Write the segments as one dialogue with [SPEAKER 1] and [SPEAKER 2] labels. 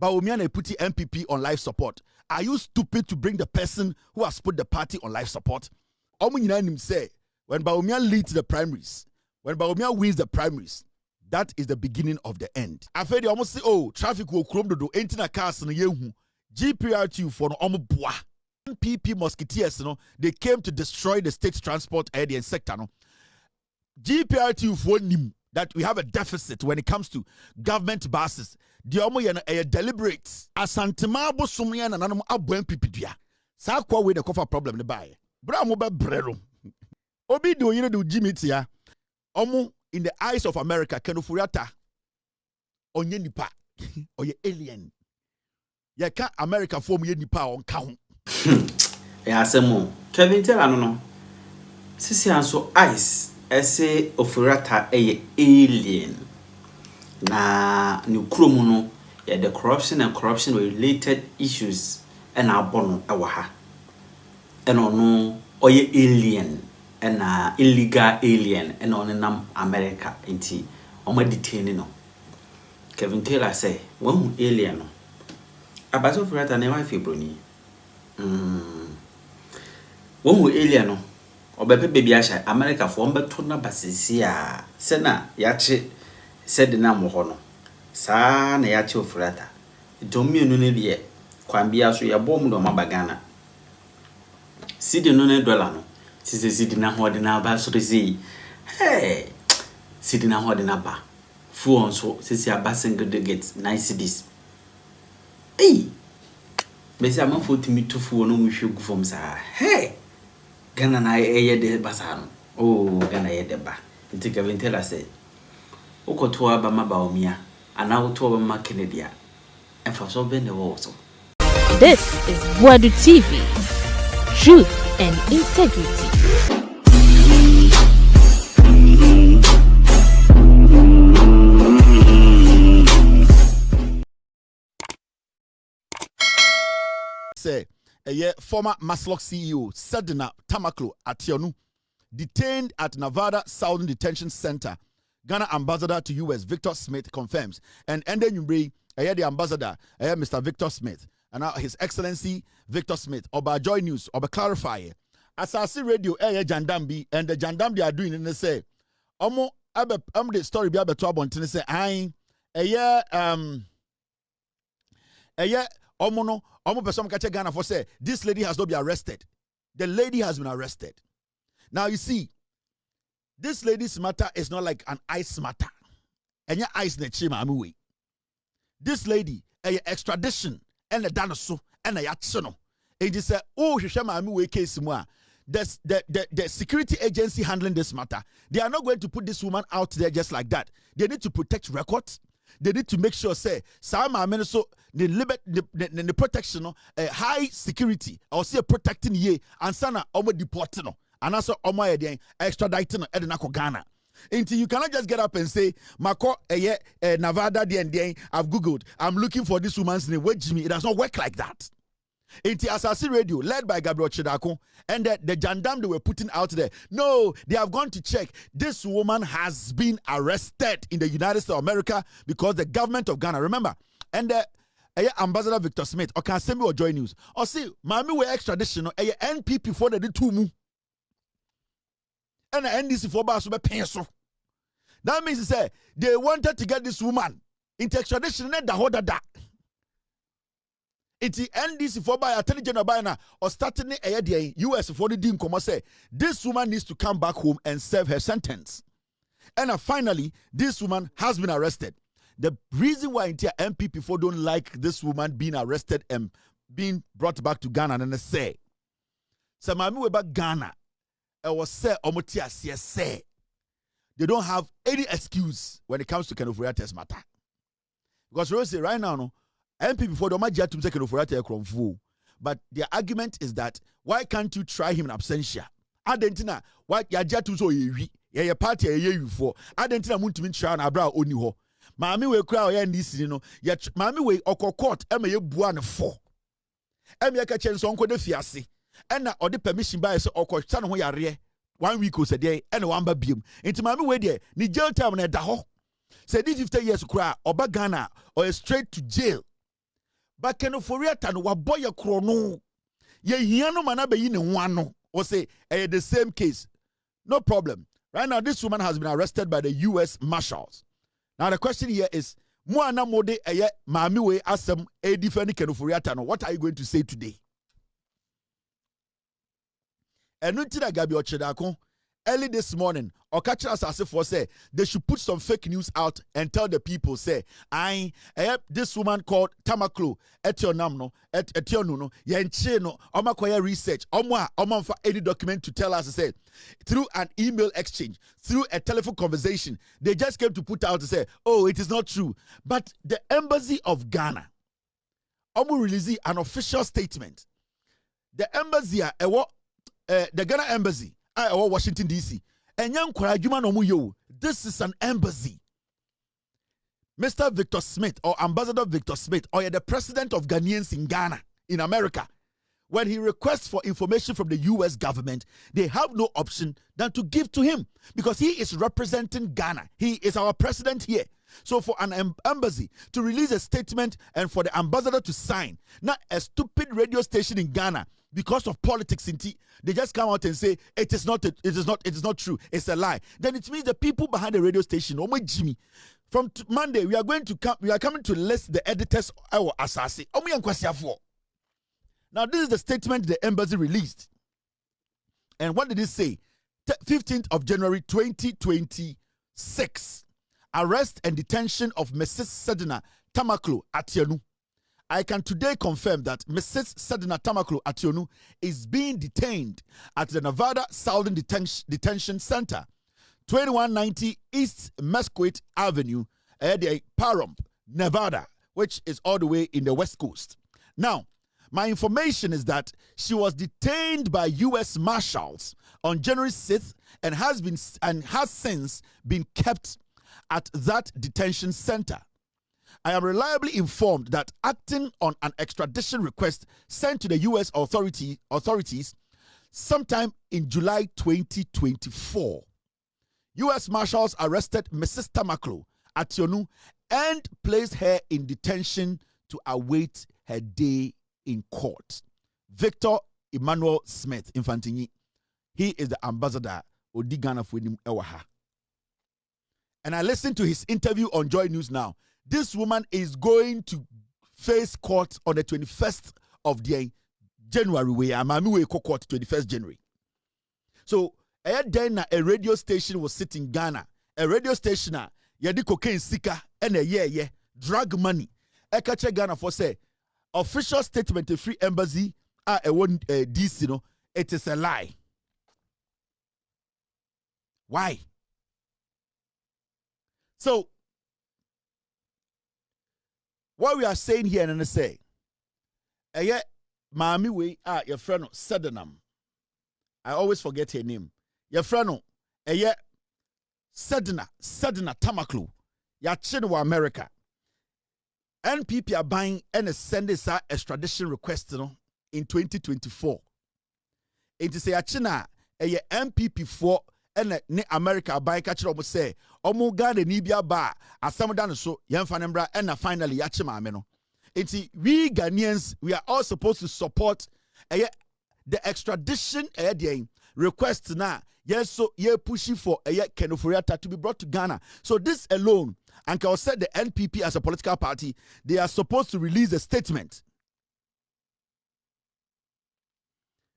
[SPEAKER 1] Bawumia na put MPP on life support. Are you stupid to bring the person who has put the party on life support? Omu nyina nim say when Bawumia leads the primaries, when Bawumia wins the primaries, that is the beginning of the end. After they almost say, oh, traffic will chrome do enti na cars no yehu. GPRT for no omo boa. MPP Musketeers, they came to destroy the state transport area and sector. GPRT for nim that we have a deficit when it comes to government buses. The omo ye deliberate. Asantema bosomia na nanom abo MPP dua. Sa kwa we the cover problem ne bae. Bra mo be brero. Obi do do Jimmy tia. Omo in the eyes of America, Ken Agyapong onye nipa. Oye alien. Ya ka America form ye nipa on ka.
[SPEAKER 2] Ya semo Kevin tell no sisi anso ice ese Ofori Atta alien na ni kromu no ya the corruption and corruption related issues and abono ewa ha eno no oye alien and illegal alien and on nam America nti omo detain no Kevin Taylor say when alien no abaso Ofori Atta na wife broni when alien no obepe baby asha America for mbeto na basisi a se na yache said na mo ho no saa na yache Ofori Atta domienu ne de kwambia so ya bom do mabagana sidi no ne dollar no sisi sidi na ho de na ba so rezi hey sidi na ho de na ba fu on so sisi abasingle de get nice cedis hey Messi am for to me to fu no mu hwegu fom saa hey Ghana na eye de basano oh Ghana ye de ba nti Kevin Taylor say ukoto aba Bawumia ana uto aba ma Kennedy a enfa so be ne wo so.
[SPEAKER 3] This is Boadu TV, truth and integrity.
[SPEAKER 1] Say a former Maslock CEO Sedna Tamaklo Ationu detained at Nevada Southern Detention Center. Ghana ambassador to US Victor Smith confirms. And then you bring the ambassador, Mr. Victor Smith, and now His Excellency Victor Smith. Oba Joy News, Oba Clarify. As I see radio, Jandambi, and the Jandam they are doing, and they say, Omo, the story be able to abont, and say, Omo no, Omo person catch Ghana for say, this lady has not been arrested. The lady has been arrested. Now you see, this lady's matter is not like an ice matter. And your ice ne chima amuwe. This lady, extradition, and a danoso, and a yatsono. It is a oh shama amuwe case moi. The security agency handling this matter, they are not going to put this woman out there just like that. They need to protect records. They need to make sure say some are so the protection high security or say protecting ye and sana omo deporting no and also omo extraditing no edna Ghana. Until you cannot just get up and say Mako Nevada the I've googled, I'm looking for this woman's name. Wait, Jimmy, it does not work like that. Into Asasi Radio, led by Gabriel Chidako, and the Jandam they were putting out there. No, they have gone to check. This woman has been arrested in the United States of America because the government of Ghana, remember, and the Ambassador Victor Smith, or can send me or Joy News, or see, Mami were extradition, NPP for the two mu, and the NDC for Basu pencil. That means to say they wanted to get this woman into extradition and the whole that. It's the NDC for by Attorney General Bina or starting a US for the Dean Como say this woman needs to come back home and serve her sentence. And finally, this woman has been arrested. The reason why MPP for don't like this woman being arrested and being brought back to Ghana and they say, Samami Weba Ghana, it was say Omotia say they don't have any excuse when it comes to Ken Agyapong matter. Because we say right now, no. MPP for the Magia to take Ofori Atta. But their argument is that why can't you try him in absentia? Adentina, why Yaja so ye party a year for Adentina Muntimin Chan Abra only ho. Mammy will cry and this, yet Mammy way or court, Emma Buan 4. Emma Kachan Sonko de Fiasi, and or the permission by us or coach San Hoya 1 week a day and one babium. Into Mammy way there, ni jail time at the ho. Said 50 years cry or Bagana or straight to jail. But Ken Ofori Atta no waboy krono. Ye hiano mana be yine wano. Or say the same case. No problem. Right now, this woman has been arrested by the U.S. Marshals. Now the question here is, Moana mode mami we asem e defend Ken Ofori Atta no. What are you going to say today? Enunti Gabi Ochedako early this morning, Okacha Asasefo say they should put some fake news out and tell the people say, this woman called Tamaklo Etionamno Etionuno Yencheno Omakoya research Omanfa any document to tell us say through an email exchange, through a telephone conversation, they just came to put out to say, oh, it is not true. But the embassy of Ghana Omu release an official statement. The embassy the Ghana embassy Washington DC. This is an embassy. Mr. Victor Smith or Ambassador Victor Smith or the president of Ghanaians in Ghana, in America, when he requests for information from the US government, they have no option than to give to him because he is representing Ghana. He is our president here. So for an embassy to release a statement and for the ambassador to sign, not a stupid radio station in Ghana, because of politics in T, they just come out and say it is not true, it's a lie. Then it means the people behind the radio station, oh my Jimmy, from Monday we are coming to list the editors our assassin. Oh my for. Now this is the statement the embassy released. And what did it say? 15th of January 2026. Arrest and detention of Mrs. Sedina Tamaklo Ationu. I can today confirm that Mrs. Sedina Tamaklo Ationu is being detained at the Nevada Southern Detention Center, 2190 East Mesquite Avenue, Pahrump, Nevada, which is all the way in the West Coast. Now, my information is that she was detained by U.S. Marshals on January 6th and has since been kept at that detention center. I am reliably informed that acting on an extradition request sent to the U.S. authorities sometime in July 2024, U.S. Marshals arrested Mrs. Tamaklo Ationu and placed her in detention to await her day in court. Victor Emmanuel Smith Infantini, he is the ambassador of Ghana for Ewaha. And I listened to his interview on Joy News Now. This woman is going to face court on the 21st of January. We are court 21st January. So then a radio station was sitting in Ghana. A radio station yadi cocaine sika and a drug money. Ekache Ghana for say official statement a free embassy DC no, it is a lie. Why? So what we are saying here and say, Mami we your friend Sedenam. I always forget her name. Your friend Sedina Tamaklo. Ya Chinwa America. NPP are buying and sending sa extradition request in 2024. It is a China MPP for and America by catch almost say Omuga the Nibia bar as some done so Yan Fanembra and finally Yachima Meno. It's we Ghanaians, we are all supposed to support the extradition request now. Yes, so you're pushing for Ken Ofori Atta to be brought to Ghana. So this alone, and I said the NPP as a political party, they are supposed to release a statement.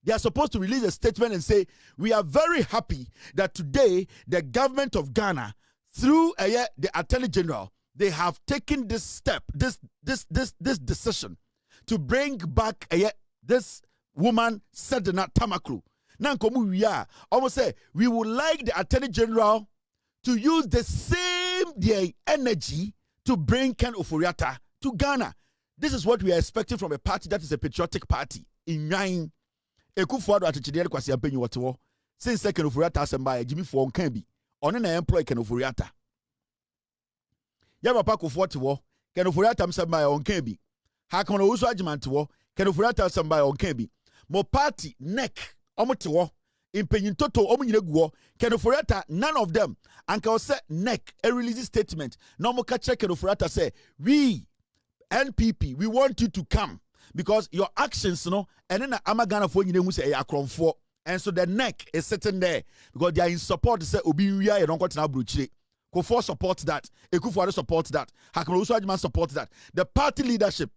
[SPEAKER 1] They are supposed to release a statement and say, we are very happy that today the government of Ghana, through the Attorney General, they have taken this step, this decision to bring back this woman, Sedina Tamaklo. Now, we are almost say we would like the Attorney General to use the same energy to bring Ken Ofori Atta to Ghana. This is what we are expecting from a party that is a patriotic party in Nine. Ekufuado atichidere kwasi ampenyi wotewo since Ken Ofori Atta asamba Jimmy for kan bi ono na employ Ken Ofori Atta ya papa kofuote wo Ken Ofori Atta asamba on kan bi ha kan owo so agimante wo Ken Ofori Atta asamba on kan bi mo party neck omote wo impenyin toto omunyire guo Ken Ofori Atta none of them anka o say neck a release statement no mo ka check Ken Ofori Atta say we NPP, we want you to come because your actions, and then Amagana for you say for. And so the neck is sitting there because they are in support. Say Obi Wia don't got na bruche. Kofo supports that. Ekufuado supports that. Hakama Usajman supports that. The party leadership,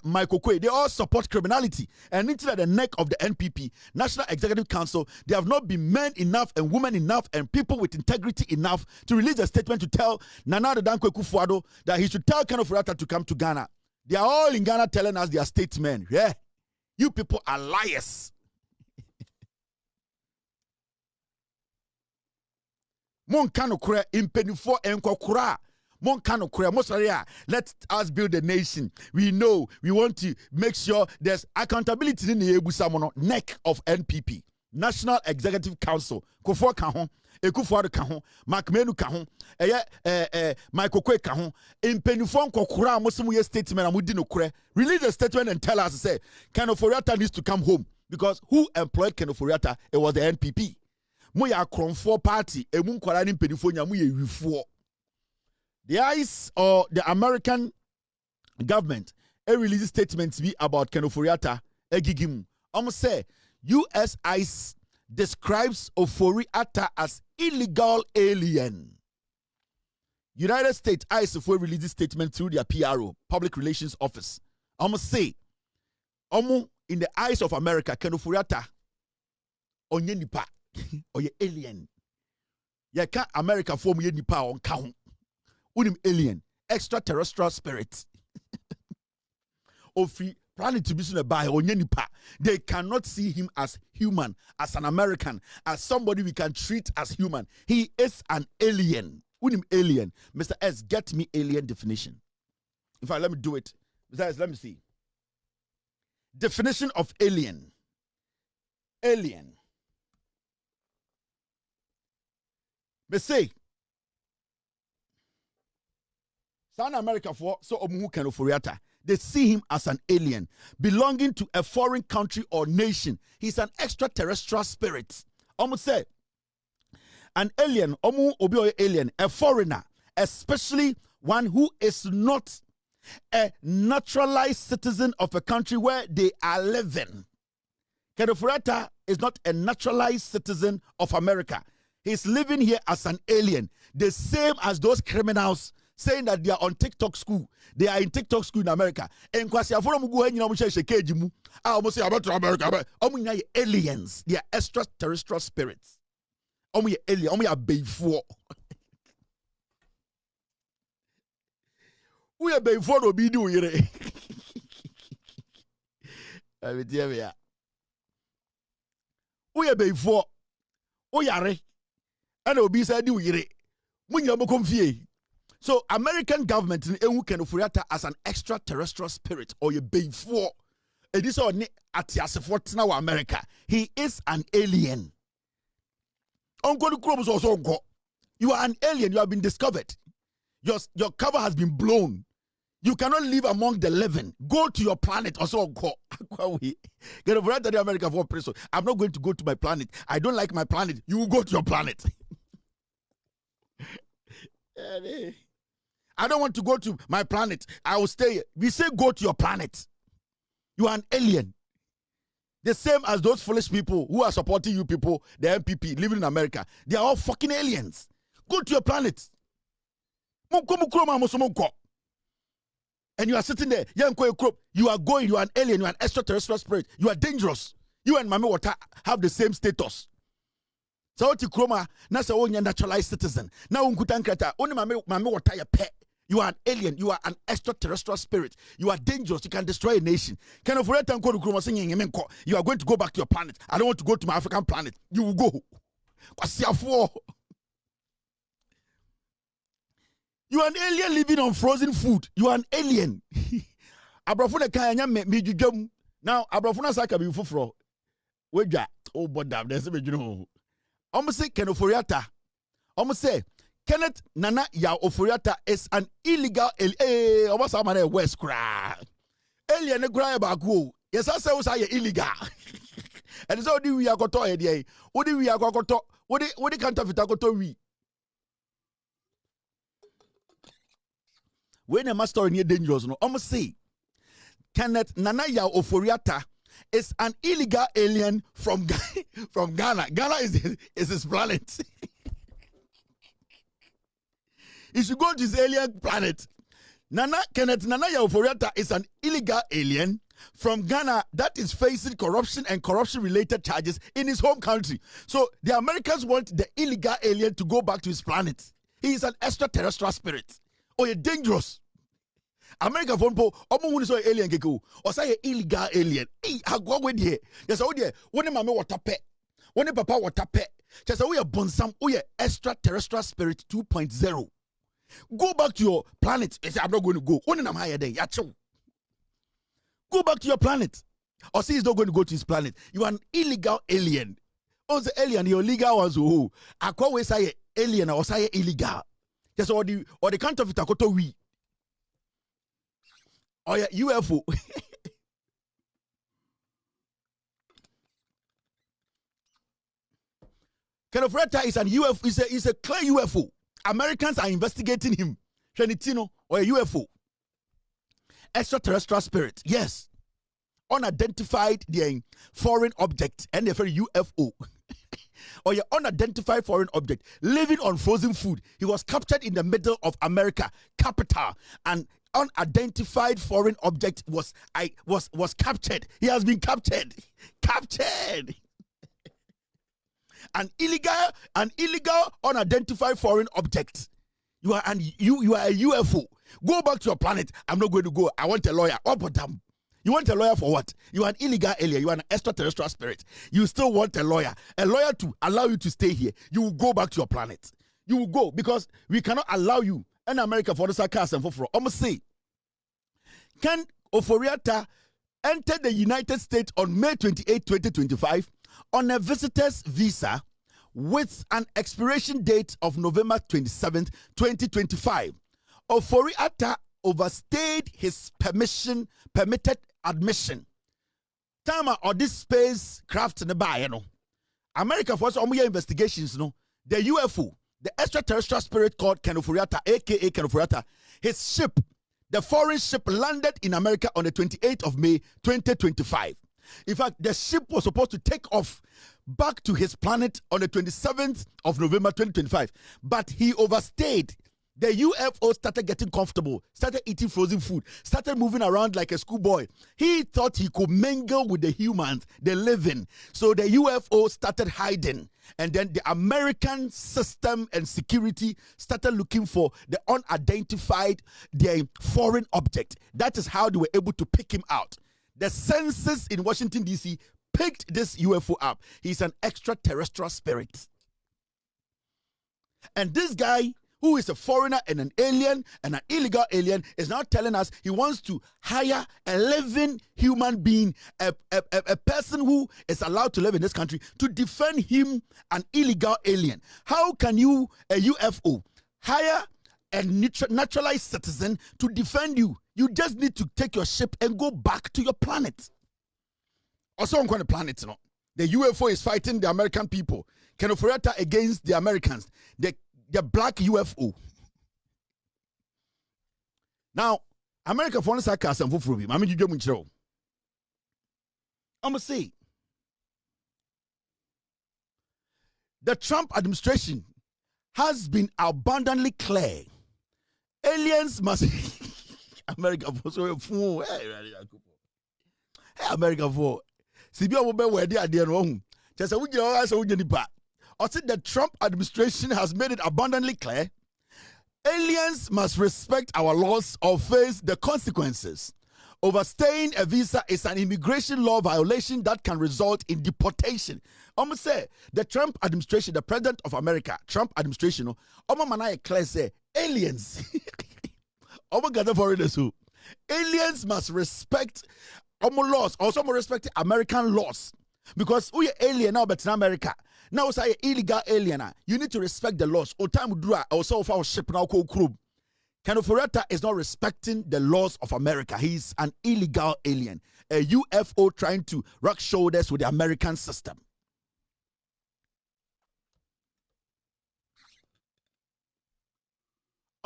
[SPEAKER 1] Michael Kwe, they all support criminality. And into the neck of the NPP, National Executive Council, they have not been men enough and women enough and people with integrity enough to release a statement to tell Nana Dankwa Ekufuado that he should tell Ken Agyapong to come to Ghana. They are all in Ghana telling us they are statesmen. Yeah, you people are liars. Mon kano kure impenifo enkokura. Mon kano kure mosaria. Let us build a nation. We know we want to make sure there's accountability in the Ebusamono neck of NPP. National Executive Council. Kofo kahon, Ekufuado kahon, Makmenu kahon, Michael Kwe kahon. Impenifo enkokura mosimu ye statement amudi no kure. Release a statement and tell us say Ken Agyapong needs to come home because who employed Ken Agyapong? It was the NPP. Moya Kronfo party, emun kwalani mpenifonya muye wifuo. The ICE or the American government released statements be about Ken Agyapong egigim. Say US ICE describes Ofori Atta as illegal alien. United States ICE for released statement through their PRO, Public Relations Office. Say in the eyes of America, Ken Agyapong onye nipa. Or ye alien. Ye can't America form ye nipa on count. Unim alien, extraterrestrial spirit. Ofri planet to be seen by on ye nipa. They cannot see him as human, as an American, as somebody we can treat as human. He is an alien. Unim alien. Mr. S, get me alien definition. In fact, let me do it. Mr. S, let me see. Definition of alien. Alien. Me say, South America for so omuhu Ken Agyapong. They see him as an alien belonging to a foreign country or nation. He's an extraterrestrial spirit. Almost say an alien, omu obi alien, a foreigner, especially one who is not a naturalized citizen of a country where they are living. Ken Agyapong is not a naturalized citizen of America. He's living here as an alien, the same as those criminals saying that they are on TikTok school. They are in TikTok school in America. And kwasi aforo mugu henyi na mushe shekeji mu. Almost say about America. Omu aliens. They are extraterrestrial spirits. Omu alien. Omu beifo. We are beifo no bi do yere. Abi tie me ya. We are beifo. O yare. And obi say di yere. Munya mo konfie. So American government in Ken Agyapong as an extraterrestrial spirit or a beifo. It is on atiasefo now America. He is an alien. You are an alien. You have been discovered. Your cover has been blown. You cannot live among the living. Go to your planet. Also go. Get over to the America for preso. I'm not going to go to my planet. I don't like my planet. You will go to your planet. I don't want to go to my planet. I will stay here. We say go to your planet. You are an alien. The same as those foolish people who are supporting you people, the MPP, living in America. They are all fucking aliens. Go to your planet. And you are sitting there. You are going. You are an alien. You are an extraterrestrial spirit. You are dangerous. You and Mami Wata have the same status. So what you kroma? Na sa only naturalized citizen. Na unkutankreta. Only Mami Wata ya pet. You are an alien. You are an extraterrestrial spirit. You are dangerous. You can destroy a nation. Ken Agyapong you are going to go back to your planet. I don't want to go to my African planet. You will go. You are an alien living on frozen food. You are an alien. Abrafuna kanya me jujum. Now abrafuna saka bi fufuro. Weja. Oh bodam. There's me you almost say Ken Agyapong. Almost say Kenneth Nana ya Ofori Atta is an illegal alien. Almost a man West cry. Alien ne cry about go. Yes, I say was illegal. And so we are got to idea. What do we are got to? What the counterfeit got to we? when a master near dangerous, no, almost say, Kenneth Nanaya Ofori Atta is an illegal alien from from Ghana. Ghana is his planet. He should go to his alien planet. Kenneth Nanaya Ofori Atta is an illegal alien from Ghana that is facing corruption and corruption-related charges in his home country. So the Americans want the illegal alien to go back to his planet. He is an extraterrestrial spirit. Oh, you're dangerous. America phone po omo hunu so alien keke o say illegal alien. Agwa we de. Yes o de. Woni mama water pe. Woni papa water pe. Just we bonsam we extraterrestrial spirit 2.0. Go back to your planet. Say I'm not going to go. Woni nam higher there. Yacho. Go back to your planet. Or say he's not going to go to his planet. You are an illegal alien. On the alien, your legal ones who akwa we say alien or say illegal. Just or the counterfeit akoto we. Oh yeah, UFO. Ken Agyapong is an UFO. Is a clear UFO. Americans are investigating him. Shenitino or a UFO. Extraterrestrial spirit. Yes. Unidentified foreign object and a very UFO. Or your unidentified foreign object living on frozen food. He was captured in the middle of America capital, and unidentified foreign object was captured. He has been captured. Captured. An illegal unidentified foreign object. You are a UFO. Go back to your planet. I'm not going to go. I want a lawyer. Oh, but you want a lawyer for what? You are an illegal alien. You are an extraterrestrial spirit. You still want a lawyer. A lawyer to allow you to stay here. You will go back to your planet. You will go because we cannot allow you in America for the sarcasm and for almost say. Ken Ofori Atta entered the United States on May 28, 2025 on a visitor's visa with an expiration date of November 27, 2025. Ofori Atta overstayed his permitted admission. Time or this spacecraft in the bar, you know. America for some investigations, you know, the UFO, the extraterrestrial spirit called Ken Ofori Atta, aka Ken Ofori Atta, his ship, the foreign ship landed in America on the 28th of May, 2025. In fact, the ship was supposed to take off back to his planet on the 27th of November, 2025, but he overstayed. The UFO started getting comfortable, started eating frozen food, started moving around like a schoolboy. He thought he could mingle with the humans, the living. So the UFO started hiding. And then the American system and security started looking for the unidentified, the foreign object. That is how they were able to pick him out. The census in Washington, D.C. picked this UFO up. He's an extraterrestrial spirit. And this guy, who is a foreigner and an alien and an illegal alien, is now telling us he wants to hire a living human being, a person who is allowed to live in this country, to defend him, an illegal alien. How can you, a UFO, hire a naturalized citizen to defend you? You just need to take your ship and go back to your planet. Also on the planet, you know, the UFO is fighting the American people. Ken Ofori Atta against the Americans. The black UFO. Now, America for sarcasm for free. I'm going to say the Trump administration has been abundantly clear. Aliens must America for so fool. Hey, America for Sibia will be where they are there wrong. Just a week I said the Trump administration has made it abundantly clear aliens must respect our laws or face the consequences. Overstaying a visa is an immigration law violation that can result in deportation. Almost say the Trump administration, the president of America, Trump administration, clear say aliens. Aliens must respect our laws, also respect American laws. Because we are alien now, but in America. Now, say illegal alien. You need to respect the laws. O time do also of our ship now called crew. Ken Ofori Atta is not respecting the laws of America. He's an illegal alien, a UFO trying to rub shoulders with the American system.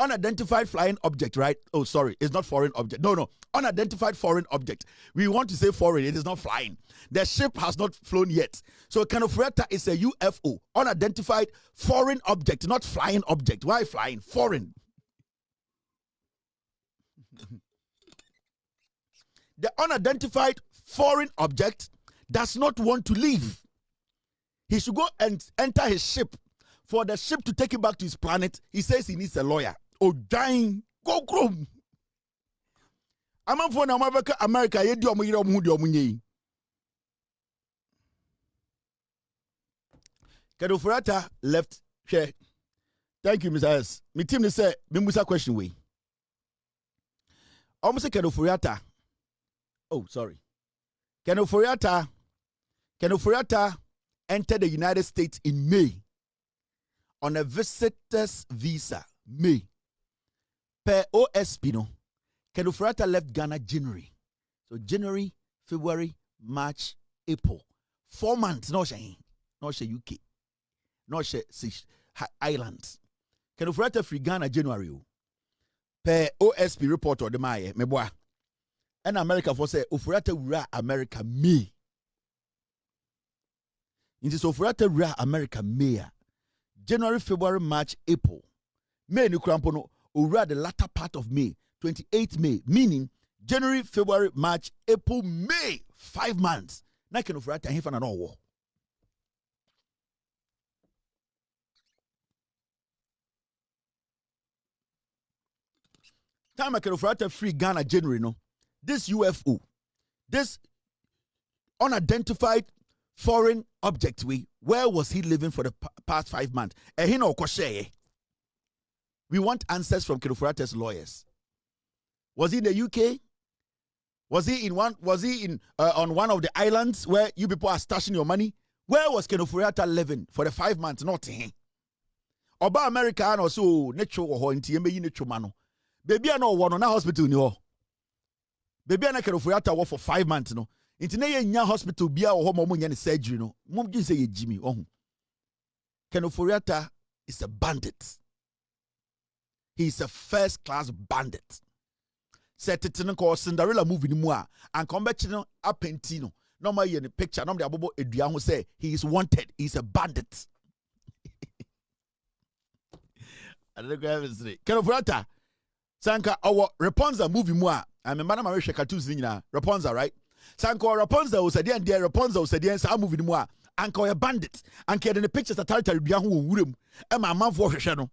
[SPEAKER 1] unidentified flying object, right? Oh, sorry, it's not foreign object. No, unidentified foreign object. We want to say foreign, it is not flying. The ship has not flown yet. So Ofori Atta is a UFO, unidentified foreign object, not flying object. Why flying? Foreign. The unidentified foreign object does not want to leave. He should go and enter his ship. For the ship to take him back to his planet, he says he needs a lawyer. Oh, dying. Go chrome. I'm for America. Ofori Atta left. Share. Thank you, Mr. S. My team say, Mimusa question way. Almost say Ofori Atta. Oh, sorry. Ofori Atta entered the United States in May on a visitor's visa. May. Per OSP, no. Ofori Atta left Ghana January. So January, February, March, April. 4 months. No she UK. No she islands. Ofori Atta free Ghana January. Per OSP report or the Maya. Meboa. And America for say Ofori Atta wura America May. It is Ofori Atta wura America May. January, February, March, April. May ni krampono wura the latter part of May, 28th May, meaning January, February, March, April, May, 5 months. Na Ken Ofori Atta hefa na no wo. Time Ken Ofori Atta free Ghana January no. This UFO, this unidentified foreign object, where was he living for the past 5 months? We want answers from Ofori Atta's lawyers. Was he in the UK? Was he on one of the islands where you people are stashing your money? Where was Ofori Atta living for the 5 months? Not him. Oba America and also nature or nature mano. Baby, I know one on a hospital in your. Baby ana Ofori Atta work for 5 months no. Inti na ye nya hospital bia wo mo nya surgery no. Mom ji say ye Jimmy ohun. Ofori Atta is a bandit. He is a first class bandit. Set it in called Cinderella movie ni mu a come back no apenti no. No ma ye ni picture no de abobo edua ho say he is wanted. He is a bandit. I don't know if it's Ofori Atta Sanka our Rapunzel movie mu a I remember na Marisha cartoons ni na Rapunzel, right? Sanko Rapunzel was a day and there Rapunzel was a day and sa movie mu a anka a bandit anka the pictures that tell bia ho wuram e ma manfo hwehwe no.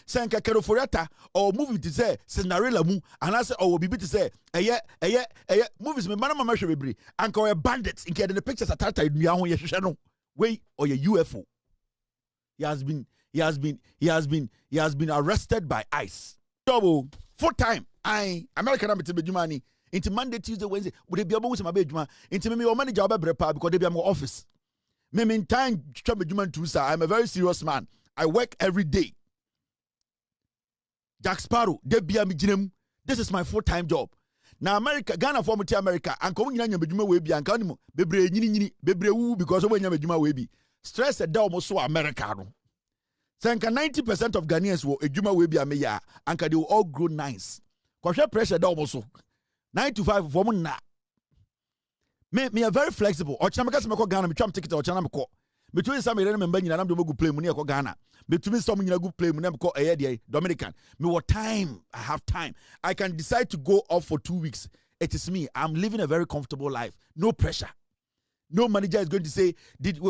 [SPEAKER 1] Sanka Ofori Atta or movie to say Cinderella mu and I say or bibi to say movies me manama mahwe bebre anka a bandit anka the pictures that tell bia ho ye hwehwe no. We or a UFO. He has been arrested by ICE. Double full time. American am be money into Monday, Tuesday, Wednesday. Would they be able to my bedroom? Into me or manager because they be my office. Me in time I'm a very serious man. I work every day. Jack Sparrow, they be a mijinem. This is my full-time job. Now America, Ghana for me America, and coming in your bedroom will be and canimo, bebre bebre woo because when your bedroom will be stress a dog so Americano. Sanka 90% of Ghanaians will a juma will be a mayor, and they will all grow nice. Kwashe pressure da almost 9 to 5 woman na. Me are very flexible. Or chamaka se meko Ghana me tram ticket or chana meko. Between some remember nyina nam do go play money ko Ghana. Between some nyina go play money ko dey Dominican. Me what time? I have time. I can decide to go off for 2 weeks. It is me. I'm living a very comfortable life. No pressure. No manager is going to say,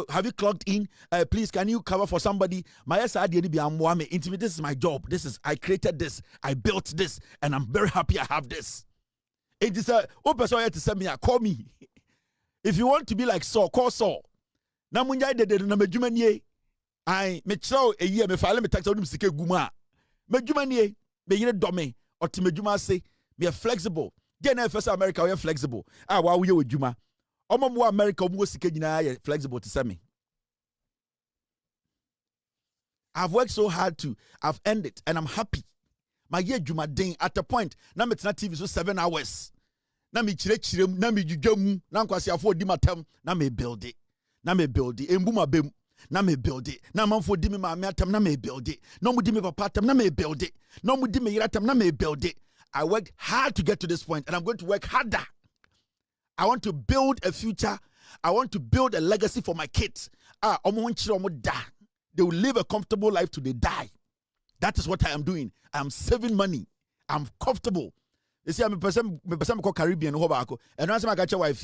[SPEAKER 1] have you clocked in? Please, can you cover for somebody? This is my job. I created this. I built this. And I'm very happy I have this. It is a person to send me, call me. If you want to be like Saul, call Saul. Namunja de namejumanie. I me chow a year me file me tax on sike guma. Mejumanie, me yere dome, or to mejuma say, me are flexible. Then first America, we are flexible. Wow, we are with Juma. Omo America mo sike nyina flexible to send me. I've worked so hard I've earned it and I'm happy. My year Juma ding at a point. Na me tena TV so 7 hours. Na me chirem, na me jujam, na kwasi afford di matem, na me build it. Embuma bem. na me build it. Na manfo di me maame atam na me build it. No mu di me papa atam na me build it. No mu di me yira atam na me build it. I worked hard to get to this point, and I'm going to work harder. I want to build a future. I want to build a legacy for my kids. They will live a comfortable life till they die. That is what I am doing. I'm saving money. I'm comfortable. You see, I'm a person called Caribbean and once I got your wife,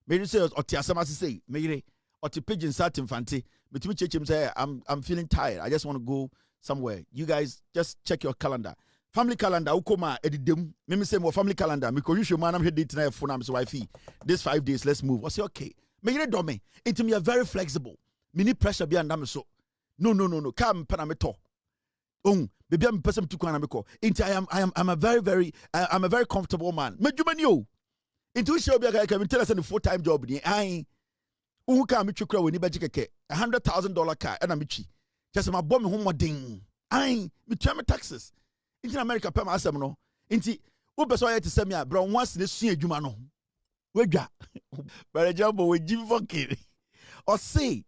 [SPEAKER 1] maybe say or Tiasama say, maybe or to pigeon sat in fancy. Between church say, I'm feeling tired. I just want to go somewhere. You guys just check your calendar. Family calendar, ukoma edidim. Me say more family calendar. Me call you man. I'm here tonight. Phone. I'm so wifey. This 5 days, let's move. I say okay. Me you do me. Into me are very flexible. Me need pressure behind them so. No. Come panameto. Baby, I'm person to kwana meko. Into I'm a very comfortable man. Me juma niyo. Into show be I can tell us a full-time job ni. I unka me chukra we ni ba jikeke. $100,000 car and amichi. Just my bomb home ding. I me try my taxes. In America, pay my asem no. Inti, ube so yet send me bro once ne sua adwuma no. Wedwa. But Jumbo we give fucking. Or say,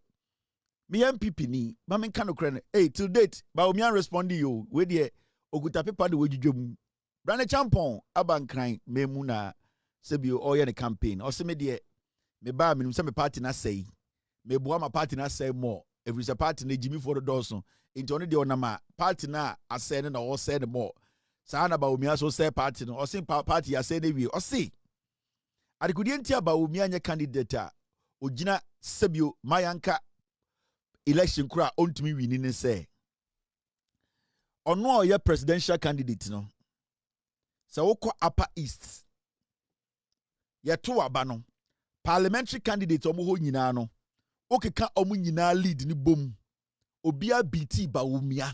[SPEAKER 1] me MPP ni, ma men kan okre. Hey, till date, Bawumia respond you. We dey okuta paper de wejudwom. Brane champon abankran memu na sebio oye ne campaign. Or say me dey me ba me say me party na say. Me boa ma party na say more. If it's a party na Jimmy for the Dawson. Into only the onama party na ascend or said more. Sana Bawumia so say party no or same party I said we or see. I couldn't tell Bawumia nya candidate Ojina Sebio Mayanka election kura on to me winning say. Or no your presidential candidate no. So oko Upper East. Ya to abano. Parliamentary candidate omo ho nyina no. Okeka omo nyina lead ni bom. Obia BT Bawumia.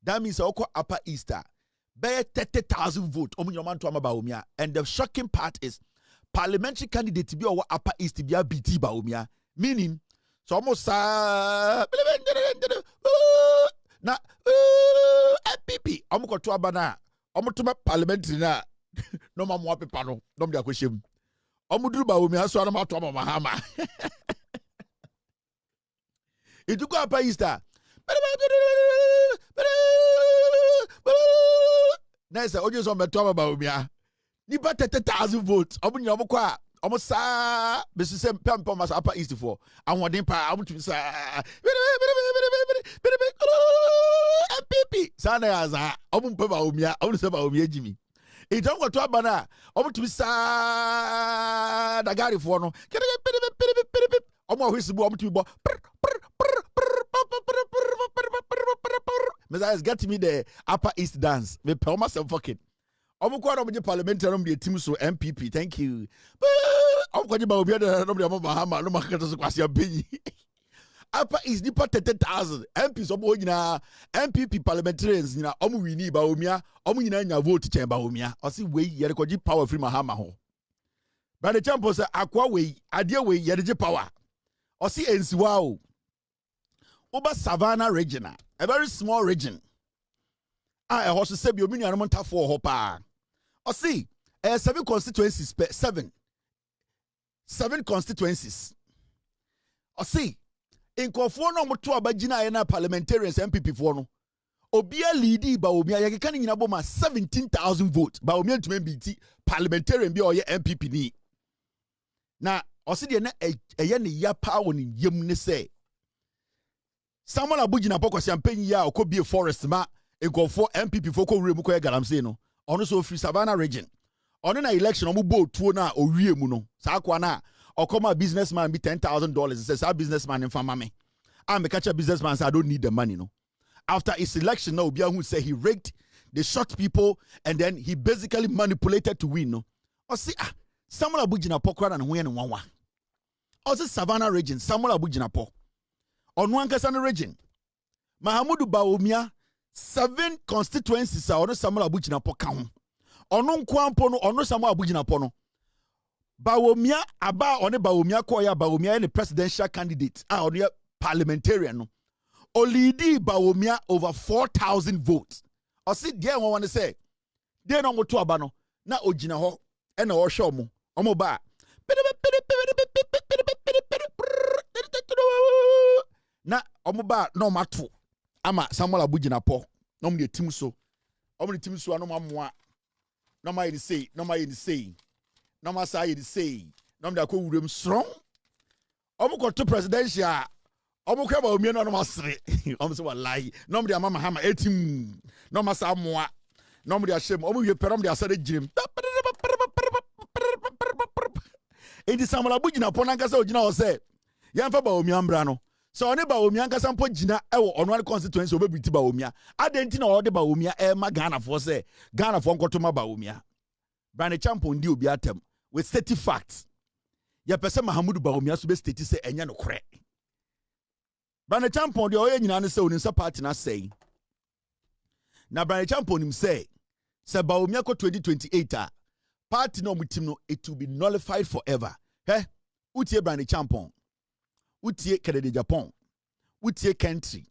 [SPEAKER 1] That means Oko Upper Easter. Bear 30,000 votes. Bawumia. And the shocking part is parliamentary candidate to be our Upper East to be a BT Bawumia. Meaning, so almost na MPP. Amuko to abana. Amutuma parliamentary na. No mamwa pepano. No mdia kweshim. Amudru Bawumia so anama to mahama. It took up a Easter. Nice, I just on the top about me. You bet 30,000 votes. I'm going to almost sa Mrs. Pampas Upper East for. I want him. I want to say, MPP. Sana as I won't pay about me. I want to say about me, Jimmy. It don't go to a banana. I want to be sa the Gary for no. Can I get I'm always going to be. Messiah get me the Upper East dance. Me pay myself fucking. I'm going to be parliamentary the team so MPP. Thank you. I'm going to be the Upper East ni 30,000 MPs omo nyina MPP parliamentarians nyina omo wini Bawumia omo nyina nya vote chen Bawumia o si we ye rekoji power free mahama ho. But the champion say akwa we ade we ye reje power. O si ensiwa o. Over Savannah region, a very small region. I also said you mean you are for hopa. Or see, 7 constituencies, 7 constituencies. Or see, in conform to Abajina and parliamentarians MPP for no. Obia leadi Bawumia, you can in Aboma 17,000 votes. Bawumia to MBT parliamentarian be or your MPP ni. Now, or see the ya power in Yemne say. Someone abujina poko champagne ya or could be a forest ma and go for MPP for Remuko Galamseno. Also free Savannah region. On an election, Omubo Tuona or Riemuno, Sakwana, or come a businessman be $10,000. It says our businessman in Famame. I'm a catcher businessman, so I don't need the money, no. After his election, no, Biahu said he rigged, they shot people, and then he basically manipulated to win, no. Or see, someone abujina pokra and win one. Also Savannah region, someone abujina po. On one Kasana region, Mahamudu Bawumia, 7 constituencies are on Samuel Abujina Pokam. On Kwampono, on Samuel Abujina Pono. Bawumia, Aba on a Bawumia Koya Bawumia, and the presidential candidate, on the parliamentarian. Olidi Bawumia over 4,000 votes. I see, dear, one want to say, dear, no more to Abano, na Ojina ho, and or show mo, Omoba. na omoba na omato ama Samuel Abugina po na omde tim so omde tim so no mamoa na ma yedi sei na ma yedi sei na ma sa yedi sei na omde akowurem strong omokoto presidential omokwa ba omie no no masere omse wallahi na omde ama mahama etim na ma sa moa na omde ahyem omowie pere omde asare girim enti Samuel Abugina po nankasa ogina o se yemfa ba omie ambra no so one Bawumia nkasa mpo gina ewo onware constituency obebiti Bawumia adenti na ode Bawumia ma Ghana for say Ghana for nkoto ma Bawumia Brand Champion di obi atem with 30 facts ya pese Mahamudu Bawumia so be state say enya no kore Brand Champion de oye nyina ne say oninsa party na say na Brand Champion him say Bawumia ko 2028 party no mutim no it will be nullified forever utie Brand Champion utie Ken Agyapong, utie country,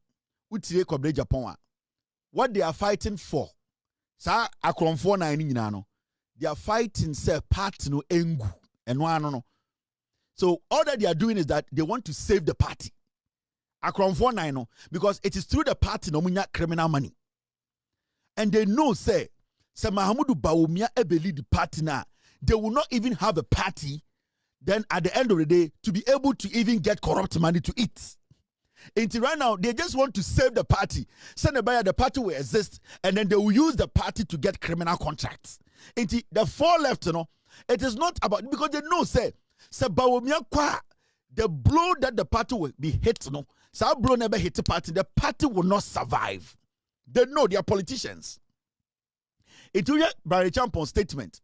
[SPEAKER 1] utie Ofori Atta. What they are fighting for, sa akromfo na nyina no, they are fighting say party no engu, eno no. So all that they are doing is that they want to save the party. Akromfo na no, because it is through the party no munya criminal money. And they know say Mahamudu Bawumia ebe lead the party na, they will not even have a party. Then at the end of the day, to be able to even get corrupt money to eat. Until right now, they just want to save the party. Send the party will exist, and then they will use the party to get criminal contracts. Until the four left, it is not about, because they know, say Bawumia kwa, the blow that the party will be hit, so blow never hit the party will not survive. They know they are politicians. It will be Champion statement.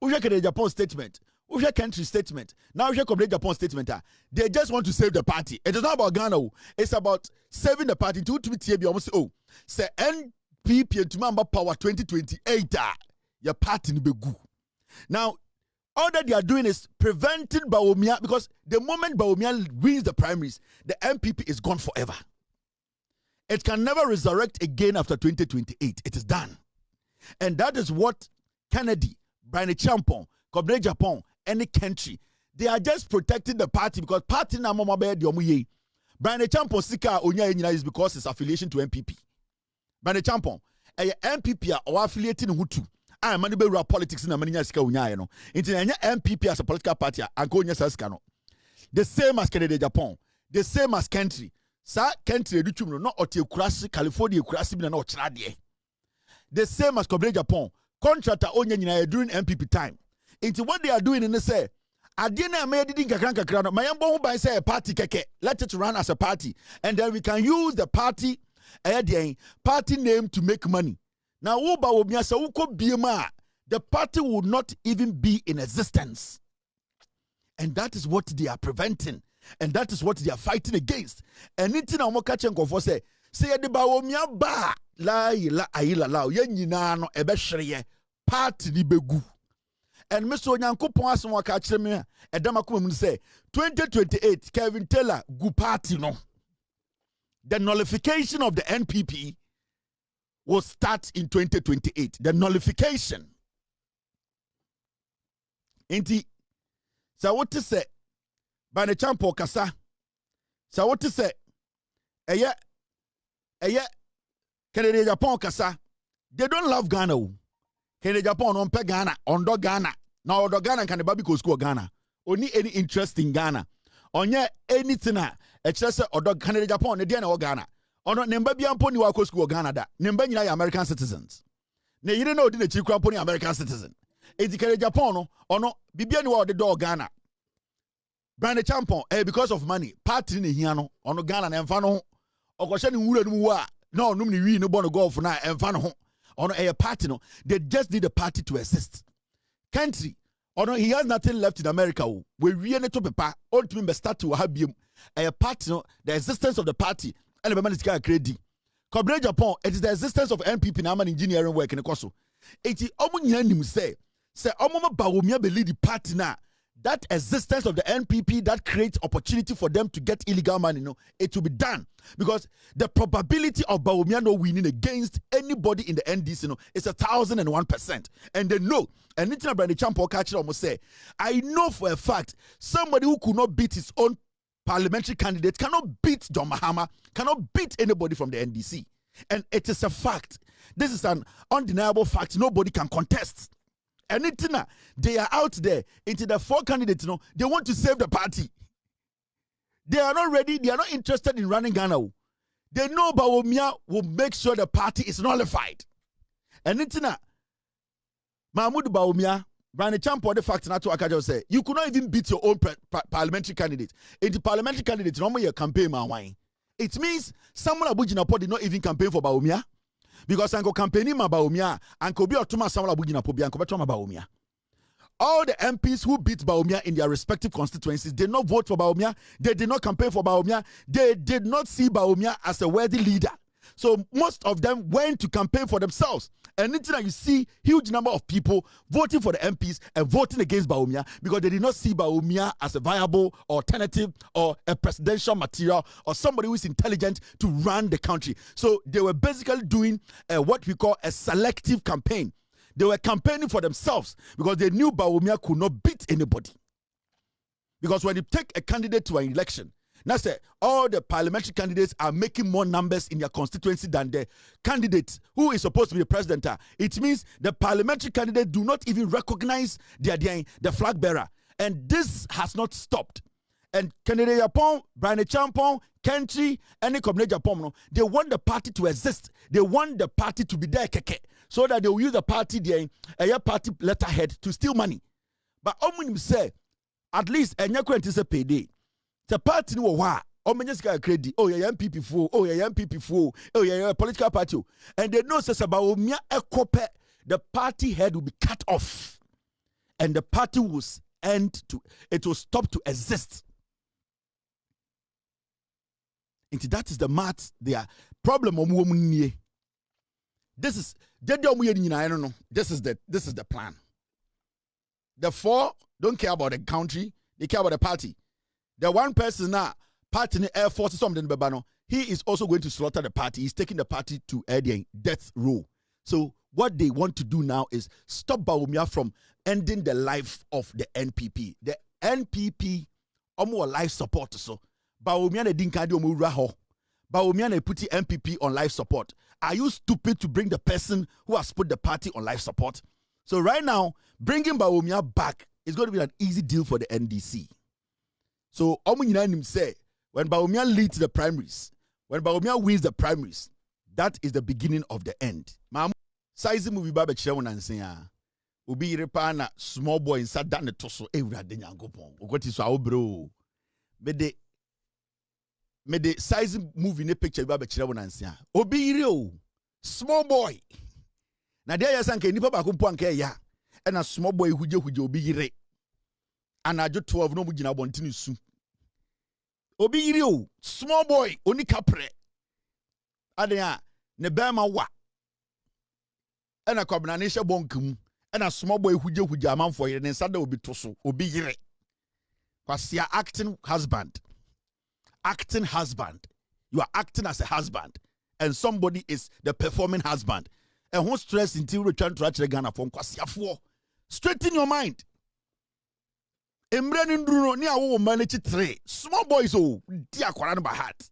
[SPEAKER 1] Ken Agyapong statement. Uche country statement. Now Uche Ofori Atta statement. They just want to save the party. It is not about Ghana. It's about saving the party. To be TB almost say NPP to member power 2028. Your party be good. Now all that they are doing is preventing Bawumia, because the moment Bawumia wins the primaries, the NPP is gone forever. It can never resurrect again after 2028. It is done. And that is what Kennedy, Brand Champion, Ofori Atta, any country, they are just protecting the party, because party na mama be di omuye. Brand Champion sika onya enyina is because his affiliation to NPP. Brand Champion NPP or affiliating Hutu. I mani be rap politics na mani nya sika onya no. Inti nya NPP as a political party anko onya sika no. The same as Ken Agyapong, the same as country. Sa country edutum no not otie kurasi California kurasi bi na ochra de. The same as Ofori Atta. Contractor onya nyina during NPP time. Into what they are doing in the say, I didn't make it in Kakranka. My young by say a party keke. Let it run as a party, and then we can use the party name to make money. Now, the party will not even be in existence, and that is what they are preventing, and that is what they are fighting against. And it's now more catching for say the Bawumia ba la ayila la yenyina no ebehwere party ni begu. And Mr. Nyankopon asem waka kire me edama mu say 2028 Kevin Taylor gu party no. The nullification of the NPP will start in 2028. The nullification. Inti so what to say by the champion kasa. So what to say eye Ken Agyapong kasa. They don't love Ghana. Ken Agyapong on pe Ghana, on do Ghana. Now do Ghana can the baby school Ghana. Only any interest in Ghana. Onye anything a just or do Ken Agyapong ne dia na Ghana. Ono nemba bia mpo ni wa school Ghana da. Nemba nyina American citizens. Ne yire na odi na chikwa mpo ni American citizen. Edi Ken Agyapong no ono bibia ni wa odi do Ghana. Brand Champion because of money. Party ni hia no ono Ghana na emfa no. Okoshe ni wura nu wa no num ni wi no bono golf na emfa no ho. Ono a party no. They just need a party to exist. Country. Ono he has nothing left in America. We really to pepa. Ultimately start to have a party no. The existence of the party. And the man is credit. Ofori Atta, it is the existence of NPP na man engineering work in the course. It is omo say omo Bawumia be lead the party na. That existence of the NPP that creates opportunity for them to get illegal money, it will be done. Because the probability of Bawumia no winning against anybody in the NDC is 1,001%. And they know, and Brand Champion catcher almost say, I know for a fact, somebody who could not beat his own parliamentary candidate cannot beat John Mahama, cannot beat anybody from the NDC. And it is a fact. This is an undeniable fact. Nobody can contest. Anything, they are out there into the 4 candidates, they want to save the party. They are not ready. They are not interested in running Ghana. They know Bawumia will make sure the party is nullified. Anything, Mahmoud Bawumia, Brian Champo, the fact not to Akajo say, you could not even beat your own parliamentary candidate. In the parliamentary candidate, no more your campaign, man, why? It means someone Abujinapo did not even campaign for Bawumia. Because Anko campaigning ma Bawumia, Anko be otuma Samuel Abujinapo be Anko betoma Bawumia. All the MPs who beat Bawumia in their respective constituencies did not vote for Bawumia. They did not campaign for Bawumia. They did not see Bawumia as a worthy leader. So most of them went to campaign for themselves. And until you see huge number of people voting for the MPs and voting against Bawumia because they did not see Bawumia as a viable alternative or a presidential material or somebody who is intelligent to run the country. So they were basically doing what we call a selective campaign. They were campaigning for themselves because they knew Bawumia could not beat anybody. Because when you take a candidate to an election, now say all the parliamentary candidates are making more numbers in their constituency than the candidate who is supposed to be the president. It means the parliamentary candidates do not even recognize the flag bearer. And this has not stopped. And Ken Agyapong, Brian Champong, Kenchi, and Ken Agyapong, they want the party to exist. They want the party to be there, so that they will use the party party letterhead to steal money. But Omunim say, at least a nyakwe is a payday. The party no wa. Omenyeska credit. Oh yeah, MPP fool. Oh yeah, MPP fool. Oh yeah, political party. And they know says about Bawumia ekope, the party head will be cut off, and the party will it will stop to exist. And that is the math. Their problem. This is This is the plan. The 4 don't care about the country, they care about the party. The one person now, party in the Air Force, something Babano, he is also going to slaughter the party. He's taking the party to a death row. So what they want to do now is stop Bawumia from ending the life of the NPP. The NPP, more life support. So Bawumia ne dinkadi omu raho. Bawumia ne put NPP on life support. Are you stupid to bring the person who has put the party on life support? So right now, bringing Bawumia back is going to be an easy deal for the NDC. So, say, when Bawumia leads the primaries, when Bawumia wins the primaries, that is the beginning of the end. Size movie babe chewon and say, Ubi repana small boy inside that the toso, every day gopon. What is our bro? Me the size movie ne picture babe chewon and say, Obi real small boy. Na there ya sanke nipa ba kumpo anke ya. And a small boy huje obi re. And I just 12 no mujina bontini su. Obi irio small boy oni kapre. Adenya ne bema wa. And a combination bonkum. And a small boy huje amanfo yire ne sada obi toso obi yire. Kwasia acting husband. Acting husband. You are acting as a husband. And somebody is the performing husband. And who stress until return to actually Ghana from Kwasia 4. Straighten your mind. Embrani ndruno ni awo manage 3 small boys dia kwara by heart.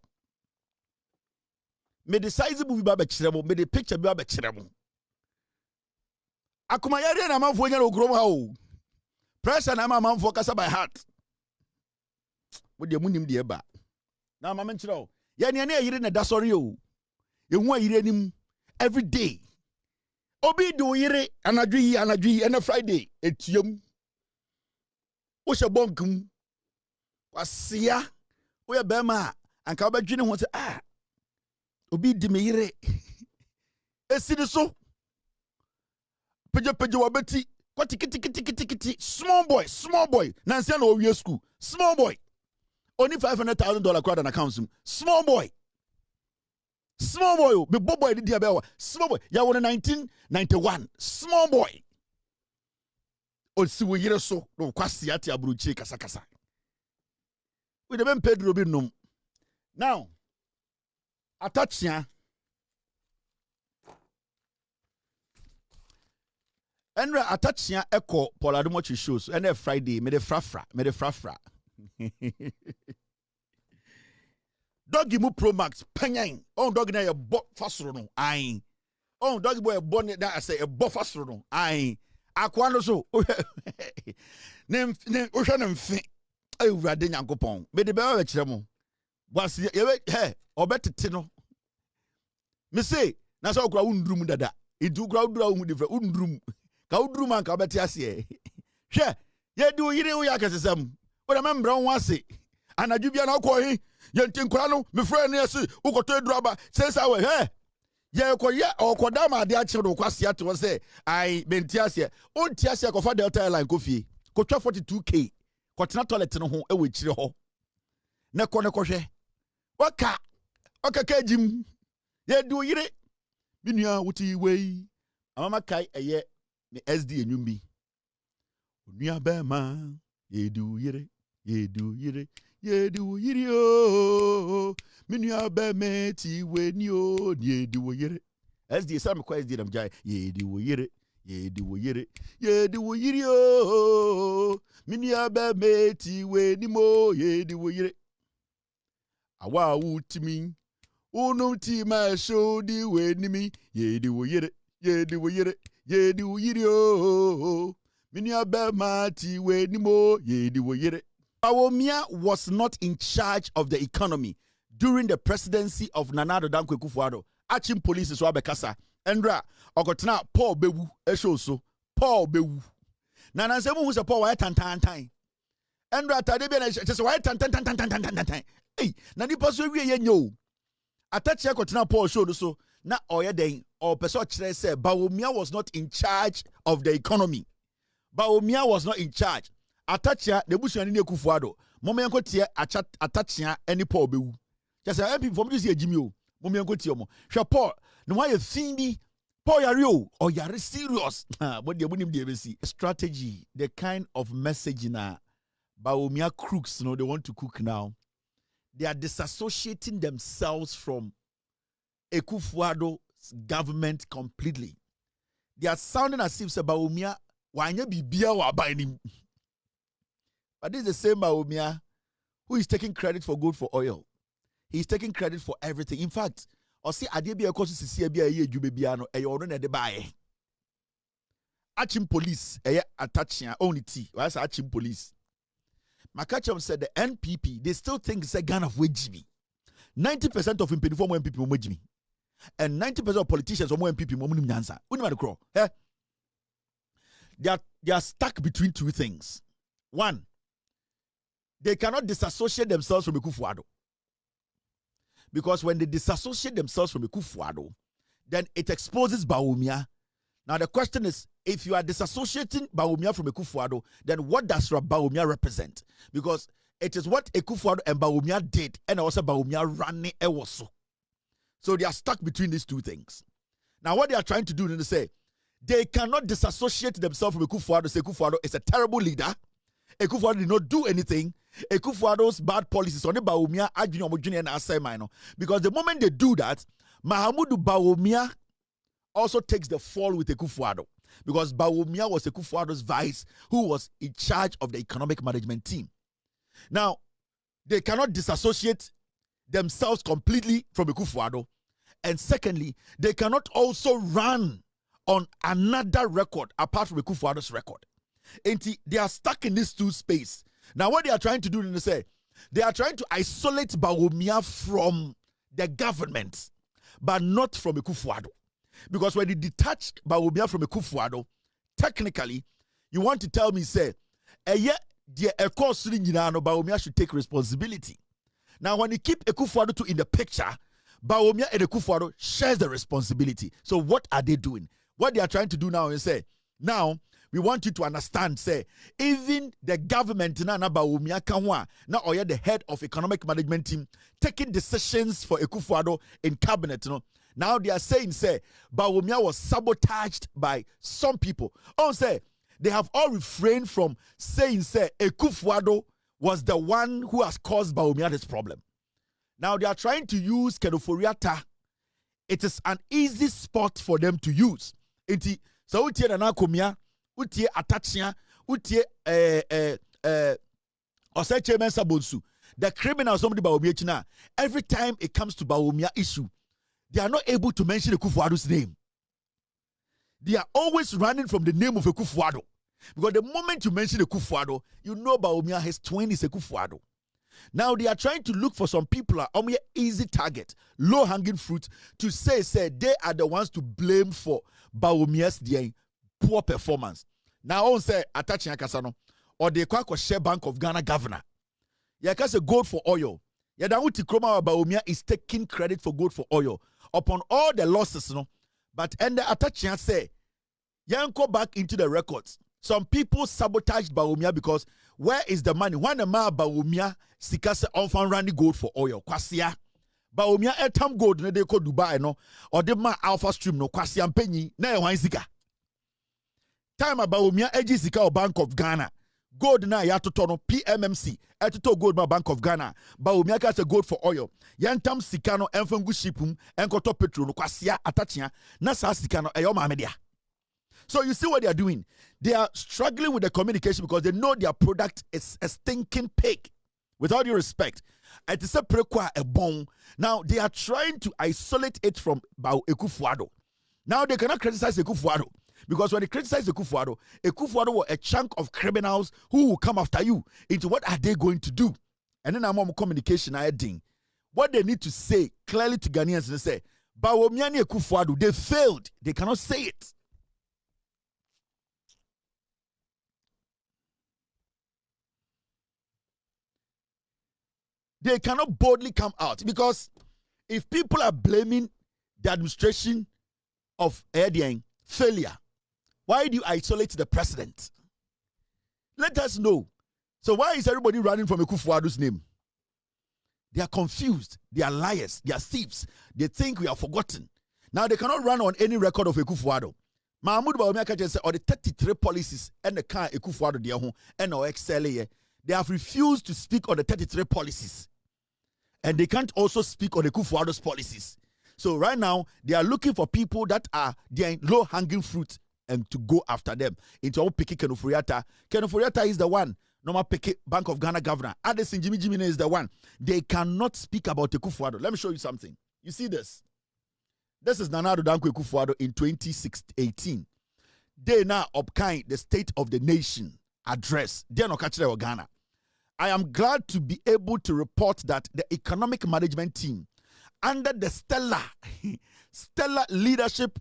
[SPEAKER 1] Me the size movie ba chiremo, me the picture ba chiremo. Akuma yare na manfo nya ogrom ha o. Pressure na manfo kasa by heart. Wo de munim de ba. Na mama nchiro. Ya ne yire na da sorry o. Ehu ayire anim every day. Obi do yire anadwi and a Friday etiem. Woshe bonkum kwasia wo ye bema anka obadwene ho se obi di me yire esidi so peje wabeti kwati kiti small boy nansia na owie school small boy only $500,000 crowd on account small boy be boy di abewa small boy ya won 1991 small boy Osiwo yire so no kwasi ati abruchi kasa. We the ben Pedro bi nom. Now, atachia. Enra atachia eko Boadu shows and Friday me the frafra. Doggy mu Pro Max, penyan. Oh, doggy na ye bo fasro no. Aye. Oh, doggy boy born that I say a bo fasro no. Aye. Akwano so. Nem ohwa nem fi. Awurade Nyankopɔn. Me de be wa kyerɛ mo. Was ye he obetete no. Me say na so okura undrum dada. Itu okura udura hu different undrum. Ka udrum an ka obeti ase. Hwɛ, ye di oyire wo yakesesam. Wo na membra wo ase. Anadwu bia na okɔ hi. Ye ntinkura no me friend ne ase. Ukoto eduraba. Say say we he. Ye koye okoda ma ade akire do kwase ate wo say ai benti ase. Onti ase kofa Delta Airline ko fie. Ko twa 42k. Ko tena toilet no ho e we kire ho. Ne ko hwɛ. Waka kajim. Ye di oyire. Binua wuti wei. Amama kai eye me SD enwumbi. Onua ba ma ye di oyire. Ye do yire o minua be meti weni o ye do yire as the sam kwa SD nam jai ye do yire o minua be meti weni mo ye do yire awa utimi unum ti ma show di weni mi ye do yire o minua be mati weni mo ye do yire. Bawumia was not in charge of the economy during the presidency of Nana Addo Dankwa Akufo-Addo. Achim police is wabekasa. Endra okotena Paul Bewu esho so. Paul Bewu. Na nansemu hu se Paul wa tantan. Endra tade bia na se wa tantan. Hey, na nipa so wie ye nyo. Atachi okotena Paul show so na oye den o person kire say Bawumia was not in charge of the economy. Bawumia was not in charge. Atachia the bush and Akufo-Addo. Momenko tie atachia any Paul Bewu. Just a MP from this year Jimmy. Momenko tie mo. Sha Paul, no why you think Paul Yario or Yari serious. What they wouldn't be able to see. Strategy, the kind of message na Bawumia crooks, they want to cook now. They are disassociating themselves from Akufo-Addo's government completely. They are sounding as if Bawumia wanya bibia wa binding. But this is the same Bawumia who is taking credit for good for oil. He's taking credit for everything. In fact, or see Adebi Akosu Sisi Abia ye Jubebiano, a yono ne de bae. Achim police, attaching only tea. Why's Achim police? Makacham said the NPP, they still think it's a gun of Wejimi. 90% of him paid for more NPP Wejimi. And 90% of politicians are more NPP Momunim Nyansa. Unimadro. They are stuck between two things. One, they cannot disassociate themselves from Akufo-Addo. Because when they disassociate themselves from Akufo-Addo, then it exposes Bawumia. Now the question is, if you are disassociating Bawumia from Akufo-Addo, then what does Bawumia represent? Because it is what Akufo-Addo and Bawumia did, and also Bawumia ran it also. So they are stuck between these two things. Now what they are trying to do is to say, they cannot disassociate themselves from Akufo-Addo. Say Akufo-Addo is a terrible leader. Akufo-Addo did not do anything. Akufo-Addo's bad policies on the Bawumia and Asai. Because the moment they do that, Mahamudu Bawumia also takes the fall with Akufo-Addo. Because Bawumia was Akufo-Addo's vice who was in charge of the economic management team. Now, they cannot disassociate themselves completely from Akufo-Addo. And secondly, they cannot also run on another record apart from Akufo-Addo's record. And they are stuck in these two spaces. Now, what they are trying to do is say, they are trying to isolate Bawumia from the government, but not from Akufo-Addo. Because when you detach Bawumia from Akufo-Addo, technically, you want to tell me, say, Bawumia should take responsibility. Now, when you keep Akufo-Addo in the picture, Bawumia and Akufo-Addo shares the responsibility. So what are they doing? What they are trying to do now is say, now, we want you to understand, say, even the government, na Bawumia kanwa, na oya the head of economic management team, taking decisions for Akufo-Addo in cabinet, Now they are saying, say, Bawumia was sabotaged by some people. Oh, say, they have all refrained from saying, say, Akufo-Addo was the one who has caused Bawumia this problem. Now they are trying to use Ofori Atta. It is an easy spot for them to use. So utie Nana Komia, utie Atachia, utie Oseche Mensa Bonsu. The criminals, somebody Bawumia, every time it comes to Bawumia issue, they are not able to mention Akufo-Addo's name. They are always running from the name of Akufo-Addo. Because the moment you mention Akufo-Addo, you know Bawumia has twin is Akufo-Addo. Now they are trying to look for some people on an easy target, low-hanging fruit, to say they are the ones to blame for Bawumia's poor performance. Now on say attaching Akasano or the Kwako Share Bank of Ghana governor. Yakasa gold for oil. Yadawuti Kroma Bawumia is taking credit for gold for oil upon all the losses, no. But and the attaching say, Yanko back into the records. Some people sabotaged Bawumia because where is the money? When the man Bawumia sikase on running gold for oil. Kwasia. Bawumia etam gold ne de ko Dubai no or the man Alpha Stream no kwasia penny na wan sika. Time Bawumia eji sika o Bank of Ghana. Gold na ya toto no PMMC etoto gold ma Bank of Ghana. Bawumia ka se gold for oil. Yantam sika no enfengu shipum enkoto petrol no kwasia atachia na sa sika no eyo ma media. So you see what they are doing? They are struggling with the communication because they know their product is a stinking pig. With all due respect, it is a prequa a bone. Now they are trying to isolate it from Akufo-Addo. Now they cannot criticize Akufo-Addo because when they criticize Akufo-Addo was a chunk of criminals who will come after you. Into what are they going to do? And then I'm on communication adding what they need to say clearly to Ghanaians. They say, Bawumia ni Akufo-Addo, they failed. They cannot say it. They cannot boldly come out because if people are blaming the administration of Edian failure, why do you isolate the president? Let us know. So why is everybody running from Akufo-Addo's name? They are confused. They are liars. They are thieves. They think we are forgotten. Now they cannot run on any record of Akufo-Addo. Mahmoud Bawumia said, or the 33 policies and the car Akufo-Addo their home and our XLA, they have refused to speak on the 33 policies. And they can't also speak on the Akufo-Addo's policies. So right now, they are looking for people that are low-hanging fruit and to go after them. Into all picking Ken Ofori Atta. Ken Ofori Atta is the one. Normal pick Bank of Ghana governor. Addison Jimmy is the one. They cannot speak about Akufo-Addo. Let me show you something. You see this? This is Nana Addo Dankwa Akufo-Addo in 2018. They now upkind the State of the Nation address. They are not catching Ghana. I am glad to be able to report that the economic management team, under the stellar leadership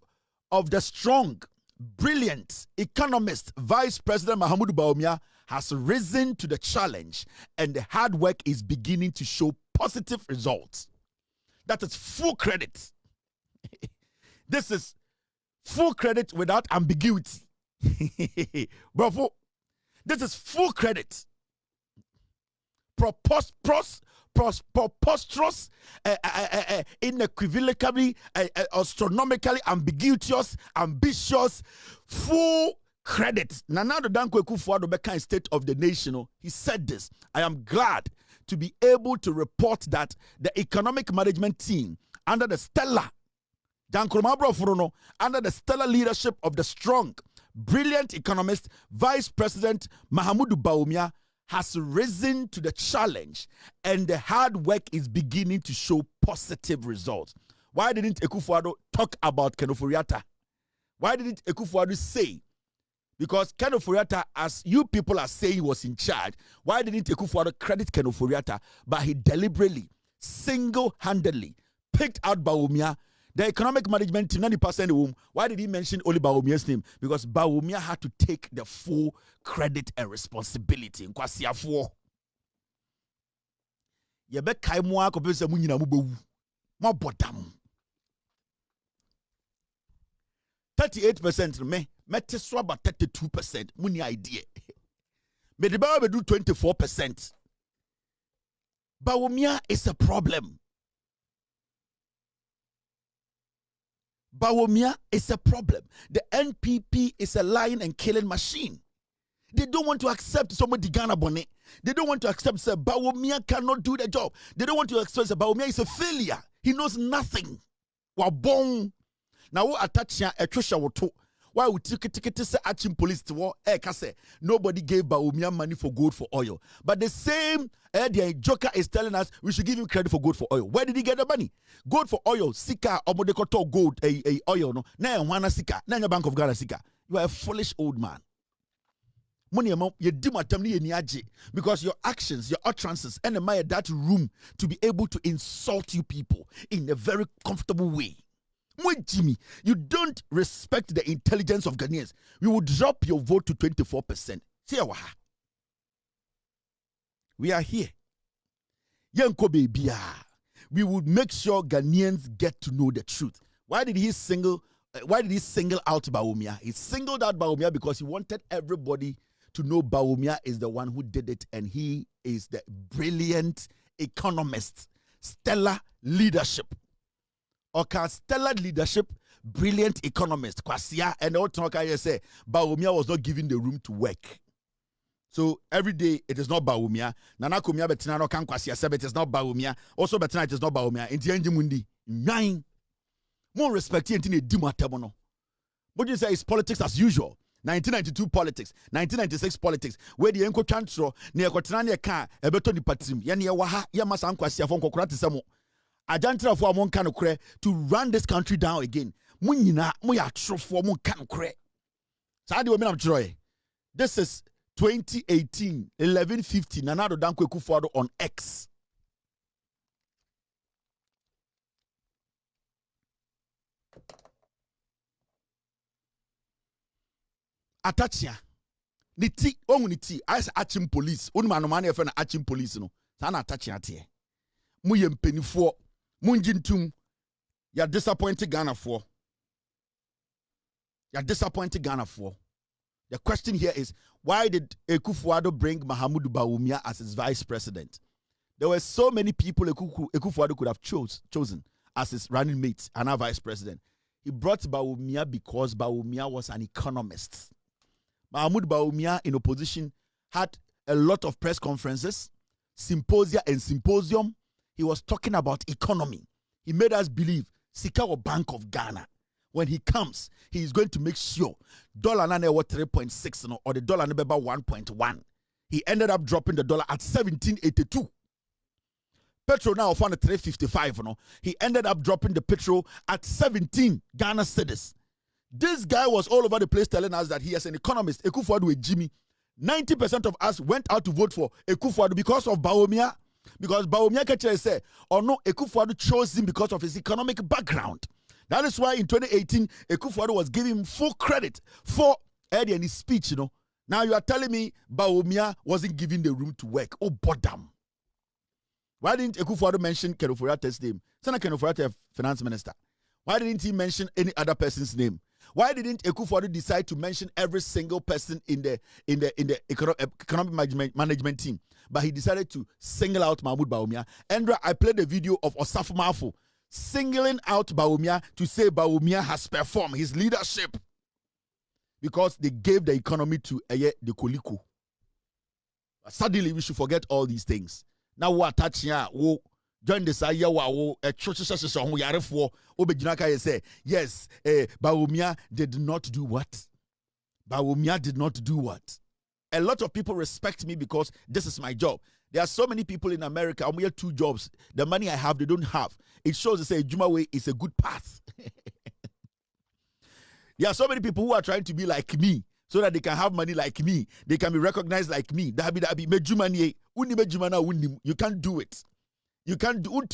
[SPEAKER 1] of the strong, brilliant economist, Vice President Mahmoud Bawumia, has risen to the challenge and the hard work is beginning to show positive results. That is full credit. This is full credit without ambiguity. Bravo. This is full credit. Preposterous, inequivocably, astronomically ambiguous, ambitious, full credit. Nana Addo Dankwa Akufo-Addo Beka in State of the Nation, he said this. I am glad to be able to report that the economic management team under the stellar under the stellar leadership of the strong, brilliant economist, Vice President Mahmoud Bawumia, has risen to the challenge and the hard work is beginning to show positive results. Why didn't Akufo-Addo talk about Ken Ofori Atta? Why didn't Akufo-Addo say? Because Ken Ofori Atta, as you people are saying he was in charge, why didn't Akufo-Addo credit Ken Ofori Atta? But he deliberately, single-handedly picked out Bawumia, the economic management team, 90% of whom, why did he mention only Bawumia's name? Because Bawumia had to take the full credit and responsibility. Nkwasiafo. Yebe kai mo akopese mu nyina mu bewu. Mo bodam. 38% me teswa about 32%. Muni idea. Me the Bawa do 24%. Bawumia is a problem. Bawumia is a problem. The NPP is a lying and killing machine. They don't want to accept somebody Ghana Bonnet. They don't want to accept that Bawumia cannot do the job. They don't want to accept that Bawumia is a failure. He knows nothing. Wabong. Now attach ya etosha woto. Why would ticket say Achim police to war? Nobody gave Bawumia money for gold for oil. But the same Joker is telling us we should give him credit for gold for oil. Where did he get the money? Gold for oil, Sika, Omodekoto gold, oil, no. Now, Wana Sika, now your Bank of Ghana Sika. You are a foolish old man. Money amount you do because your actions, your utterances, and that room to be able to insult you people in a very comfortable way. Jimmy, you don't respect the intelligence of Ghanaians. We will drop your vote to 24%. We are here. We would make sure Ghanaians get to know the truth. Why did he single out Bawumia? He singled out Bawumia because he wanted everybody to know Bawumia is the one who did it, and he is the brilliant economist, stellar leadership. Stellar leadership, brilliant economist. Kwasia and all talk I say Bawumia was not given the room to work. So every day it is not Bawumia. Nana kumia betina no kan Kwasia said it is not Bawumia. Also betina it is not Bawumia. Inti enji mundi. Nine. More respect inti dima tebono. But you say it's politics as usual. 1992 politics, 1996 politics. Where the enko transfer ne ekotena ne ka ebeto ni patim. Ya ne waha ya masa Kwasia fon kokora tisemo. Ajantra for amon kan okre to run this country down again. Munyina mo ya trofo mo kan okre. Sa de we am troy. This is 2018 11:50 Nanado Danko Ekufuado on X. Atachia niti onuniti I say Achim police onu manomane e fe na Achim police no sa na atachia tie mu ye mpenifo munjintum ya disappointed Ghana for. You're disappointed Ghana for. The question here is, why did Ekufuado bring Mahamudu Bawumia as his vice president? There were so many people Ekufuado could have chosen as his running mate and our vice president. He brought Bawumia because Bawumia was an economist. Mahamudu Bawumia in opposition had a lot of press conferences, symposia and symposium. He was talking about economy. He made us believe Sikawa Bank of Ghana. When he comes, he is going to make sure dollar na was 3.6 or the dollar number 1.1. He ended up dropping the dollar at 17.82. Petrol now found at 3.55. He ended up dropping the petrol at 17 Ghana cedis. This guy was all over the place telling us that he is an economist. Ekufuado with Jimmy. 90% of us went out to vote for Ekufuado because of Bawumia. Because Bawumia Kechere said, or no, Ekufuado chose him because of his economic background. That is why in 2018, Ekufuado was giving him full credit for Eddie and his speech, Now you are telling me Bawumia wasn't given the room to work. Oh, bottom. Why didn't Ekufuado mention Ken Agyapong's name? Senator Ken Agyapong, finance minister. Why didn't he mention any other person's name? Why didn't Ekufuado decide to mention every single person in the economic management team? But he decided to single out Mahamudu Bawumia. Andra, I played a video of Osafo Mafo singling out Bawumia to say Bawumia has performed his leadership because they gave the economy to the Koliko. Suddenly, we should forget all these things. Now, what touching join the Saya a church say, yes, Bawumia did not do what? Bawumia did not do what? A lot of people respect me because this is my job. There are so many people in America. I'm here 2 jobs. The money I have, they don't have. It shows they say Jumawe is a good path. There are so many people who are trying to be like me so that they can have money like me. They can be recognized like me. You can't do it. You can't do it.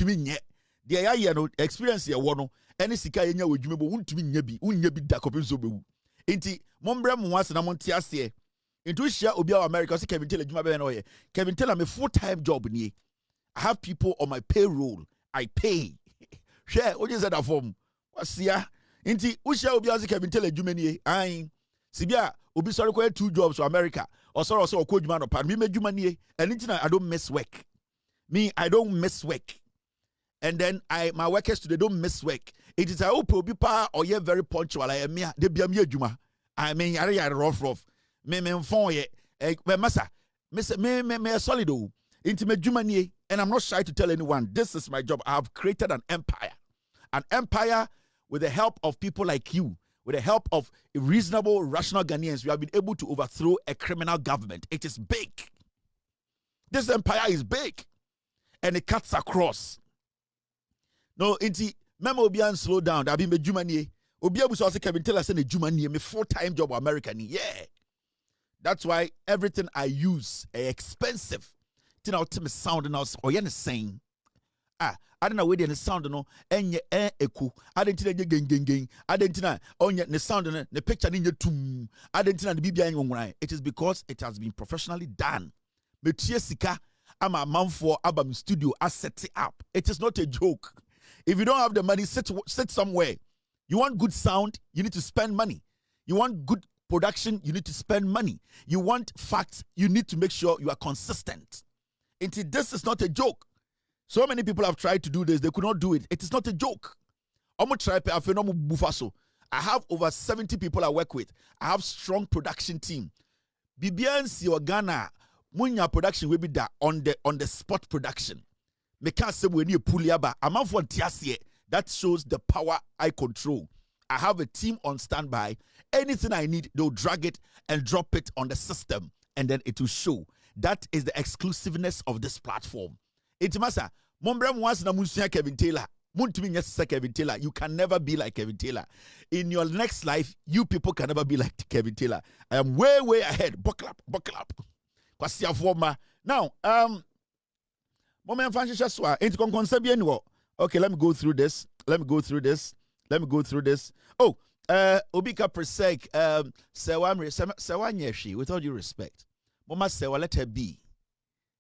[SPEAKER 1] The experience here one any sika yenya we dwuma bo untumi nya bi da kopem so bewu. Enti mombrɛ mo wase na monte ase. Into share obi of America say Kevin Taylor dwuma be na oye. Kevin Taylor me full-time job ni. I have people on my payroll. I pay. Share oje say that form. Wasia. Enti ushare obi ase Kevin Taylor dwuma ni ai. Sibia obi sorry ko 2 jobs for America. Or sorry ko dwuma no pa. Me dwuma ni anything I don't miss work. Me I don't miss work. And then my workers today don't miss work. It is I hope will be pa or ye very punctual. I am me de bia me adwuma. I mean yare rough. Me phone ye massa. Me solid o. Intimate adwuma and I'm not shy to tell anyone this is my job. I have created an empire. An empire with the help of people like you. with the help of reasonable, rational Ghanaians, we have been able to overthrow a criminal government. It is big. This empire is big. And it cuts across. No, inti, memo obian slow down. That be me Jumanie. Obia buso ase Kevin Taylor send a Jumanie, me full-time job American. Yeah. That's why everything I use is expensive. Tin out me sound and us or yen saying. I don't know where the sound no enye eku. I didn't gang. I didn't know on the sound and the picture in your tomb. I didn't know the BBI. It is because it has been professionally done. Metie sika. I'm a man for album studio. I set it up. It is not a joke. If you don't have the money, sit somewhere. You want good sound, you need to spend money. You want good production, you need to spend money. You want facts, you need to make sure you are consistent. This is not a joke. So many people have tried to do this, they could not do it. It is not a joke. I have over 70 people I work with. I have strong production team. Bibiansi or Ghana, Munya production will be there on the spot production. That shows the power I control. I have a team on standby. Anything I need, they'll drag it and drop it on the system, and then it will show. That is the exclusiveness of this platform. Itimasa, Mombrem once na Musia Kevin Taylor. Kevin Taylor. You can never be like Kevin Taylor. In your next life, you people can never be like Kevin Taylor. I am way, way ahead. Buckle up. Now, okay, let me go through this. Oh, Obika Persek, Sewa with all due respect. Mama Sewa, let her be.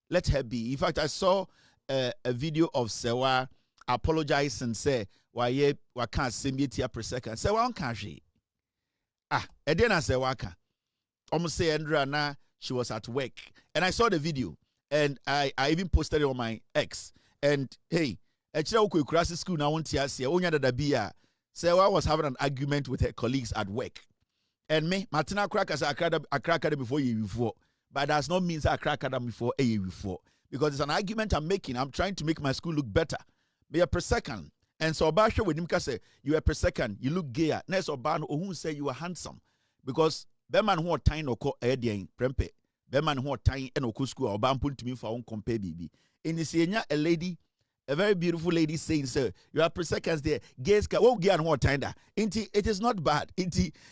[SPEAKER 1] Let her be. In fact, I saw a video of Sewa apologize and say, why can't send me per second? Sewa on Kashi. Edena Sewa ka. Almost say Andrea na she was at work. And I saw the video. And I even posted it on my ex. And hey, Kurasi school now Sewa was having an argument with her colleagues at work. And me, Martina crack as a cracker before you before. But that does not mean I crack them before a year before. Because it's an argument I'm making. I'm trying to make my school look better. Be a per second. And so Basha with him say, you are per second, you look gayer. Next Oban who say you are handsome. Because Beman who are tiny or call Edian Prempe. Beman who are tiny and Oku school or Bampun to me for own compare baby. In this year, a lady, a very beautiful lady saying, sir, you are per seconds there. Gays can won't get more time. It is not bad.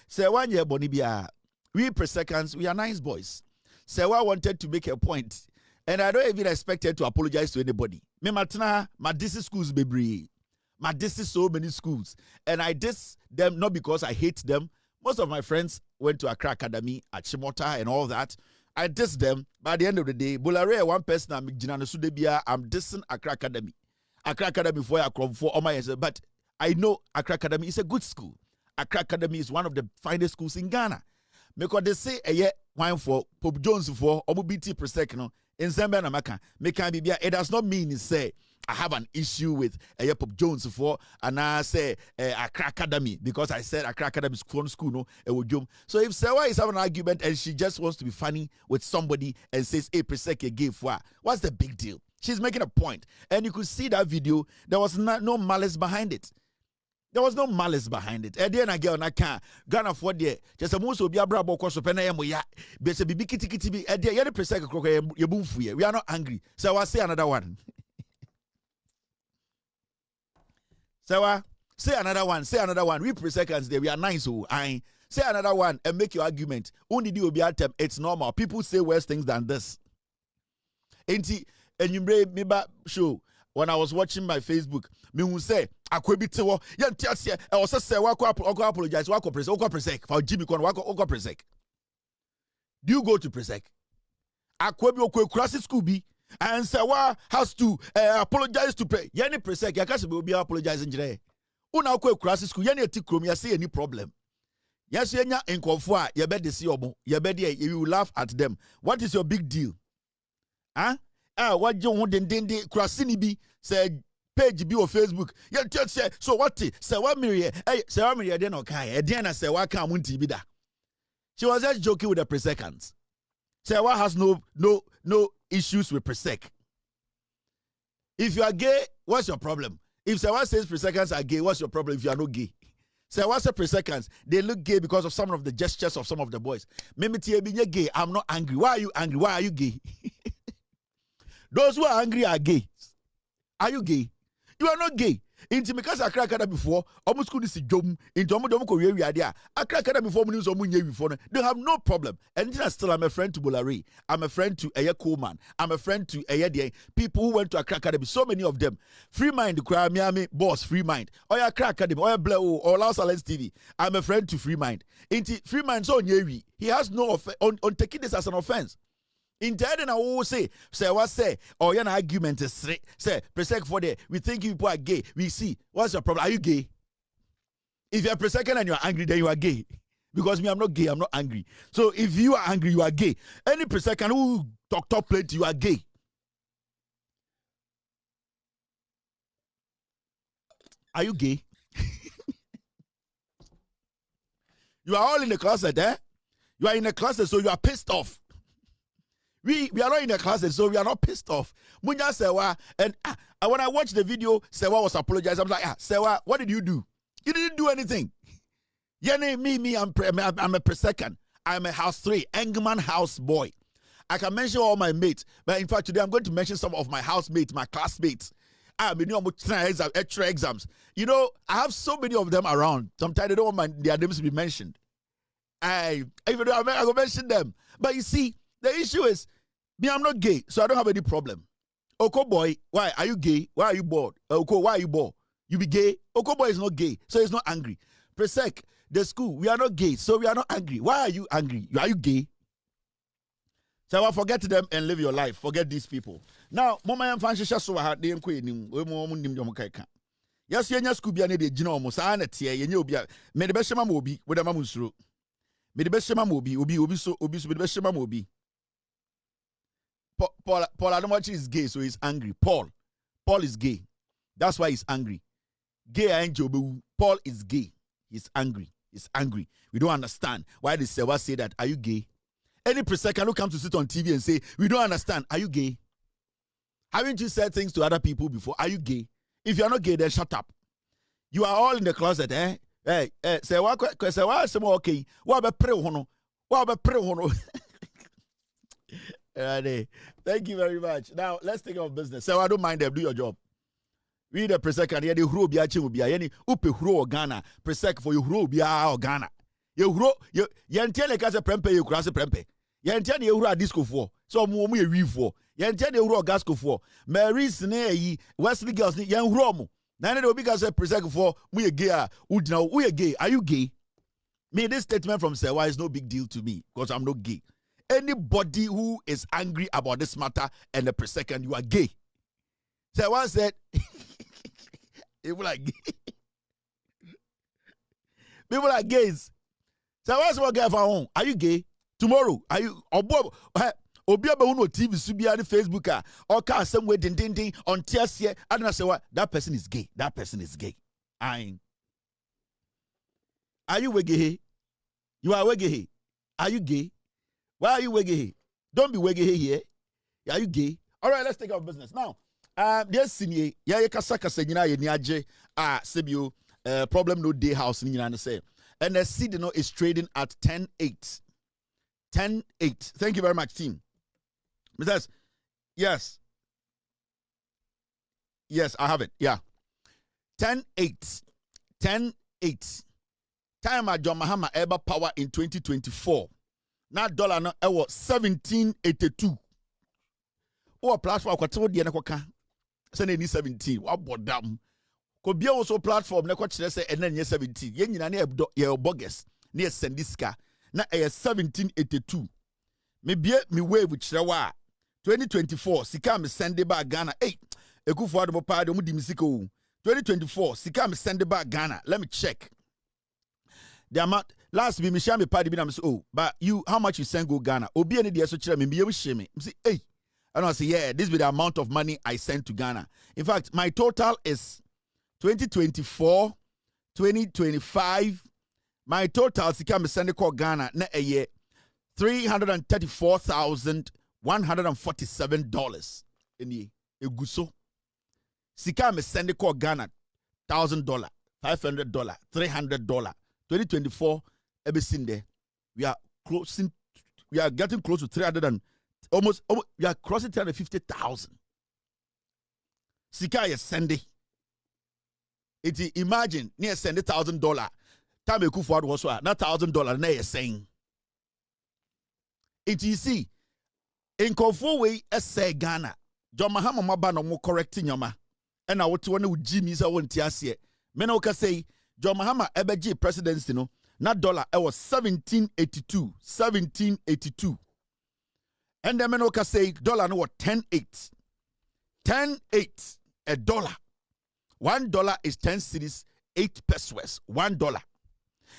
[SPEAKER 1] Say 1 year Bonibia. We per seconds, we are nice boys. Sewa wanted to make a point. And I don't even expect her to apologize to anybody. Me matna, my this schools baby. My this is so many schools. And I diss them not because I hate them. Most of my friends went to Accra Academy at Shimota and all that. I diss them. By the end of the day, Bulare, one person I'm dissing Accra Academy. Accra Academy for all my years. But I know Accra Academy is a good school. Accra Academy is one of the finest schools in Ghana. Because they say a year wine for Pope Jones for OBT per second in Zambia and America. It does not mean to say I have an issue with a year Pope Jones for and I say Accra Academy because I said Accra Academy school no so if Sewa is having an argument and she just wants to be funny with somebody and says a per second gave for what's the big deal? She's making a point. And you could see that video, there was no malice behind it. There was no malice behind it. And then again, I can't. Ghana for there. Just a most of your brabo cost of ya. But a big kitty be at the other percent. We are not angry. So I'll say another one. So say another one. Say another one. We per seconds there. We are nice. So I say another one and make your argument. Only do be at them. It's normal. People say worse things than this. And you me back show. When I was watching my Facebook, me will say, I could be to I was say, apologize, presek for Jimmy Con, presek. Do you go to presek? I could be cross Scooby and say, has to apologize to pay. Yanni presek, I can't be apologizing today. Una cross school, Yanni Tikrom, you see any problem. Yes, Yanya in Confua, you bet the see you will laugh at them. What is your big deal? Huh? What you want then Krasini be said page be on Facebook. Yeah, say so what say what Miriam? Hey, say what Miriam then okay. Then say what can won't be that. She was just joking with the per seconds. Say what has no issues with per sec. If you are gay, what's your problem? If someone says per seconds are gay, what's your problem if you are not gay? Say what's per seconds? They look gay because of some of the gestures of some of the boys. Mimiti being gay. I'm not angry. Why are you angry? Why are you gay? Those who are angry are gay. Are you gay? You are not gay. Into because I cracked that before, almost couldn't see Jom into Omodom Korea idea. I cracked that before news or Munye before. They have no problem. And still, I'm a friend to Bolari. I'm a friend to Aya Coleman. I'm a friend to Aya people who went to Accra Academy. So many of them. Free Mind, the Miami boss, Free Mind. Oya Accra Academy, Oya Bleu, or Los Alens TV. I'm a friend to Free Mind. Into Free Mind, so Nyewi. He has no on taking this as an offense. In Tedden, I will say, what say, or an argument is say, Presec for the, we think people are gay. We see, what's your problem? Are you gay? If you're Presec and you're angry, then you are gay. Because me, I'm not gay, I'm not angry. So if you are angry, you are gay. Any Presec who talk plenty, you are gay. Are you gay? You are all in the closet, eh? You are in the closet, so you are pissed off. We are not in the closet, so we are not pissed off. Munya Sewa, and when I watched the video, Sewa was apologizing. I'm like, Sewa, what did you do? You didn't do anything. Me, I'm a per second. I'm a house 3, Engman house boy. I can mention all my mates, but in fact, today I'm going to mention some of my housemates, my classmates. I'm in extra exams. You know, I have so many of them around. Sometimes they don't want their names to be mentioned. Even though I will mention them. But you see, the issue is, me, I'm not gay, so I don't have any problem. Oko boy, why are you gay? Why are you bored? Oko, why are you bored? You be gay? Oko boy is not gay, so he's not angry. Presec, the school, we are not gay, so we are not angry. Why are you angry? Are you gay? So I forget them and live your life. Forget these people. Now, Mama and Fancy Shaswa, they ain't yes, you're school be an idiot, Genome, Sanet, and you'll be made the best mobi with a mamusru. Made the best mobi, ubi so obese with the best mobi. Paul Adamachi is gay, so he's angry. Paul is gay. That's why he's angry. Gay and Jobu. Paul is gay. He's angry. He's angry. We don't understand why the server say that. Are you gay? Any Presec who come to sit on TV and say, we don't understand. Are you gay? Haven't you said things to other people before? Are you gay? If you're not gay, then shut up. You are all in the closet, eh? Hey, say what? Say what? Say okay. What about pray hono? What about pray hono? Thank you very much. Now let's take off business. So I don't mind them. Do your job. We the Presec and the huro be achi ubi yani upe huro Ghana. Presec for you huro be a Ghana. You huro you entiele kase prempe you krase prempe. You entiele you huro disco for. So mu ye weave for. You entiele you huro gasco for. Mary's ne Wesley girls ni yan huro mu. Na ne obi kase Presec for mu ye gay a udina we gay. Are you gay? Me this statement from Sewa is no big deal to me because I'm not gay. Anybody who is angry about this matter and the per second, you are gay. So one said, people are gay. People are gays. So what's what guy for home? Are you gay? Tomorrow, are you Obia Uno TV Subia Facebook or car somewhere ding on tears here? I don't say what that person is gay. That person is gay. Are you gay? You are gay. Are you gay? Why are you gay? Don't be gay here. Are you gay? All right, let's take our business now. Yes, senior. Yeah, kasaka senyina ye niaje sebio problem no day house ni nyina say. And the seed is trading at 10.8. 10.8. Thank you very much, team. Because yes, I have it. Yeah, 10.8. 10.8. Time at John Mahama Eba Power in 2024. Now dollar no ewo 1782. O platform kwatwo de na kwaka. Say na ni 17. Wa bodam. Ko bia wo so platform na kwa kire say ena nye 17. Ye nyina na ye bogus. Na ye sendiska. Na 1782. Me bia me wave kire wa 2024 sika me send ba Ghana. Hey, ekufo ado pa de mu di misika o. 2024 sika me send ba Ghana. Let me check. The amount last me share me party be say but you how much you send go Ghana obi any dey so kire me be share me say hey and I say yeah this be the amount of money I sent to Ghana. In fact my total is 2024 2025 my total sika me send ko Ghana na a year $334,147 in the eguso sika me send ko Ghana $1,000 $500, $300. 2024, everything there. We are getting close to 300 and almost we are crossing 350,000. Sika is sending. Imagine near send $1,000. Time you could forward was not $1,000 na saying. It you see in Kofo way say Ghana. John Mahama maba no mo correcting yama. And I want to Jimmy sa won tiasie. Mena oka say John Mahama ebeji presidency no na dollar it was 1782. And then mena oka say dollar no was 10.8. 10.8 a dollar. $1 is 10 cedis, 8 pesos. $1.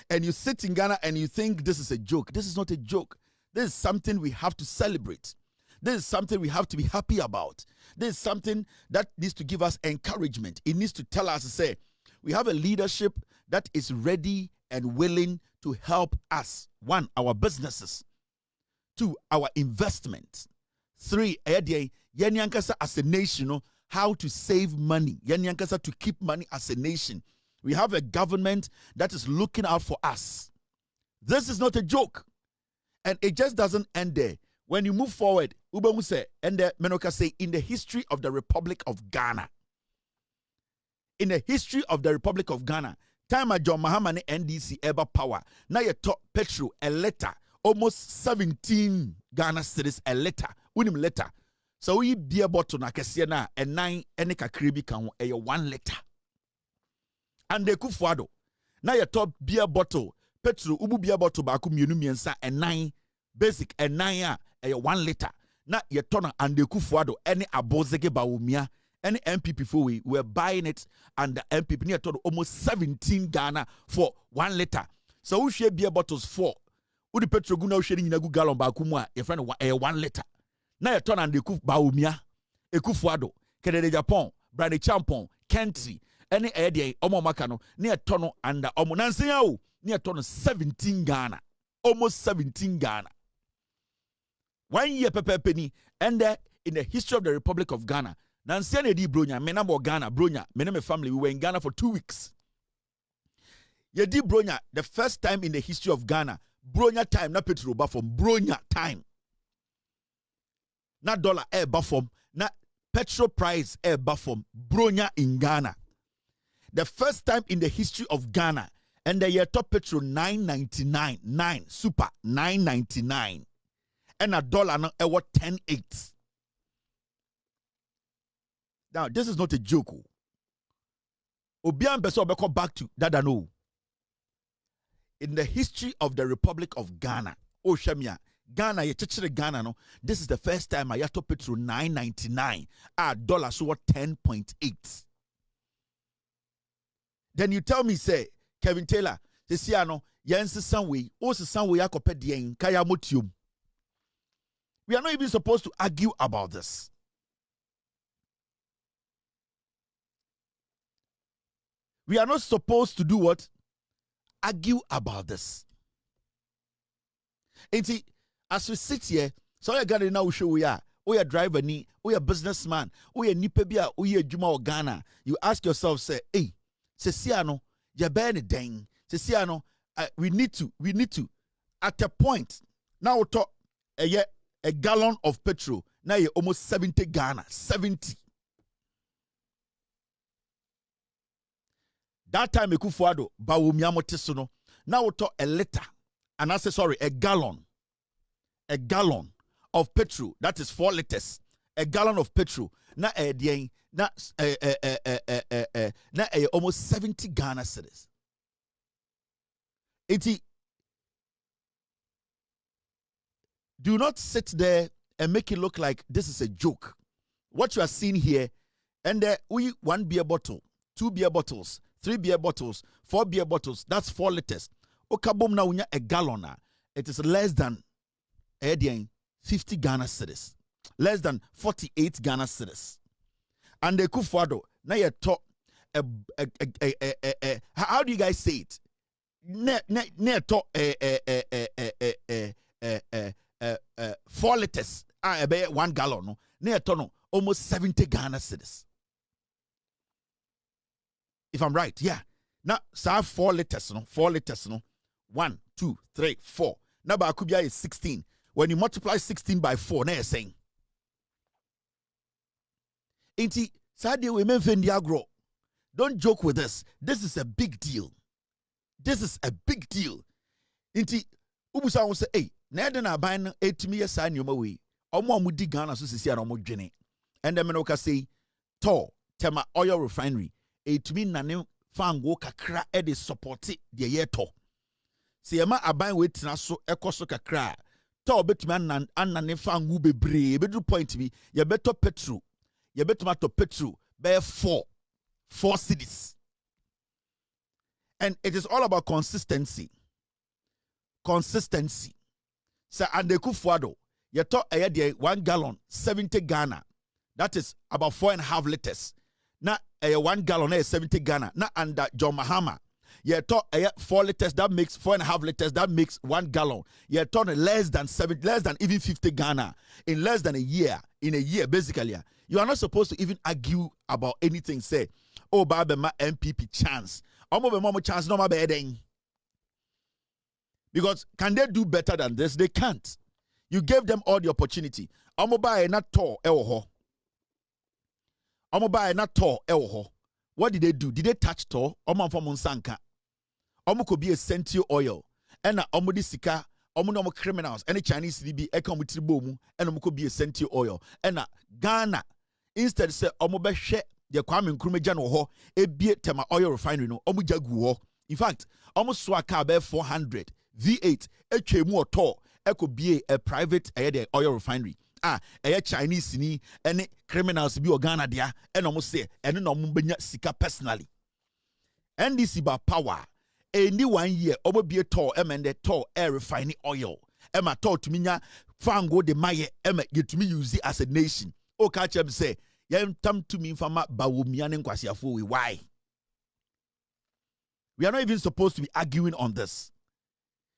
[SPEAKER 1] And you sit in Ghana and you think this is a joke. This is not a joke. This is something we have to celebrate. This is something we have to be happy about. This is something that needs to give us encouragement. It needs to tell us to say, we have a leadership that is ready and willing to help us. 1, our businesses. 2, our investments. 3, as a nation, how to save money. To keep money as a nation. We have a government that is looking out for us. This is not a joke. And it just doesn't end there. When you move forward, Ubamu say, and the Menoka say, in the history of the Republic of Ghana. In the history of the Republic of Ghana, time at John Mahama NDC ever power. Now you talk petrol, a letter, almost 17 Ghana cedis a letter. Unim letter. So we beer bottle na kesiena a 9 eneka kribi kan a 1 liter. And the kufuado. Now you talk beer bottle, petrol, ubu beer bottle baku mienu miensa a 9 basic a 9 a 1 liter. Now you turn and the kufuado any abozege Bawumia, any MPP for we were buying it and the MPP near total almost 17 Ghana for 1 liter. So we share beer bottles 4. Udi petrol guna sharing in a good gallon bakumwa your friend a 1 liter. Now you turn and the kuf Bawumia, a kufuado, Ken Agyapong, Brady Champon, Kentry, any idea omo makano near tono and the omo nansiao near tono 17 Ghana. Almost 17 Ghana. 1 year penny, and in the history of the Republic of Ghana, Nansiane di Bronya, Menamo Ghana, Bronya, Mename family, we were in Ghana for 2 weeks. Yedi Bronya, the first time in the history of Ghana, Bronya time, not petrol from Bronya time. Not dollar air buffum, not petrol price air buffum, Bronya in Ghana. The first time in the history of Ghana, and the year top petrol 9.99, 9 super 9.99. And a dollar now a what 10.8. Now this is not a joke. Obian beso beko back to that no. In the history of the Republic of Ghana, oh Shamia, Ghana ye chichire Ghana no. This is the first time I yato petrol 9.99. Dollar so what 10.8. Then you tell me say Kevin Taylor, say no yense sanwe, o se sanwe yakope dien kaya motium. We are not even supposed to argue about this. We are not supposed to do what? Argue about this. And see, as we sit here, so I got to now show we are driver ni, we are businessman, we are nipebia, we are Juma or Ghana. You ask yourself, say, hey, Sesiano, Jabani dang, Sesiano, we need to, at a point, now we talk a gallon of petrol, now you're almost 70 Ghana, 70. That time, Ekufuado, Bawumia motesuno. Now we talk a liter, and I say sorry, a gallon of petrol. That is 4 liters. A gallon of petrol. Na almost 70 Ghana cedis. Do not sit there and make it look like this is a joke. What you are seeing here, and we 1 beer bottle, 2 beer bottles, 3 beer bottles, 4 beer bottles, that's 4 liters. Okabom na unya a gallon. It is less than 50 Ghana cedis. Less than 48 Ghana cedis. And the kufuado, now you talk how do you guys say it? Ne talk 4 liters, 1 gallon, no, near tono, almost 70 Ghana cedis. If I'm right, yeah. Now, say 4 liters, no? 4 liters, no? 1, 2, 3, 4. Now, Bakubia is 16. When you multiply 16 by 4, now you're saying. Inti, Sadia women fendi agro. Don't joke with this. This is a big deal. This is a big deal. Inti, Ubusa will say, hey, Ned and I buy 8 years sign your way. Omo mudi Ghana so sisi anomo dwene. And then menoka say, to tema oil refinery. 8 me nane fango kakra e de support the year to. Se yema aban wetina so ekoso kakra. To betumi anane fango bebre. Bedu point bi, ye beto petrol. Ye betuma to petrol. Be 4 cities. And it is all about consistency. Consistency. So ande kufuado. You talk 1 gallon, 70 Ghana. That is about 4.5 liters. Now, 1 gallon is 70 Ghana. Now, under John Mahama, you talk 4 liters, that makes 4.5 liters, that makes 1 gallon. You talk less than even 50 Ghana in less than a year. In a year, basically, you are not supposed to even argue about anything. Say, oh, Baba, my MPP chance. Omo chance, no, my bedding. Because can they do better than this? They can't. You gave them all the opportunity. Omoba not tall ewo. Omoba not tall ewo. What did they do? Did they touch tall? Omo from Monsanka. Omo could be a sentio oil. And omodi sika, omo criminals, any Chinese CDB, economic boom, and omo could be a sentio oil. And Ghana, instead say omo she the Kwame Nkrumah jano ho, e be tema oil refinery no, omo jagu. In fact, omo swaka be 400 V8, echemu oto. Could be a private oil refinery. Chinese ni any criminals be Ghana dia and almost say and no mumbenya sika personally. NDC ba power. Any 1 year over be a tall emende tall air refining oil. Emma taught to minya fango de maye emma get to me use it as a nation. O catch up say yam tam to me from Bawumia and Kwasiafo. Why? We are not even supposed to be arguing on this.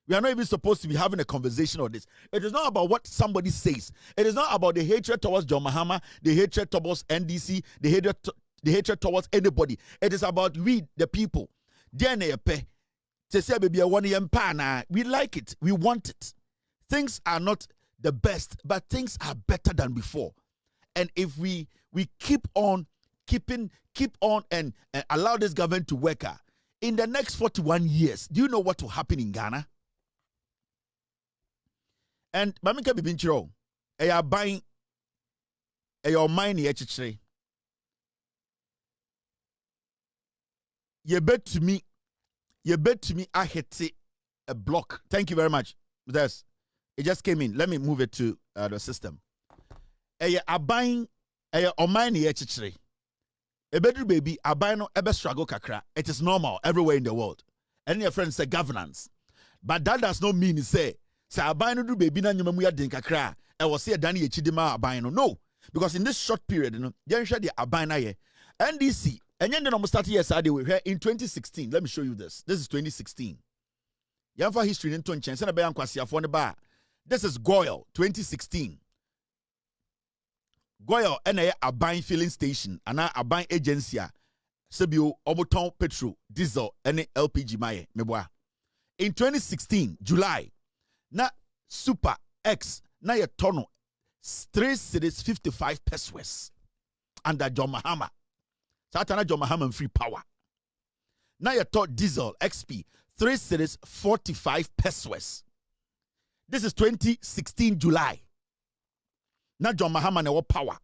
[SPEAKER 1] We are not even supposed to be having a conversation on this. It is not about what somebody says. It is not about the hatred towards John Mahama, the hatred towards NDC, the hatred towards anybody. It is about we, the people. We like it. We want it. Things are not the best, but things are better than before. And if we keep on and allow this government to work, in the next 41 years, do you know what will happen in Ghana? And Mamika Bibinchiro, a are buying a mine echichre. You bet to me, I hit a block. Thank you very much. It just came in. Let me move it to the system. A are buying a mine echichre. A better baby, a buying no ever struggle kakra. It is normal everywhere in the world. And your friends say governance. But that does not mean say abino do baby na nyuma mu ya den kakra e wo se dan ye chidima abino no, because in this short period no yen hwe the abino ye NDC enye no start years ade we hwe in 2016. Let me show you this is 2016. Yan for history into nchen se na be yankwasiafo ne ba. This is Goyle 2016. Goyle ena abine filling station ana abine agency a sebio omoton petrol diesel ene LPG maye meboa. In 2016 July na Super X na ye tono 3 cities 55 pesos under John Mahama. Satana John Mahama free power. Na ye to diesel XP 3 cities 45 pesos. This is 2016 July. Na John Mahama na wo power.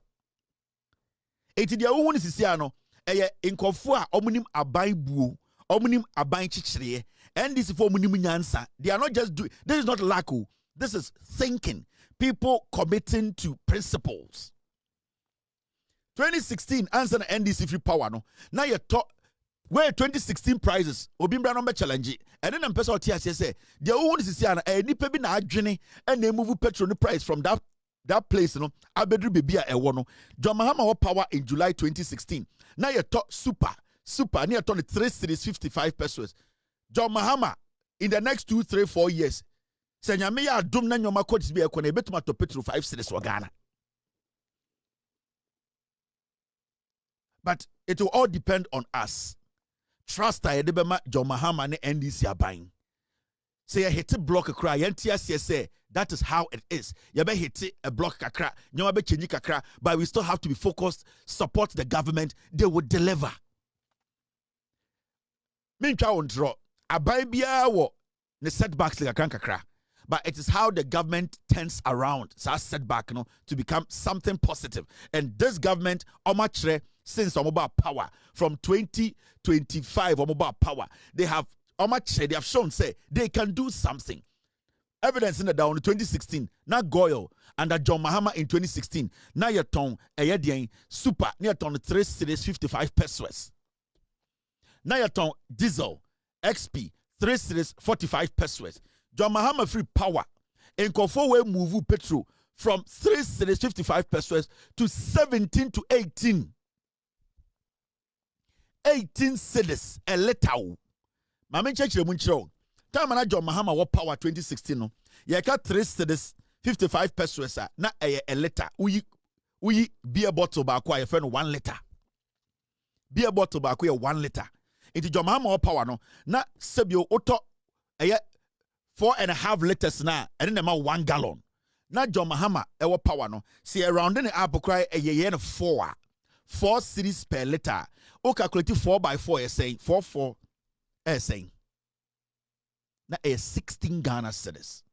[SPEAKER 1] Eti dia wo ni sisia no eye inkofo a omunim aban buo, omunim aban chichire. And this for nyansa. They are not just doing this is not laku. This is thinking. People committing to principles. 2016 answer the NDC free power no. Now you talk where 2016 prizes obimbra no challenge. And then person TS say the own is here na nipa bi na adwene and they move petrol the price from that place no abedru bebia e wo no. John Mahama power in July 2016. Now you talk super near turn 3 cities 55 pesos. John Mahama in the next 2, 3, 4 years. Senyame ya adum na nyoma codes be ekone betuma to petrol 5 cities wa Ghana. But it will all depend on us. trust I debema John Mahama ne NDC aban. Say a hit block a cry, say that is how it is. You be hit a block kakra, you be change kakra, but we still have to be focused, support the government, they will deliver. Mincha won't draw. Aban biya wo ne setbacks like a kakra. But it is how the government turns around so setback to become something positive. And this government, omachre, since Omoba power from 2025 Omoba power, they have shown say they can do something. Evidence in the down 2016, now Goyle under John Mahama in 2016, now your tongue a super near ton 3 cities 55 pesos. Now your tongue diesel XP 3 cities 45 pesos. John Mahama free power in Kofowe move petrol from 3 cities 55 pesos to 17 to 18. 18 cities a letter. Mama church munchro. Time na John Mahama what power 2016 no. Ye ka 3 cities 55 pesos na a letter. We beer bottle ba kwa ye friend 1 liter. Beer bottle ba kwa 1 liter. Into John Mahama power no na sebio oto a 4.5 liters na and then 1 gallon. Na John Mahama ewo power no. See around in the apple cry a ye 4 cities per liter. O calculate 4 by 4 is saying 4 saying. Na 16 Ghana cedis.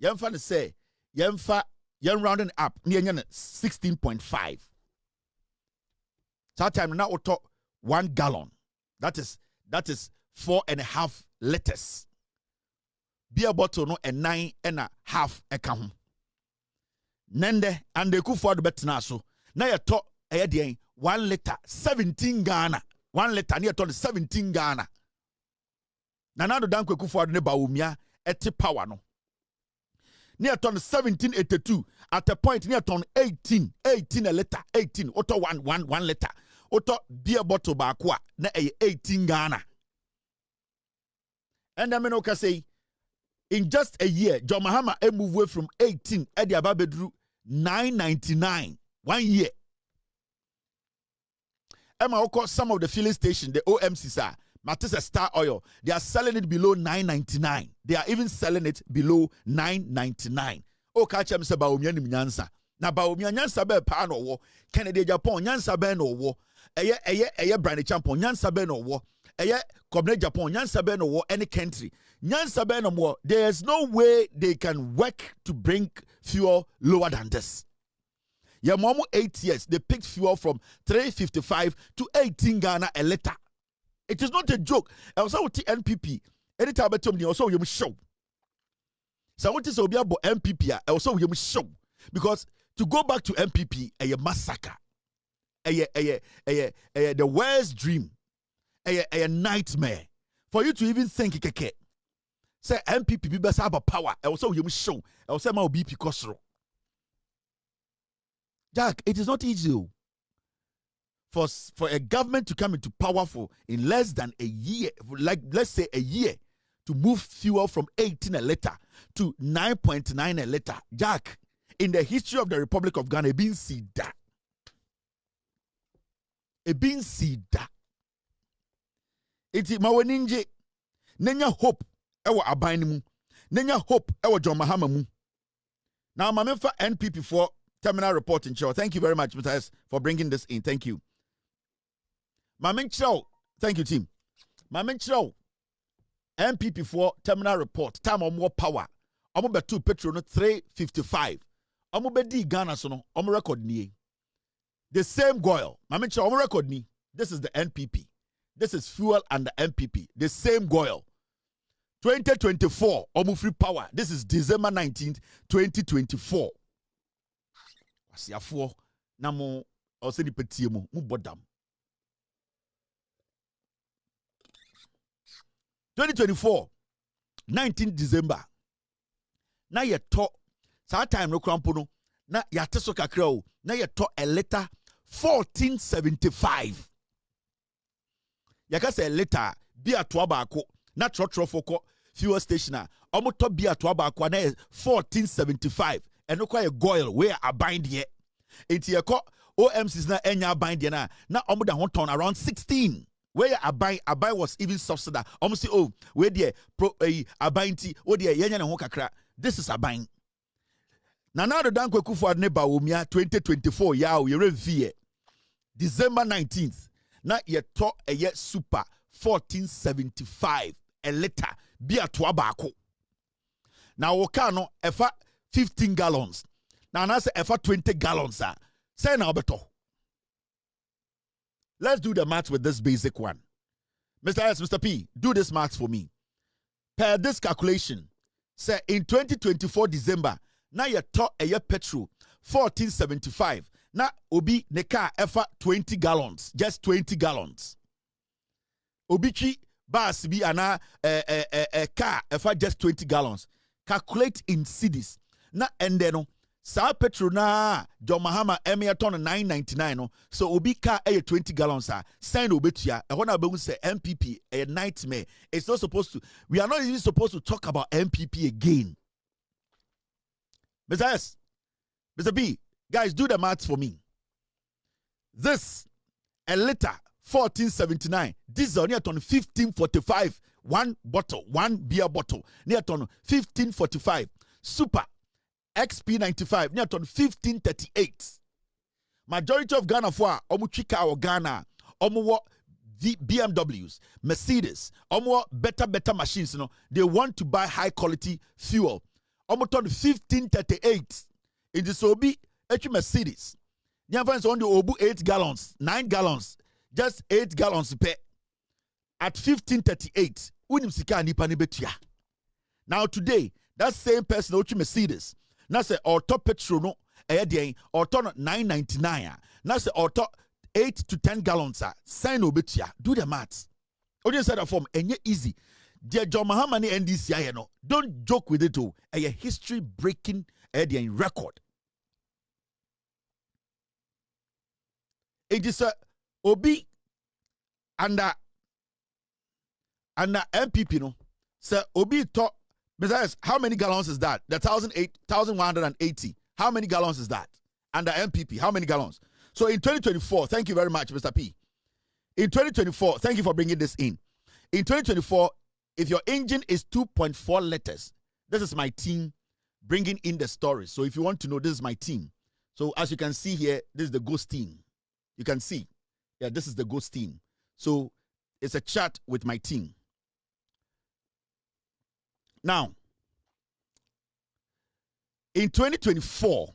[SPEAKER 1] Yemfa ne say yemfa rounding up near 16.5. That time now auto 1 gallon. That is 4.5 liters. Beer bottle no a 9.5 eka. Nende and the ku for the betina so. Na ye to 1 liter 17 Ghana. 1 liter near to 17 Ghana. Nanado dan kweku for ne Bawumia eti power no. Near ton 1782 at a point near ton 18 a liter 18 auto 1 liter auto beer bottle ba kwa na 18 Ghana. And I mean say in just a year John Mahama move away from 18 at the ababedru 999 1 year. Emma some of the filling station the OMCs are Matisse Star Oil, they are selling it below 999. They are even selling it below 999. Oh, catch them say Bawumia ni nyansa. Na Bawumia nyansa be pa no wo. Ken Agyapong nyansa be no wo. Eye brand champion nyansa be no wo. Eye Ken Agyapong nyansa be no wo any country. Nyansa be no wo. There is no way they can work to bring fuel lower than this. Yeah, momo 8 years they picked fuel from 355 to 18 Ghana a liter. It is not a joke. I was out NPP. Anytime I told me, also you show. So what is Obia bo MPP? I also you show because to go back to MPP, a massacre, the worst dream, a nightmare for you to even think keke. Say MPP be best have power. I also you show. I also my BP Kosro. Jack, it is not easy. For a government to come into power in less than a year, like let's say a year, to move fuel from 18 a liter to 9.9 a liter. Jack, in the history of the Republic of Ghana, been see that. Been see that. It's maweninje. Nenya hope ewa abaini mu. Nenya hope ewa John Mahama mu. Now, Mamefa NPP for terminal reporting show. Thank you very much, Mr. S, for bringing this in. Thank you. Mamincho, thank you, team. Mamincho, MPP for terminal report. Time on more power. Omo be 2 petrol no 355. Omo be di Ghana so no. Omo record ni. The same Goyle. Mamincho, omo record ni. This is the NPP. This is fuel and the MPP. The same Goyle. 2024. Omo free power. This is December 19th, 2024. Wasiafo na mo oseni petie mo mu bodam. 2024, 19 December. Na ye to sa time no krampo no na ya teso kakra o na ye to a liter 1475. Ya ka say liter bia to abako na trofoko fuel station a omo to bia to abako na 1475 eno kwa ye Goyle we a bind ye. Enti ye ko OMCs na enya bind ye na omo da ho ton around 16. where abai was even subsidized. Almost say, oh, where the abai ti, oh the yenya na ho kakra. This is abai. Now the Dan Kwekufu Adne Bawumia 2024 yaw yere vie. December 19th. Na ye to a ye super 1475 a liter be a tuabako. Now Okano efa 15 gallons. Now na say efa 20 gallons are. Say na beto. Let's do the math with this basic one. Mr. S, Mr. P, do this math for me. Per this calculation, say in 2024 December, now you talk a year petrol 1475. Now obi ne car efa 20 gallons, just 20 gallons. Obichi bus be ana a car efa just 20 gallons. Calculate in cedis. Na and then sa petrol na John Mahama ton 999 no. So obi car 20 gallons sign obetia. I wanna be say MPP a nightmare. It's not supposed to. We are not even supposed to talk about MPP again. Mr. S, Mr. B, guys, do the maths for me. This a liter 1479. Diesel near ton 1545. One bottle, one beer bottle near ton 1545. Super XP95 near ton 1538. Majority of Ghana for Omuchika or Ghana, Omuwa BMWs, Mercedes, Omuwa better machines. You know, they want to buy high quality fuel. Omuton 1538. In the Sobi, Mercedes. Nyafans on the Obu 8 gallons, 9 gallons, just 8 gallons per. At 1538, unim sika nipa ni betia. Now today, that same person ochi Mercedes. Now say auto petrol no auto 999. Now say auto 8 to 10 gallons sign obetia. Do the maths. Only said that form enye easy. Dear John Mahama ni NDCI no. Don't joke with it. A history breaking record. It is a Obi under MPP no. Sir Obi talk. Besides, how many gallons is that? The 1,180. How many gallons is that? Under MPP, how many gallons? So in 2024, thank you very much, Mr. P. In 2024, thank you for bringing this in. In 2024, if your engine is 2.4 liters, this is my team bringing in the stories. So if you want to know, this is my team. So as you can see here, this is the ghost team. You can see, yeah, this is the ghost team. So it's a chat with my team. Now, in 2024,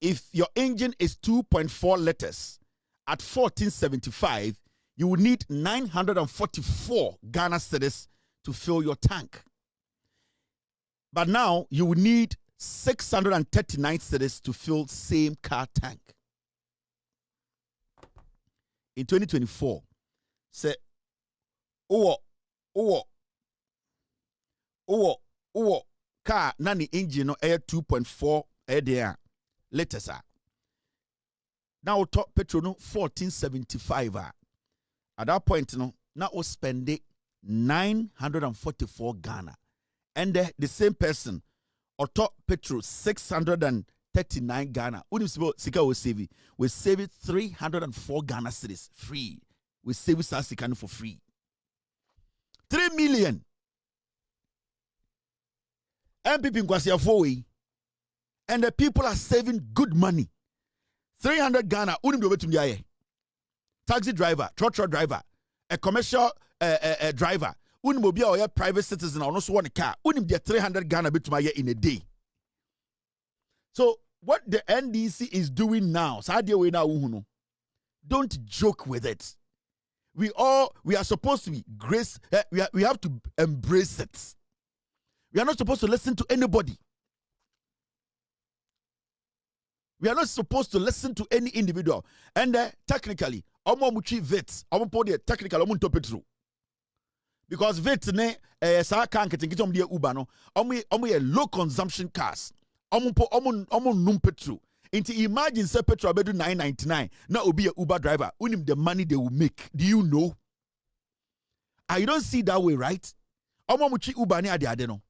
[SPEAKER 1] if your engine is 2.4 liters at 1475, you will need 944 Ghana cedis to fill your tank. But now you will need 639 cedis to fill same car tank. In 2024, say, car nani engine no air 2.4 there liters now top petrol no 1475 at that point no now we spend 944 Ghana and the same person or top petrol 639 Ghana sika we save it 304 Ghana cedis free. We save it sika for free. 3 million. MPP Nkwasi Afowey, and the people are saving good money. 300 Ghana, unim do betum diaye. Taxi driver, truck driver, a commercial driver, unim obi a oya private citizen or no so one car, unim dia 300 Ghana betum aye in a day. So what the NDC is doing now, don't joke with it. We are supposed to be grace. We have to embrace it. We are not supposed to listen to anybody. We are not supposed to listen to any individual. And technically, omo vets, technically petrol. Because vets ne sa kan ketinkitom de Uber no, omo low consumption cars. Omo num petrol. Into imagine say petrol bedu 999. Now will be a Uber driver. Unim the money they will make. Do you know? I don't see that way, right? Omo muchi Uber ni ade no.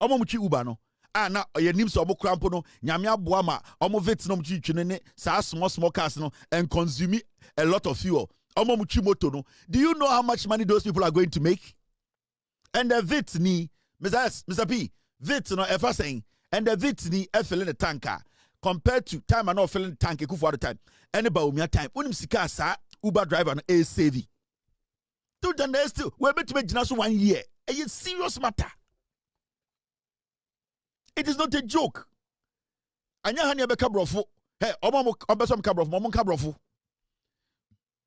[SPEAKER 1] Omo muchi Uber no. Na ye nim so omo krampo no nyame aboa ma omo vet no muchi twene ne sa small cars no and consume a lot of fuel. Omo muchimoto no. Do you know how much money those people are going to make? And the vit ni, Mr. P, vit no ever saying, and the vit ni filling the tanker compared to time and not filling the tank for the time. And about me time. Unim sika sa Uber driver no a savvy. To the next two, we're meant to make just 1 year. A serious matter. It is not a joke. Anya hanya beka brofo. Hey, omo obesom ka brofo, omo ka brofo.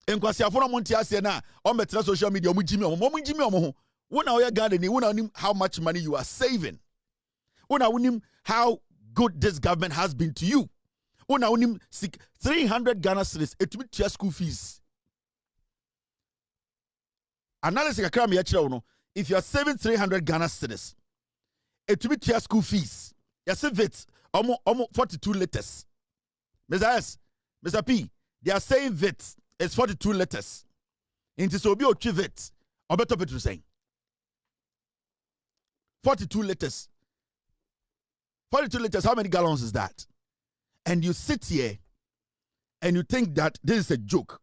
[SPEAKER 1] Enkwasi afo no monti ase na on betra social media omo jimi omo ho. Wona oya Ghana ni wona nim how much money you are saving. Wona wonim how good this government has been to you. Wona wonim 300 Ghana cedis etumi tua school fees. Analysis kakra me yakire no, if you are saving 300 Ghana cedis etumi tua school fees. You save it almost 42 letters. Mr. P, they are saying VIT is 42 letters. Into so be ochi VIT. Obeto Petru saying 42 letters. 42 letters, how many gallons is that? And you sit here and you think that this is a joke.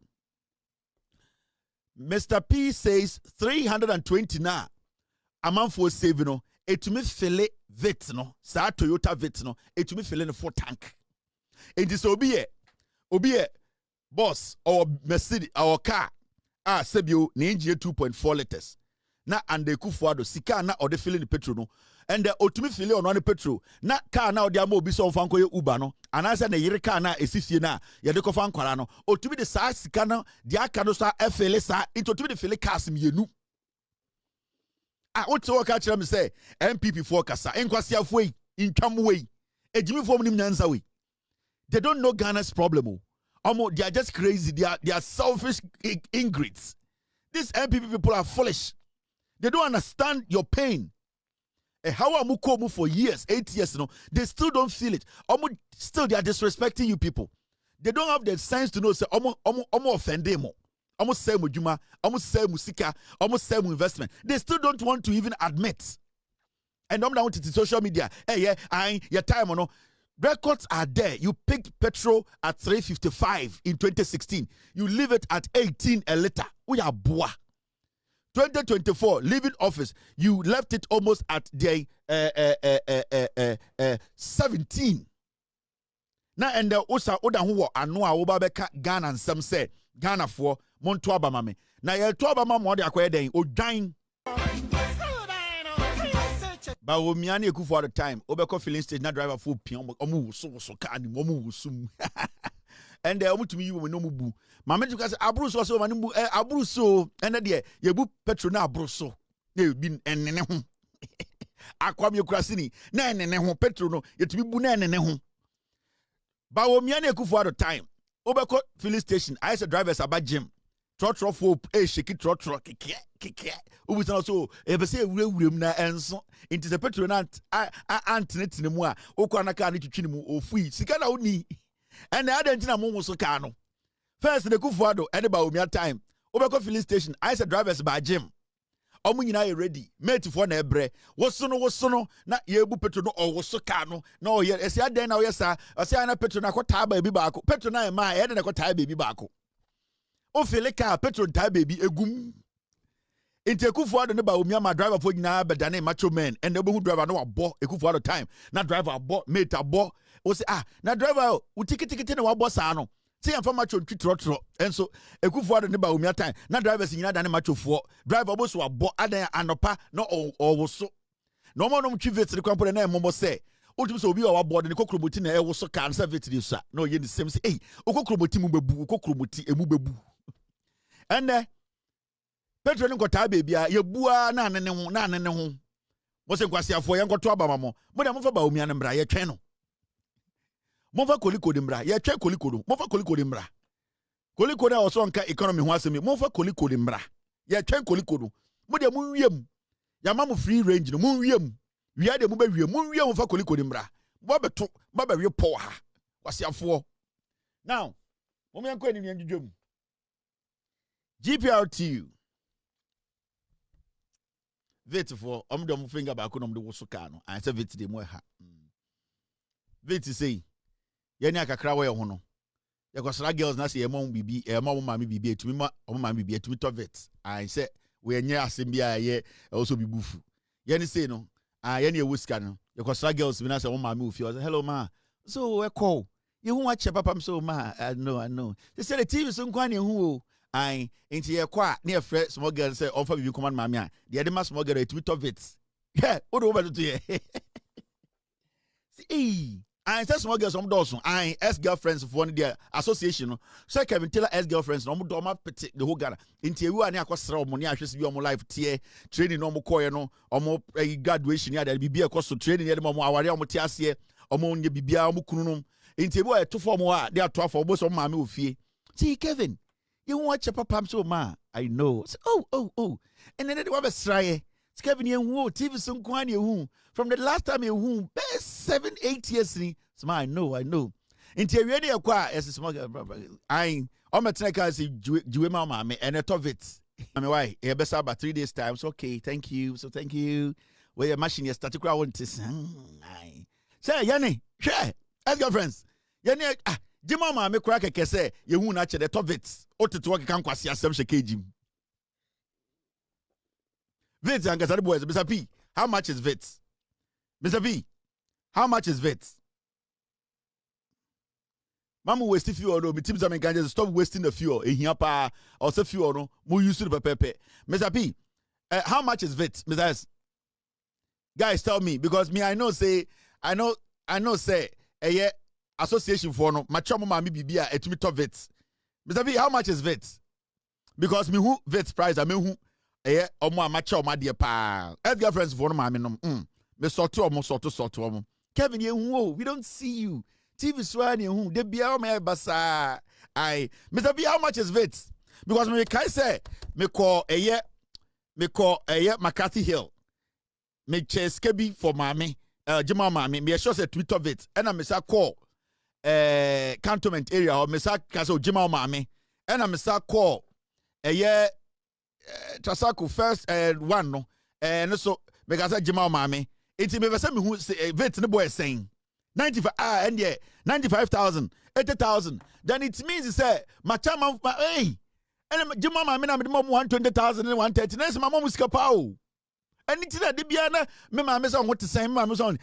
[SPEAKER 1] Mr. P says 320 now. Amount for saving no. Etumi fele VIT no. Sa Toyota VIT no. Etumi fele no 4 tank. It is obiye boss or Mercedes or car. Sebio ni engine 2.4 liters. Na and the kufuado sika na or the filling the petrol no. And the otumi file on the petrol. Na car na or the amo biso fanko ye Uber no. And answer the yere car na esifie na ye de ko fankwala no. Otumi the sa sika na the aka no sa efele sa into otumi the file cars mienu. What to catch them say MPP for kasa enkwasi afwe intwam we. Ejimi fo nim nyansa we. They don't know Ghana's problem. They are just crazy. They are selfish ingrates. These MPP people are foolish. They don't understand your pain. How are Mukomu for years, 8 years, they still don't feel it. Still, they are disrespecting you people. They don't have the sense to know, say, offend them. Almost say mujuma, almost say musika, almost say investment. They still don't want to even admit. And I'm down to the social media. Hey, your time or no. Records are there. You picked petrol at 355 in 2016. You leave it at 18 a liter. We are boa. 2024, leaving office, you left it almost at the 17. Now, and the Osa Oda who Anua Obabeka Ghana and some say Ghana for Montua Bamame. Now, you're Tuabama Modi Aquaden or dying. Bawumia ni ekufu at the time. Obeko filling stage na driver full pion. Omu so kani omu sum. And the omu tumi you no mubu. Mama tu kase abruso so manibu abruso. And the yebu petrol na abruso. Ne bin enene ho. Akwam yekurasini na enene ho petrol no yetumi bu na enene ho. Bawumia ni ekufu at the time. Obeko filling station. I said drivers about gym. Trotro for shake it trotro kike. Ubi so ebe say ewurem na enso into the petrol na antnet ne mu a okwa na car ni twitwi ne mu ofui sika na oni and the other ntina mo so car no first the kufuado and Bawumia time obeko filling station I said drivers by gym omu nyina ye ready mate for na ebre woso no na ye bu petrol no owoso car no na oye ese aden na oye sa ose ana petrol na kwata ba bi baako petrol na e ma ye de na kwata ba bi baako o fele car petrol tie baby egum inte Ekufuado ne Bawumia ma driver for nyina bedane macho men and the driver no abo Ekufuado time na driver abo mate abo o say na driver u tikiti ne wabo sa no say am for macho twitro enso Ekufuado ne Bawumia time na drivers nyina dane macho fo driver bo so abo adan anopa no o so no mo no mtwivet ne kwampo na emmo say otum so obi wa board ne kokroboti na e wo so kan service dey so na o ye the same say okokroboti mu bebu okokroboti emu bebu and petrol ni nkota baby a yebua na anene ho mo se kwase afo ye nkoto abama mo de mo fa Bawumia ne mbra ye twen no mo fa koliko de mbra ye twen koliko do mo fa koliko de mbra koliko na oso nka economy ho asemi mo fa koliko de mbra ye twen koliko do mo de mo wiem ya ma mo free range no mo wiem wia de mo ba wiem mo wiem mo fa koliko de mbra mo beto mo ba wie po ha kwase afo now mo me anko ni ndwom GPRTU VIT for omdom finger back on the Wosukano. I said VIT de moha. VIT say, Yeni akakra we hono. because girls na say mom bibi mom mama bibi etumi ma mama bibi etumi to vet I say we nya asem bia ye also be bufu ye ni say no ye na e wuska no because girls we na say mom mama ofi say hello ma so we call you hu watch papa so ma I know they say the TV so nkwa na hu o I into ye kwa na e frɛ small girl say offer bibi command mama a the dem small girl etumi to vet yeah o do over to ye see I say small girls some dozen. I ex-girlfriends for one their association. So Kevin Taylor ex-girlfriends no do ma pete the whole Ghana. Inti ewu ani akosra omo ni ahwese bi omo life tie training no omo koye no omo graduation ya da bibia koso training ya dem omo aware omo tie ase omo nye bibia omo kunu no. Inti ebu e to form wa they ato afọ obo so maame ofie. See Kevin, you watch papa so ma. I know. So, oh. And then they wa be sraye. Kevin Yehu, TV Sunkwani Yehu. From the last time Yehu, best 7-8 years. So I know. Interior Aqua as a small I Ometreka say Juema Mame and a top it. I mean, why? A best about 3 days' time. So, okay, thank you. So, thank you. Where your machine is starting to grow. Say, Yanni, share as girlfriends. Yanni, Jima Mame crack a case, Yehu Nature the top it. Or to work a canquas, some shake. Vits and Casado boys, Mr. P. How much is Vits? Mr. P. How much is Vits? Mama wasting fuel, no. Me teams can just stop wasting the fuel. In here, pa, or say fuel, no. More used to the pepe. Mr. P. How much is Vits, Mr. S? Guys, tell me because me I know. Say yeah. Association for no. My chum mama bibia etumi to Vits. Mr. P. How much is Vits? Because me who Vits price I mean who. Omo amacha o made pa ex-girlfriends for no ma me no me sorto omo Kevin Yehu we don't see you TV swan Yehu de bia o me basa I Mr. B how much is Vits because me kai say me call McCarthy Hill me chase kebi for mame Jima mame me sure say Twitter Vits and I me say call cantonment area or me say kaso Jima mame and I me say call Trasako first one no so because Jima mame it me say me who vet no boy saying 95 and yeah 95,000 80,000 then it means he say my chama hey and Jima mame na me mom 120,000 and 130 na my mom skapa o and it na de bia na me mame say what to say me mame say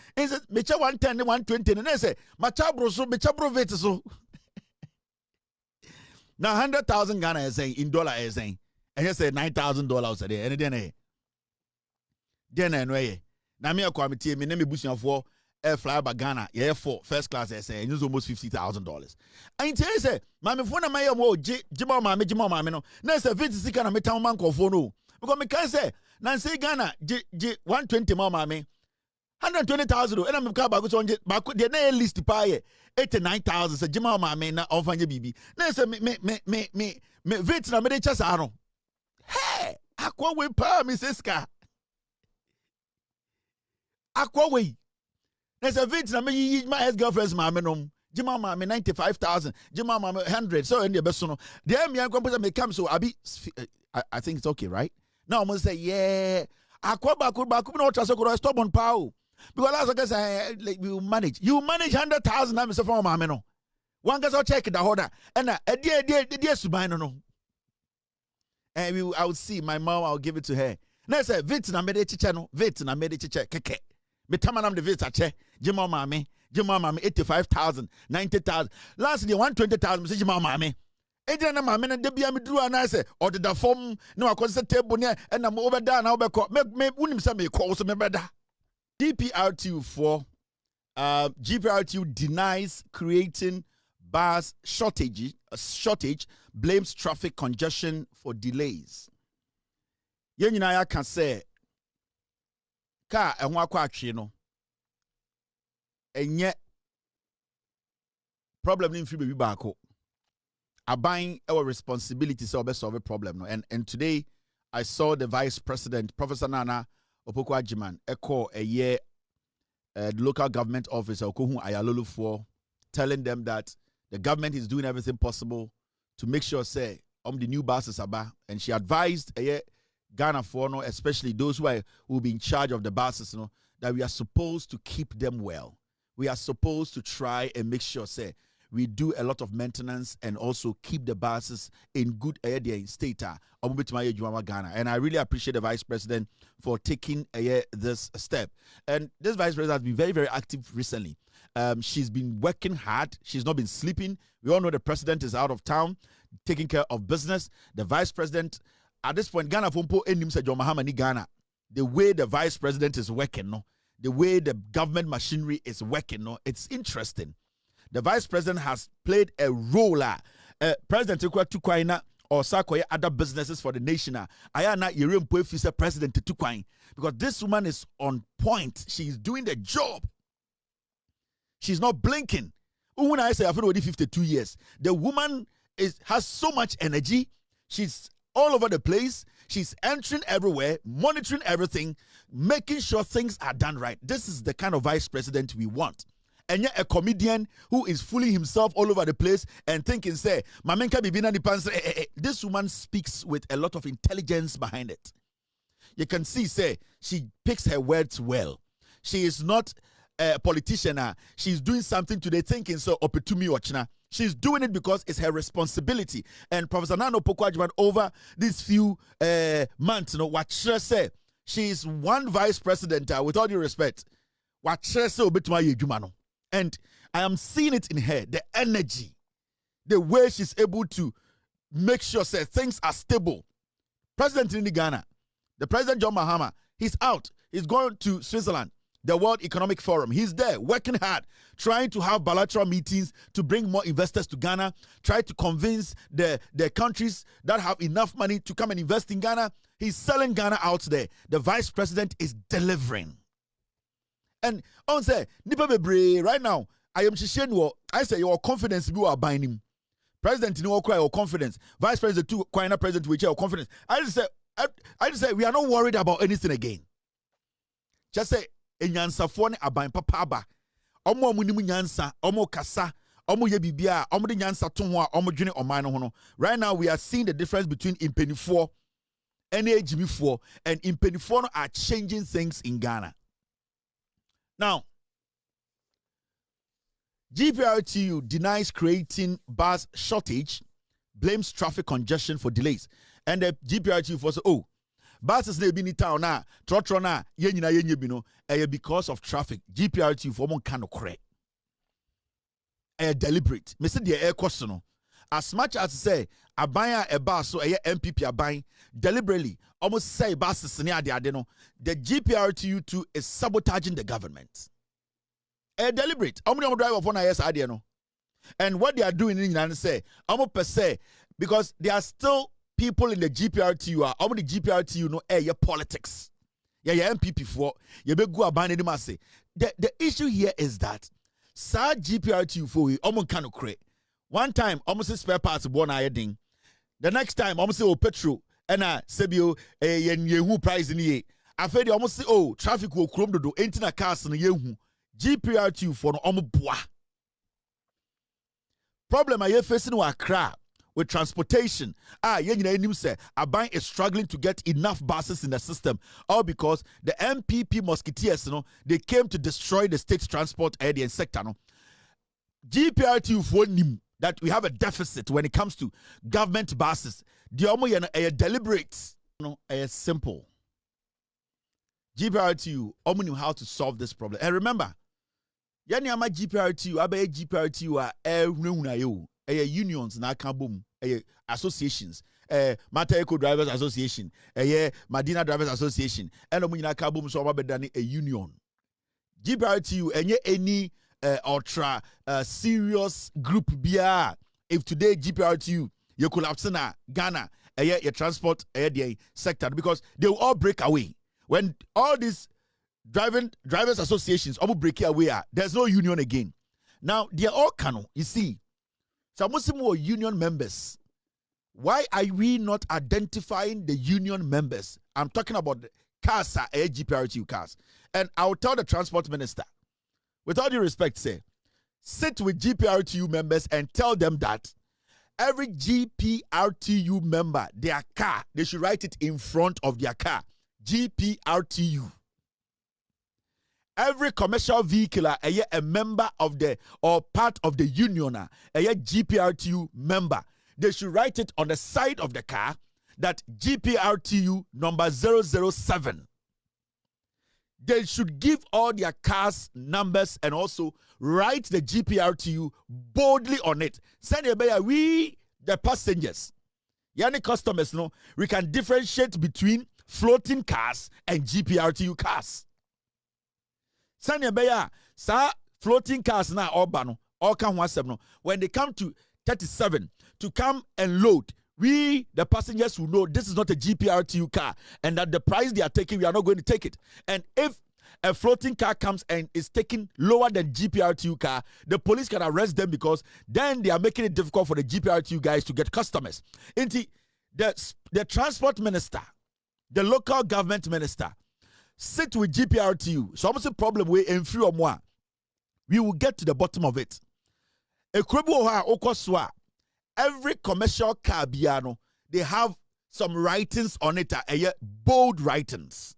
[SPEAKER 1] me cha 110 120 na say my cha bro so me cha bro vet so now 100,000 Ghana is saying in dollar is saying and you say $9,000 a day. And then anyway, now me a committee, me name bushing for air fly by Ghana, yeah, for first class essay, and use almost $50,000. And tell you say, Mammy, phone a mayor more Jima Mammy, no, there's a visit can a town man call for no. Because me can say, Nancy Ghana, 120 mammy, 120,000, and I'm car back on the nail list pie, 89,000, so Jima Mammy, not on Fanya BB. Nancy me, Vits na me just I hey, akwa we pa Mrs. Akwa we. There's a Vits na me my ex-girlfriend's mama no. Jima mama 95,000. Jima mama 100. So in the best no. The me and computer may come so I think it's okay, right? Now I'm gonna say yeah. Akwa baku no trust ko stop on power. Because as I say like you manage 100,000 na me say for mama no. One gets check the order and dear subino no. And I would see my mom, I'll give it to her. Now say Vits na made chicha no, Vits na made chicha keke. Me tamanam the Vits ache, Jima mame 85,000, 90,000. Last year 120,000 me say Jima mame. Ejina na mame na de bia me duru ana say or the form no akonse table ne and na over da na obekọ. Me unim say me call so me beda. GPRTU denies creating bus shortage, blames traffic congestion for delays. Yen nyina can say car ehwo akwa atwe no enye problem ni mfi bebi baako aban our responsibility so be solve a problem no and today I saw the vice president Professor Nana Opoku-Agyeman echo a year the local government officer Okohu Ayalolu for telling them that the government is doing everything possible to make sure, say, the new buses are, and she advised Ghana for no, especially those who will be in charge of the buses, that we are supposed to keep them well. We are supposed to try and make sure, say, we do a lot of maintenance and also keep the buses in good state. And I really appreciate the Vice President for taking this step. And this Vice President has been very, very active recently. She's been working hard. She's not been sleeping. We all know the President is out of town, taking care of business. The Vice President, at this point, Ghana Fumpo Enim John Mahama ni Ghana. The way the Vice President is working, no, the way the government machinery is working, no, it's interesting. The Vice President has played a role. President Tukwaina or Sakoye other businesses for the nation. Ayana Yerimpo Fisa President Tukwain, because this woman is on point. She's doing the job. She's not blinking. When I say I've already 52 years, the woman has so much energy. She's all over the place. She's entering everywhere, monitoring everything, making sure things are done right. This is the kind of Vice President we want. And yet a comedian who is fooling himself all over the place and thinking, say, Mamenka Bibina Nipan, this woman speaks with a lot of intelligence behind it. You can see, say, she picks her words well. She is not a politician. She's doing something today thinking, so, opetumi ochna. She's doing it because it's her responsibility. And Professor Nano Pokwajman, over these few months, what she say, she is one Vice President, with all due respect, what she say, obetuma yejumano. And I am seeing it in her, the energy, the way she's able to make sure say, things are stable. President in Ghana, the President John Mahama, he's out. He's going to Switzerland, the World Economic Forum. He's there working hard, trying to have bilateral meetings to bring more investors to Ghana, try to convince the countries that have enough money to come and invest in Ghana. He's selling Ghana out there. The Vice President is delivering. And on say, Nipa Bebre, right now, I am Shishenwo. I say your confidence you are buying him. President, you know, your confidence. Vice President, too, Quina President, which your confidence. I just say we are not worried about anything again. Just say, Enyansa phone abain papa. Omo munimu nyansa, omo kasa, omo yebibia, omo de nyansa tonwa, omo dwene omano hono. Right now, we are seeing the difference between impenifo and Jimmy4, and impenifo are changing things in Ghana. Now, GPRTU denies creating bus shortage, blames traffic congestion for delays. And the GPRTU for say, buses ne be in town na, trotro na, yenyina bino, because of traffic. GPRTU for mon kano correct. Deliberate. Me say the air question. As much as say abaya a bus so MPP abay deliberately almost say buses near the adeno, the GPRTU too is sabotaging the government. Deliberate. How many drive upon IS adeno? And what they are doing in England say, per se, because there are still people in the GPRTU are how many GPRTU know your politics. Yeah, MPP for you be go abandon them say. The issue here is that sa GPRTU for you cano create. One time, almost spare parts born ding. The next time, almost say petrol and sebio yehu price in ye. I feel almost say traffic will chrome do ain't cars in yehu. GPRTU for no bois. Problem I facing wa Accra with transportation. Say Aban is struggling to get enough buses in the system, all because the MPP Musketeers, they came to destroy the state's transport area and sector. GPRTU for nim that we have a deficit when it comes to government buses. The deliberate, simple. GPRTU knew how to solve this problem. And remember, ama GPRTU, abe GPRTU unions na kabum, associations, Mata Eco Drivers Association, Madina Drivers Association, and omunyina kabum so abedani a union. GPRTU any ultra serious group bia. If today GPRTU you collapse na Ghana your transport sector, because they will all break away when all these drivers associations all break away. There's no union again. Now they are all canon. You see, some more union members. Why are we not identifying the union members? I'm talking about the cars, GPRTU cars, and I'll tell the transport minister, with all due respect, say, sit with GPRTU members and tell them that every GPRTU member, their car, they should write it in front of their car. GPRTU. every commercial vehicle a member of the or part of the union a GPRTU member, they should write it on the side of the car that GPRTU number 007. They should give all their cars numbers and also write the GPRTU boldly on it. Send we the passengers, yani customers, no, we can differentiate between floating cars and GPRTU cars. Send sa floating cars na urbano all can no. When they come to 37 to come and load, we, the passengers, will know this is not a GPRTU car and that the price they are taking, we are not going to take it. And if a floating car comes and is taking lower than GPRTU car, the police can arrest them because then they are making it difficult for the GPRTU guys to get customers. The transport minister, the local government minister, sit with GPRTU. So almost a problem we in few or more. We will get to the bottom of it. Every commercial car biano, they have some writings on it, bold writings.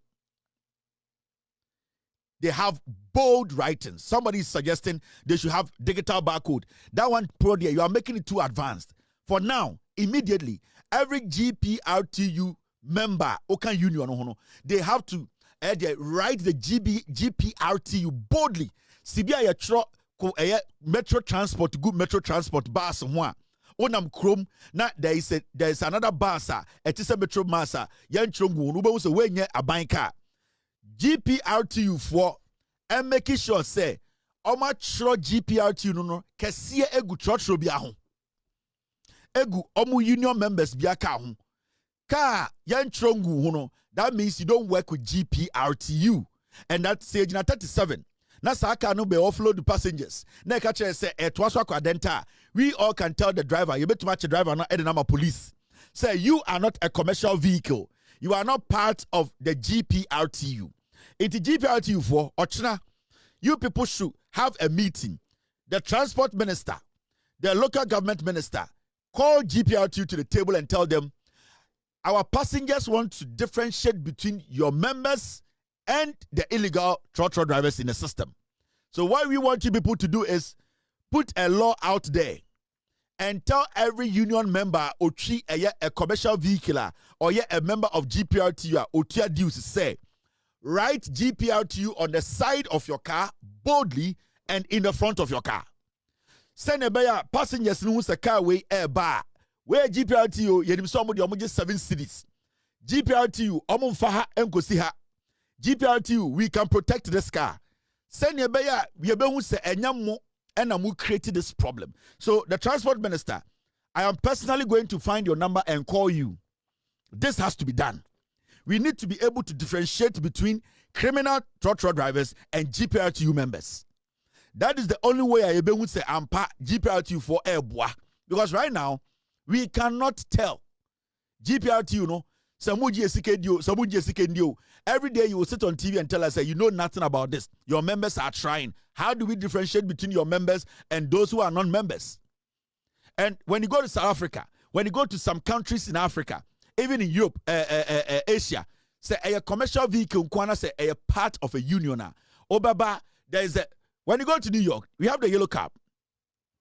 [SPEAKER 1] They have bold writings. Somebody is suggesting they should have digital barcode. That one, you are making it too advanced. For now, immediately, every GPRTU member, Okan Union, they have to they write the GPRTU boldly. CBI metro transport, good metro transport bus one. Onam Chrome, na there is another bus, it is a metro massa, yan chungu, nuba was away near a banker. GPRTU for and making sure say, Oma tro GPRTU no, Kessia egu church robiahon. Egu omu union members biaka Ka yan chungu huno, that means you don't work with GPRTU. And that's stage 37. Na saka no be offload the passengers. Na catcher say etwaso akwadenta. We all can tell the driver, you better match the driver not Edenama police. Say you are not a commercial vehicle. You are not part of the GPRTU. It's GPRTU for Ochna. You people should have a meeting. The transport minister, the local government minister, call GPRTU to the table and tell them, our passengers want to differentiate between your members and the illegal trotro drivers in the system. So what we want you people to do is put a law out there and tell every union member or a commercial vehicle or a member of GPRTU or dues say, write GPRTU on the side of your car boldly and in the front of your car. Send a passengers who a car way air bar. Where GPRTU, yedim somebody almost 7 cities. GPRTU, omum faha enkosiha. GPRTU, we can protect this car. Send we who say enyamo and amu created this problem. So the transport minister, I am personally going to find your number and call you. This has to be done. We need to be able to differentiate between criminal trotro drivers and GPRTU members. That is the only way I would say ampa GPRTU for airboa. Because right now, we cannot tell. GPRTU, no, every day you will sit on TV and tell us that you know nothing about this. Your members are trying. How do we differentiate between your members and those who are non-members? And when you go to South Africa, when you go to some countries in Africa, even in Europe, Asia, say a commercial vehicle, say a part of a union. Obaba, there is a. When you go to New York, we have the yellow cap.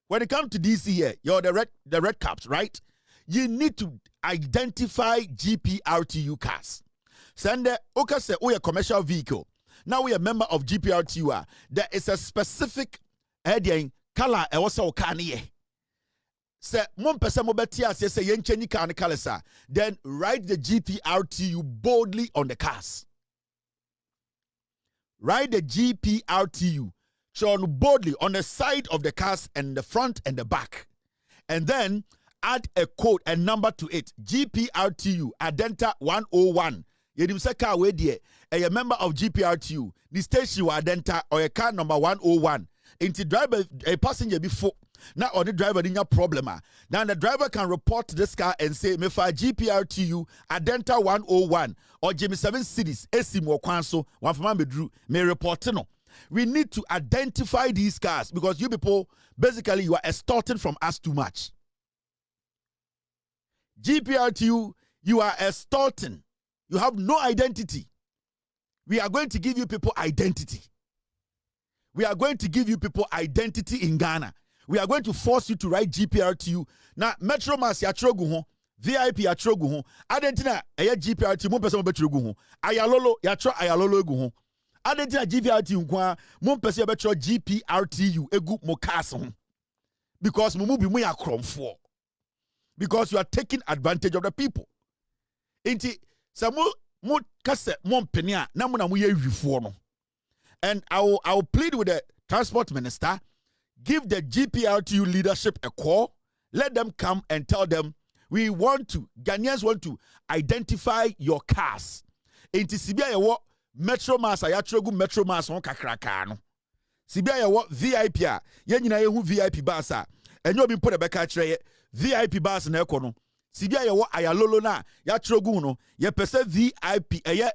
[SPEAKER 1] When it comes to DC here, you're the red caps, right? You need to identify GPRTU cars. Send the okay say we a commercial vehicle. Now we a member of GPRTU. There is a specific heading color e wasa okaniye. Say mon pese mo betia say yencheni car ne color sa. Then write the GPRTU boldly on the cars. Write the GPRTU shown boldly on the side of the cars and the front and the back. And then add a code and number to it. GPRTU Adenta 101. Yedim se car we die a member of GPRTU. The station wa Adenta or a car number 101. Into driver a passenger before now on the driver in your problem. Now the driver can report this car and say me for GPRTU Adenta 101 or Jimmy 7 cities Esimo Kwanso one from Bedru may report no. We need to identify these cars because you people basically you are extorting from us too much. GPRTU, you are extorting. You have no identity. We are going to give you people identity. We are going to give you people identity in Ghana. We are going to force you to write GPRTU. Now, Metro Mass yatrogu ho, VIP yatrogu ho. Adentina aya GPRTU mo pese mo betrogu ho. Ayalolo yatro ayalolo egu ho. Adentina GPRTU kwa mo pese betro GPRTU egu mo cars ho. Because mo bi mo yakromfo. Because you are taking advantage of the people. Inti sa mo kase mo mpenia na mo ye wifo no. And I will plead with the transport minister, give the GPRTU leadership a call, let them come and tell them, Ghanaians want to identify your cars. Inti sibia yewo Metro Mass ayatrogu Metro Mass on kakraka no. Sibia yewo VIP a, ye nyina yehu VIP bus a, enyo bi mpo de beka kire VIP bus na ekono. Sibia yewo ayalolo na yatrogu no, ye pese VIP eye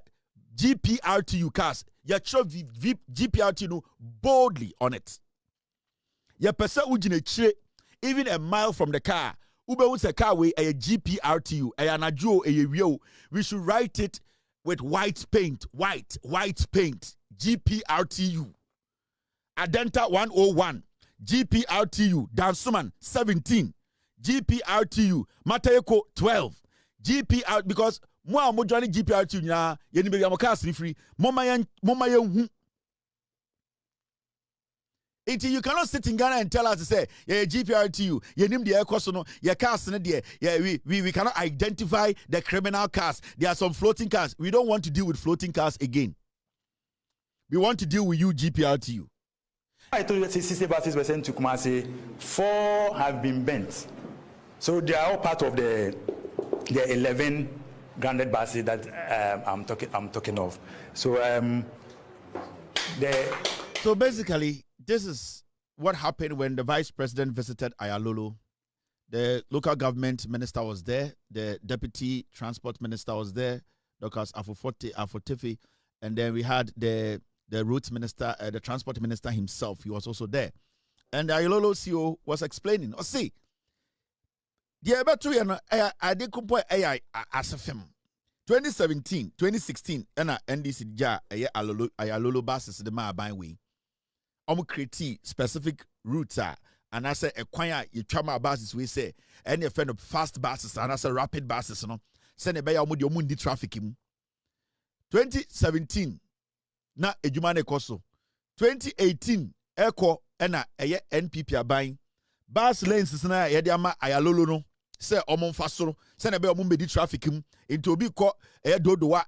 [SPEAKER 1] GPRTU cars. You show GPRTU no boldly on it. You person ujine even a mile from the car. Ube wants a car way a GPRTU a anajo a wio. We should write it with white paint. White paint. GPRTU. Adenta 101. GPRTU. Dansuman 17. GPRTU. Matayoko 12. GPR because mo joining GPRTU nya ye ni be ya mo cars free moma yen until you cannot sit in Ghana and tell us to say yeah GPRTU ye nim the cost no your cars no there yeah we cannot identify the criminal cars. There are some floating cars. We don't want to deal with floating cars again. We want to deal with you GPRTU.
[SPEAKER 4] I told you 60 buses were sent to Kumasi. 4 have been bent, so they are all part of the 11 grounded buses that I'm talking of. So
[SPEAKER 1] so basically, this is what happened when the vice president visited Ayalolo. The local government minister was there. The deputy transport minister was there, Dr. Afotefe, and then we had the route minister, the transport minister himself. He was also there, and the Ayalolo CEO was explaining. Oh, see. The better I did compare AI as a film. 2017, 2016, and NDC ja ayalolo buses the ma by way. Create specific routes and I say a kwanya you chama buses we say any friend of fast buses and I say rapid buses no send a bay mundi traffic him. 2017 na ejumane koso. 2018 echo ena eye NPP abine bus lanes na yede ama ayalolo no. Say omon fasoro say na be omon be di traffic mu into obi ko dodowa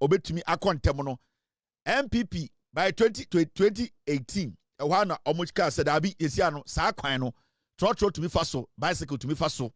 [SPEAKER 1] obetumi akontem no MPP by 2018 ehwa na omochika said abi esia no saa kwan no trotro to me faso bicycle to me faso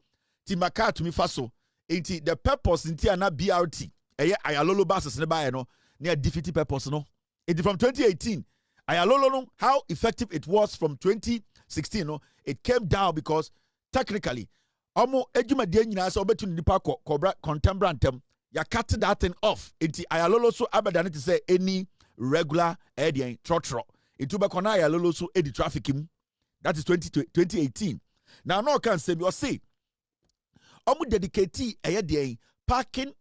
[SPEAKER 1] timaka to me faso enti the purpose ntia na BRT ayalolo buses ne bae no near defeat purpose no it from 2018 ayalolo no how effective it was from 2016 no it came down because technically Omo ejumade nyina se obetu nipa cobra contemporantem ya cut that thing off enti ayalolo so abadane to say any regular edian trotro itu be kona ayalolo so edi traffic mu that is 2018 now no can say you say omo dedicate parking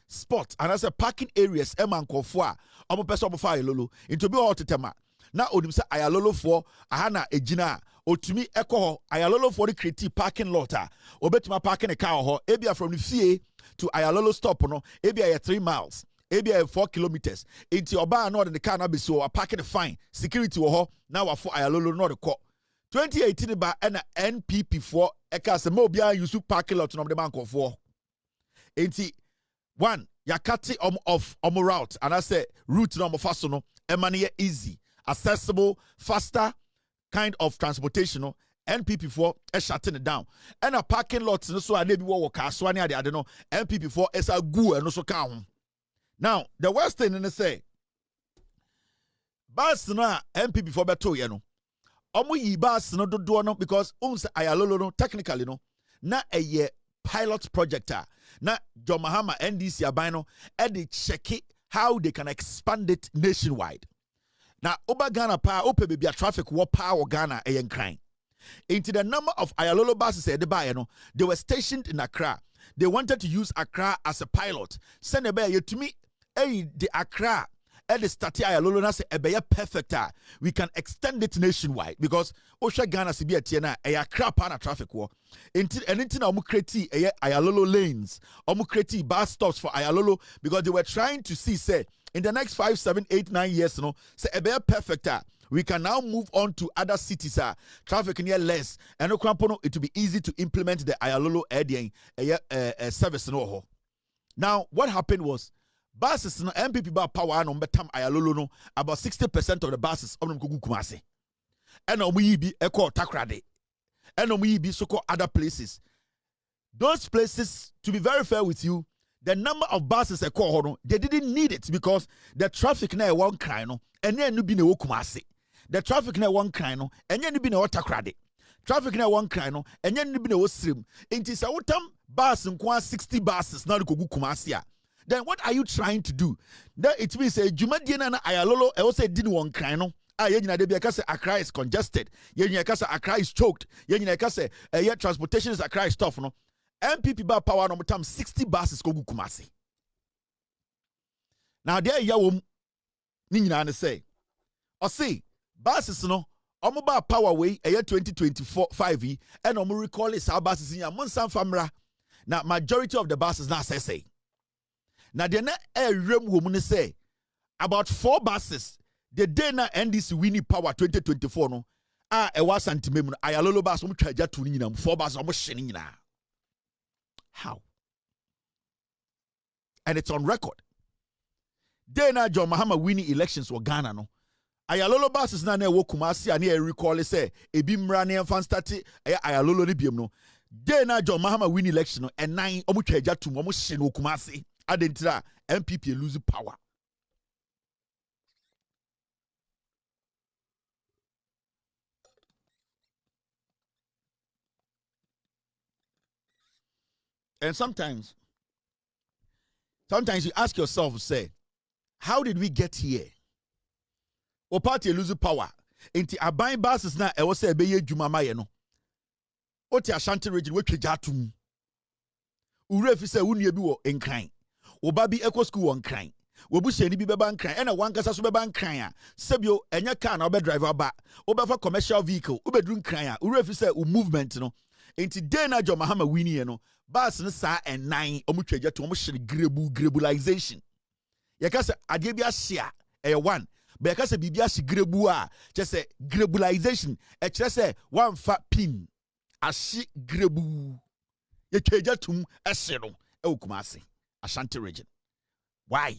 [SPEAKER 1] spot and as a parking areas emankofo a omo pese omo fa ayalolo into be hotetema na onim say ayalolo for ahana ejina otumi ekoho ayalolo for the creative parking lot obetuma parking a car ho ebia from the fie to ayalolo stop no ebia 3 miles ebia 4 kilometers into oba no the car na be so parking fine security wo ho na wa for ayalolo no the call 2018 ba na NPP for eka se ma obia use parking lot no the bank of 4 enti one yakati off route and I say route no mo faso no emane easy accessible faster kind of transportation no NPP4 is shutting it down and a parking lot so a nebi wo car so ani ade no NPP4 is a gu and so ka ho now the worst thing in say bus na NPP4 beto ye no omo yi bus no dodo no because uns ayalolo no technically no na a pilot project na John Mahama NDC aban no e dey check it how they can expand it nationwide. Now, Oba Ghana pa ope baby a traffic war power Ghana a crying. Into the number of ayalolo buses they were stationed in Accra. They wanted to use Accra as a pilot. Send a bear to me, the Accra at the start ayalolo na say ebeye perfect we can extend it nationwide because Osha Ghana si bi atie na eya crap na traffic wo enti na omu create ayalolo lanes omu create bus stops for ayalolo because they were trying to see say in the next 5 7 8 9 years say ebeye perfect we can now move on to other cities traffic near less and it will be easy to implement the ayalolo service no. Now what happened was buses no MPP ba power no betam ayalolo no about 60% of the buses on go Kumasi and omu yi bi eko Takrade and omu yi bi so called other places. Those places, to be very fair with you, the number of buses they didn't need it because the traffic na one cry no and then no be no Kumasi. The traffic na one cry no and then no be no Takrade. Traffic na one cry no and then no be no stream. Inti sa wotam bus nkwa 60 buses na go Kumasi. Then what are you trying to do? Then it means Jumadie na ayalolo e wo say didn't one cry no. Yenyina de bia ka say Accra is congested. Yenyina ka say Accra is choked. Yenyina ka say transportation is Accra is tough no. MPP ba power no time 60 buses go Kumasi. Now there ya wo ni nyina ne say. O say buses no omo ba power way 2024 5 yi and omo recall is our buses in Monsan famra. Now majority of the buses now say. Now the na rem wo mu ne say about 4 buses the day na NDC winning power 2024 no e wa santimem no ayalolo bus omo twaja to ni nyina 4 buses omo hye ni nyina. How? And it's on record. Day na John Mahama winning elections for Ghana no. Ayalolo buses na wo Kumasi ani e recall say ebi mra ne fan start ayalolo ni biem no. Day na John Mahama win election no and 9 omo twaja to omo hye no Kumasi. Adentira MPP lose power. And sometimes you ask yourself, say, how did we get here? O party lose power. Inti aban buses na e wo say beye dwuma maye no. O ti Ashanti region we twajatum. Ure fi say wunu bi wo nkran. Oba bi eco school won kran. Wobusheni bi beba nkran. Ena wankasa so beba nkran a. Sebio enye car na obe driver ba. Obefa commercial vehicle. Obedru nkran a. Ure fi say u movement no. Inti day na John Mahama winnie no. Bus no sa and 9 omu twaja to omu hye grebulization. Yeka se ade bi ahye a 1 but yeka se bibia hye grebu a che se grebulization e kire se one fa pin ahye grebu ye twaja tum ehye no e Kumasi Ashanti region. Why?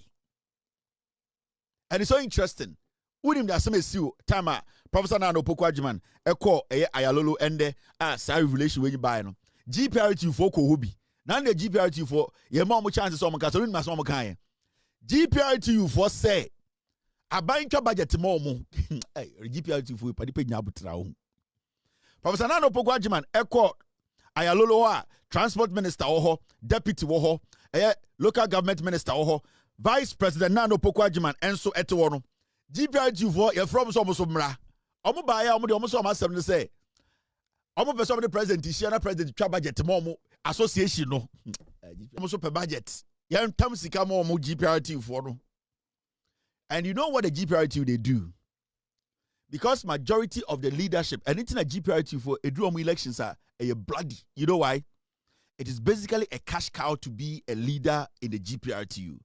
[SPEAKER 1] And it's so interesting. Unim da some esi time Professor Nana Opoku Agyeman e call ayalolo ende sa revelation when you buy no. GPRT for Kohobi. Now the GPRT for your mom chances on Casarin Masom Kayan. GPRT for say a buying budget momo. GPRT for Padipe Nabutrao. Professor Nano Pogwajiman, Echo Ayaloloa, Transport Minister Oho, Deputy Woho, Local Government Minister Oho, Vice President Nano Pogwajiman, Enso Etono. GPRT for your from Somosomra. Omobaya, almost almost something to say. Omo person of the president is share president twa budget mo association no almost per budget yan tam sika mo GPRT for no. And you know what the GPRT they do? Because majority of the leadership anything a GPRT for a do elections are a bloody. You know why? It is basically a cash cow to be a leader in the GPRTU.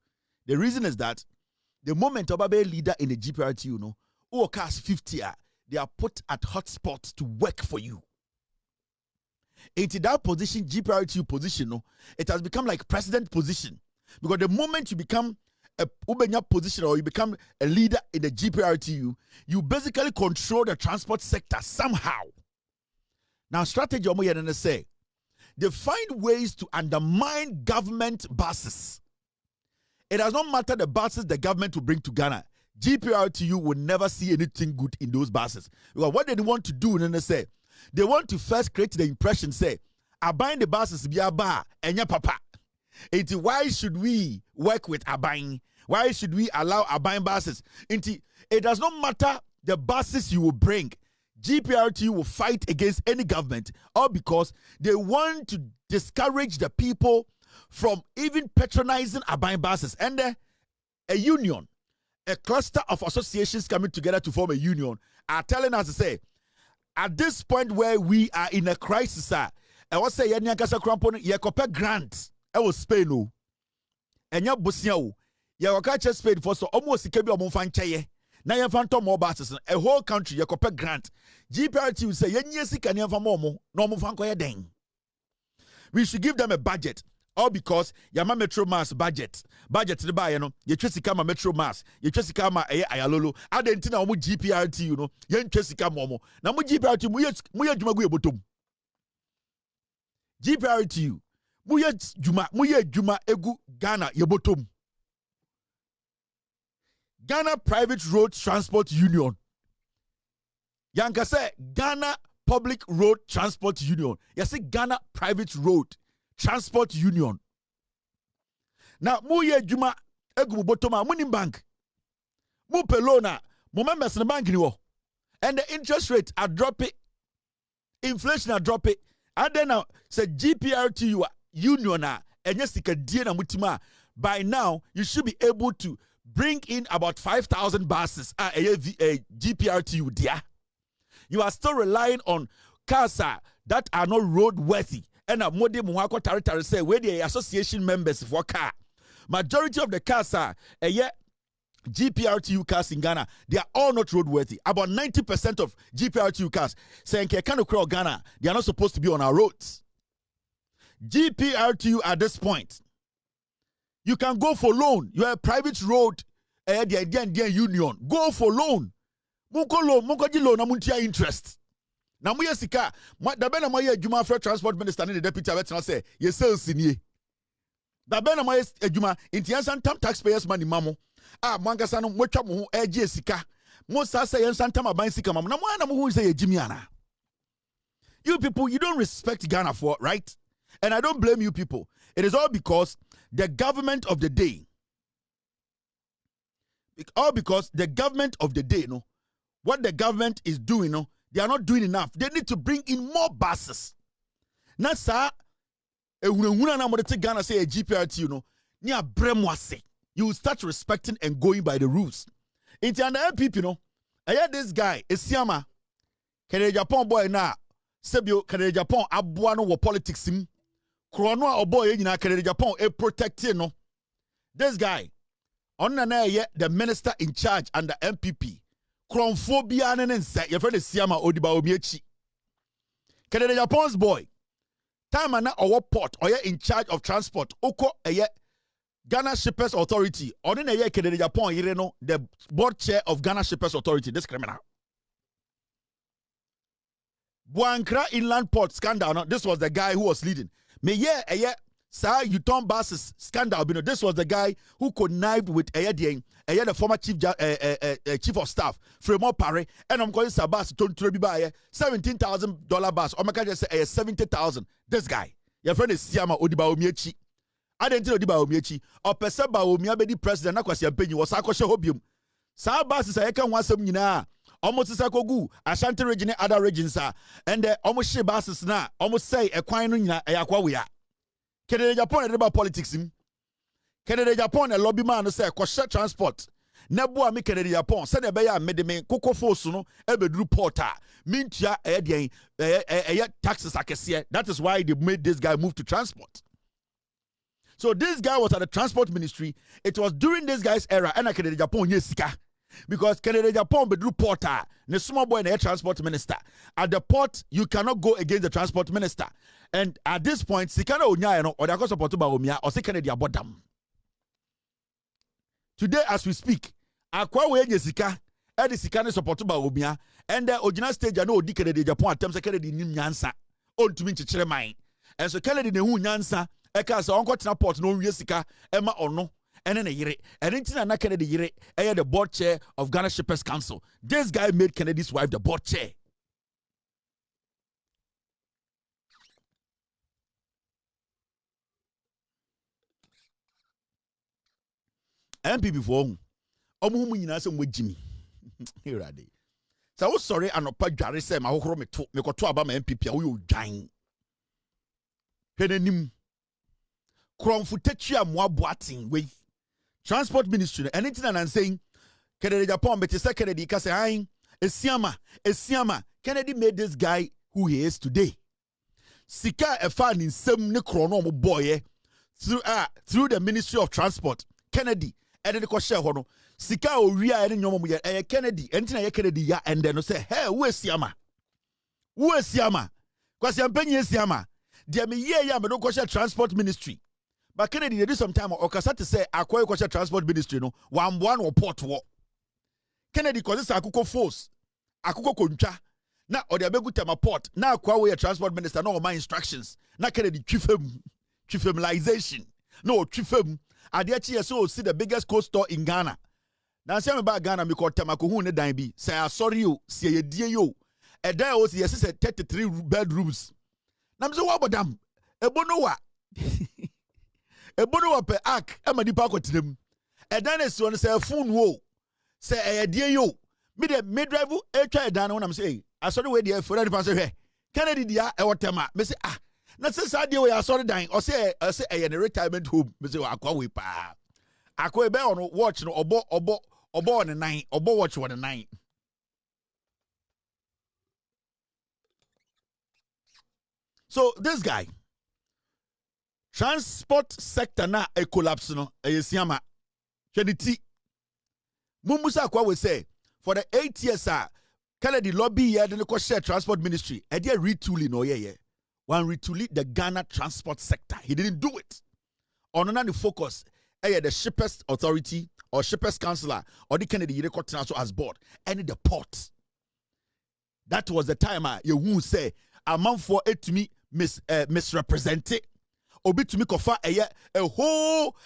[SPEAKER 1] The reason is that the moment of a leader in the GPRTU no who cast 50 they are put at hotspots to work for you. Into that position, GPRTU position, no, it has become like president position. Because the moment you become a Ubenya position or you become a leader in the GPRTU, you basically control the transport sector somehow. Now, strategy say they find ways to undermine government buses. It does not matter the buses the government will bring to Ghana. GPRTU will never see anything good in those buses. Because what they want to do, then they want to first create the impression, say, Abain the buses be aba and ya papa. Why should we work with Abain? Why should we allow Abain buses? It does not matter the buses you will bring. GPRT will fight against any government, all because they want to discourage the people from even patronizing Abain buses. And a union, a cluster of associations coming together to form a union are telling us to say, at this point where we are in a crisis, I was say yenya kasa krampo ye kope grant e was Spain o. Enya bosia o. Ye waka che Spain for so almost sika bi o mfa nkyeye. Na ye fa more buses a whole country ye kope grant. GPRT will say yenya sika ne mfa mo no mo fa nkoye den. We should give them a budget. All because Yama Metro Mass budget the buy no ye twesika ma Metro Mass ye twesika ma ayalolo adenti na omo GPRT you know ye twesika momo na mo GPRT mu ye dwuma gu ebotom GPRT mu ye dwuma egu Ghana ye botom Ghana Private Road Transport Union yanka say Ghana Public Road Transport Union you say Ghana Private Road Transport Union. Now, muye juma egu botoma money bank. Mu pelona, mu members in the bank ni wo. And the interest rates are dropping. Inflation are dropping. And then now, say GPRTU union and yes, na mutima. By now, you should be able to bring in about 5,000 buses GPRTU dia. You are still relying on cars that are not roadworthy. And a mode muhako territory say where the association members for car. Majority of the cars are GPRTU cars in Ghana. They are all not roadworthy. About 90% of GPRTU cars say in Ghana, they are not supposed to be on our roads. GPRTU at this point, you can go for loan. You are a private road, the union. Go for loan. Munko loan, amuntia interest. Na mo yesika da be na mo ye adwuma for transport minister ne the deputy abet na say ye sales nie da be na mo ye adwuma intiansan tam taxpayers money mamo mo ankasa no mo twa mo ho age sika mo sa say yensan tam aban sika mamo na mo hu say ye jimi ana. You people, you don't respect Ghana for, right? And I don't blame you people. It is all because the government of the day, what the government is doing, they are not doing enough. They need to bring in more buses. Na sa ehunahuna na mo de Ghana say a GPRT ni abremwase. You will start respecting and going by the rules. Into an MPP I heard this guy Esiama Ken Agyapong boy na sebio Ken Agyapong aboa no wo politics sim. Krono a oboy nyina Ken Agyapong e protect no. This guy on na the minister in charge under MPP. Kronphobia nenense your friend Siama Odibaumiechi. Ken Agyapong's boy. Time na our port or in charge of transport. Oko Ghana Shippers Authority. Or in a Ken Agyapong Ireno, the board chair of Ghana Shippers Authority. This criminal. Buankra Inland Port scandal. This was the guy who was leading. Me sir, you turn buses scandal. This was the guy who connived with the former chief of staff, Fremont Parry, and I'm calling Sabas to buy $17,000 bus. Or I just say $70,000. This guy, your friend is Siama Odibaumiechi. I didn't know Odibaumiechi. Or Pesa Bawumia be the president. Not kwasi penny was Akosha Hobium. Sabas is a can want some yina. Almost a Sakogu, Ashanti region, other regions are, and almost she buses now. Almost say a quine a aquawia. Ken Agyapong about politics him. Ken Agyapong a lobby man say kwashe transport. Nebu ami Ken Agyapong said ebeya medeme koko force no ebedru porter. Mintia taxes akese. That is why they made this guy move to transport. So this guy was at the transport ministry. It was during this guy's era and Ken Agyapong yesika. Because Ken Agyapong bedru porter, the small boy and air transport minister. At the port, you cannot go against the transport minister. And at this point, Sikana Onya or the support Bawumia or Sikana dia bodam. Today, as we speak, Akwa we Jessica, Eddie Sikana support Bawumia, and the original stage I know Ken Agyapong attempts Kennedy Nyansa on to mean to mine. And so Kennedy Nyansa, Eka so uncle Port no Jessica, Emma or no. And then a year, and in na Kennedy year, the board chair of Ghana Shippers Council. This guy made Kennedy's wife the board chair. MPP for whom you know some with Jimmy. Here are they. So I was sorry, and no Jare said my whole me got to about my MPP. I will dying. Hedenim Kronfutetia Mwa Boating with Transport Ministry. Anything I'm saying, Kennedy Agyapong but say Kennedy ka say hein esiama Kennedy made this guy who he is today. Sika a fan in some ne krono mo boy through the Ministry of Transport. Kennedy and the share hono. Sika o ria and nyomo ye Kennedy entina ye Kennedy ya and then say hey who is Siama? Who is Siama? Because Yampenye Siama. Dia me ye ya me no share Transport Ministry. But Kennedy they do some time or kasa to say akwa share Transport Ministry no one or port war. Kennedy cause akuko force. Akuko kontwa. Na ode abegu tema port. Na akwa we Transport Minister no my instructions. Na Kennedy twifemization. No twifem. Adechi so see the biggest cold store in Ghana. Now say me ba Ghana me ko temako hu ne dan bi. Say sorry yo, say ye die yo. E dan o say 33 bedrooms. Na me say what bodam? Ebono wa. Ebono wa pe ark e ma dipa kwetinem. E dan e so no say phone wo. Say e die yo. Me de me drive e twa e dan no na me say I sorry we dey for the say Kennedy dia e wotema. Me say na say sad dey we sorry dan. O say e na retirement home. Me say akwa we pa. Akwa e be on watch no obo on the 9 obo watch on the 9. So this guy transport sector na a collapse no e siama. Kennedy Mumusa akwa we say for the 8 years Kennedy lobby here the share transport ministry e dey retooling no ye one retooling the Ghana transport sector. He didn't do it. On the focus the shippers authority or shippers councillor or the Kennedy record also as board and the port. That was the time you who say a man for it to me misrepresented obi to me kofa a whole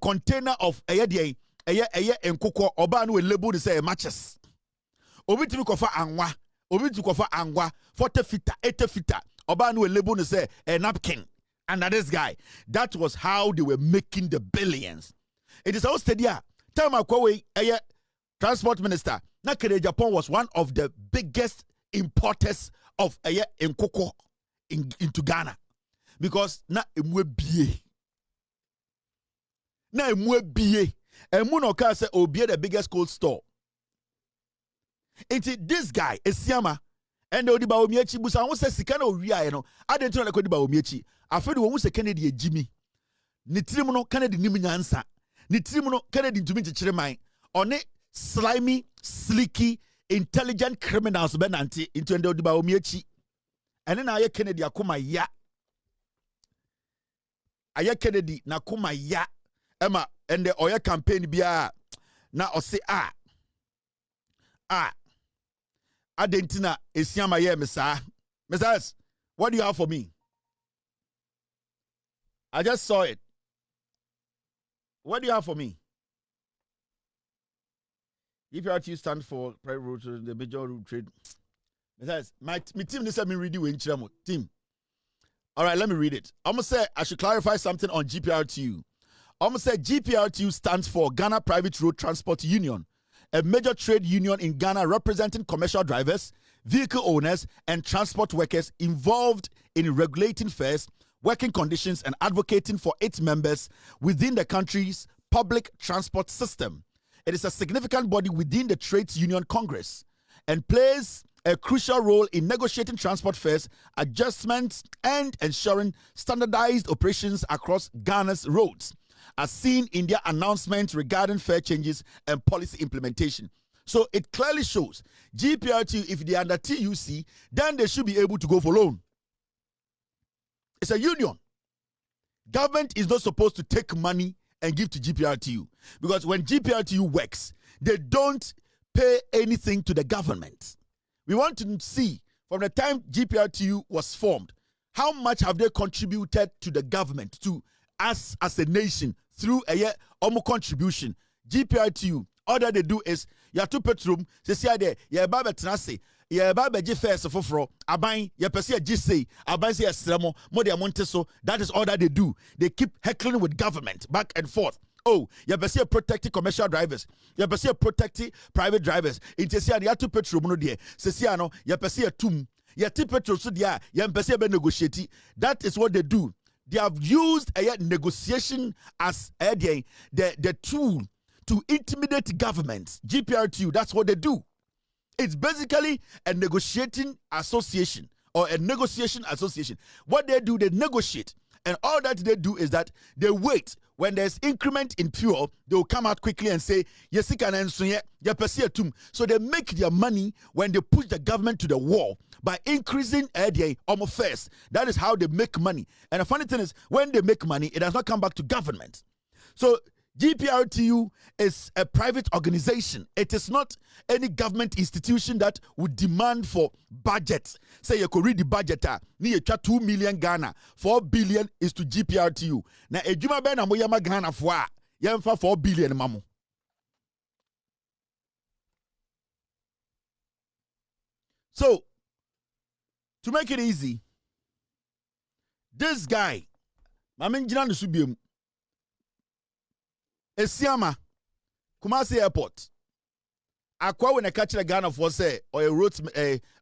[SPEAKER 1] container of enkoko oba no label say matches. Obi to me kofa anwa obi to kofa angwa 40 feet 80 feet oba no label say a napkin. Under this guy, that was how they were making the billions. It is also steady. Time Akwawe, transport minister, na Ken Agyapong was one of the biggest importers of nkoko into Ghana because na emwe bie, emu no ka say obi the biggest cold store. It's this guy Esiama. And the Bawumia busa won say sika na owia no adentu na kodi Bawumia afedi won say Kennedy ejimi ni tirim no Kennedy nim nyansa ni tirim no Kennedy ntumi chichire man one slimy slicky intelligent criminals benanti into the Bawumia ene na aye Kennedy akoma ya aye Kennedy na akoma ya ema and the oya campaign bia na ose Adentina Esiama ye mesa. Messias, what do you have for me? I just saw it. What do you have for me? EPRT stands for private road, the major road trade. Messias, my team they said me read you in Chiramo. Team. All right, let me read it. I'm gonna say I should clarify something on GPRTU. I'm gonna say GPRTU stands for Ghana Private Road Transport Union, a major trade union in Ghana representing commercial drivers, vehicle owners, and transport workers involved in regulating fares, working conditions, and advocating for its members within the country's public transport system. It is a significant body within the Trades Union Congress and plays a crucial role in negotiating transport fares, adjustments, and ensuring standardized operations across Ghana's roads, as seen in their announcements regarding fare changes and policy implementation. So it clearly shows GPRT, if they are under TUC, then they should be able to go for loan. It's a union. Government is not supposed to take money and give to GPRTU, because when GPRTU works, they don't pay anything to the government. We want to see from the time GPRTU was formed, how much have they contributed to the government, to us as a nation, through a contribution. GPRTU, all that they do is you have to petroleum, they say there, you have a trase, you have a G-Fest of Ofro, Abain, you have a G-Say, Abain say a Stremo, Modia Monteso, that is all that they do. They keep heckling with government back and forth. Oh, you have a protecting commercial drivers, you have a protecting private drivers. It is here, you have to petroleum, dear, Ceciano, you have a tomb, you have to petrol, so dear, you have a negotiate. That is what they do. They have used a negotiation as the tool to intimidate governments. GPRTU, that's what they do. It's basically a negotiating association or a negotiation association. What they do, they negotiate. And all that they do is that they wait. When there's increment in fuel, they will come out quickly and say, so they make their money when they push the government to the wall by increasing their almost first. That is how they make money. And the funny thing is, when they make money, it does not come back to government. So GPRTU is a private organization. It is not any government institution that would demand for budgets. Say you could read the budget, ni 2 million Ghana, 4 billion is to GPRTU. Now ejuma be na moyama Ghana for yemfa 4 billion mamu. So to make it easy, this guy, Mamen Jina Nsubiemu, Esiama, Kumasi Airport. Akwa when a catch the Ghana for say or a road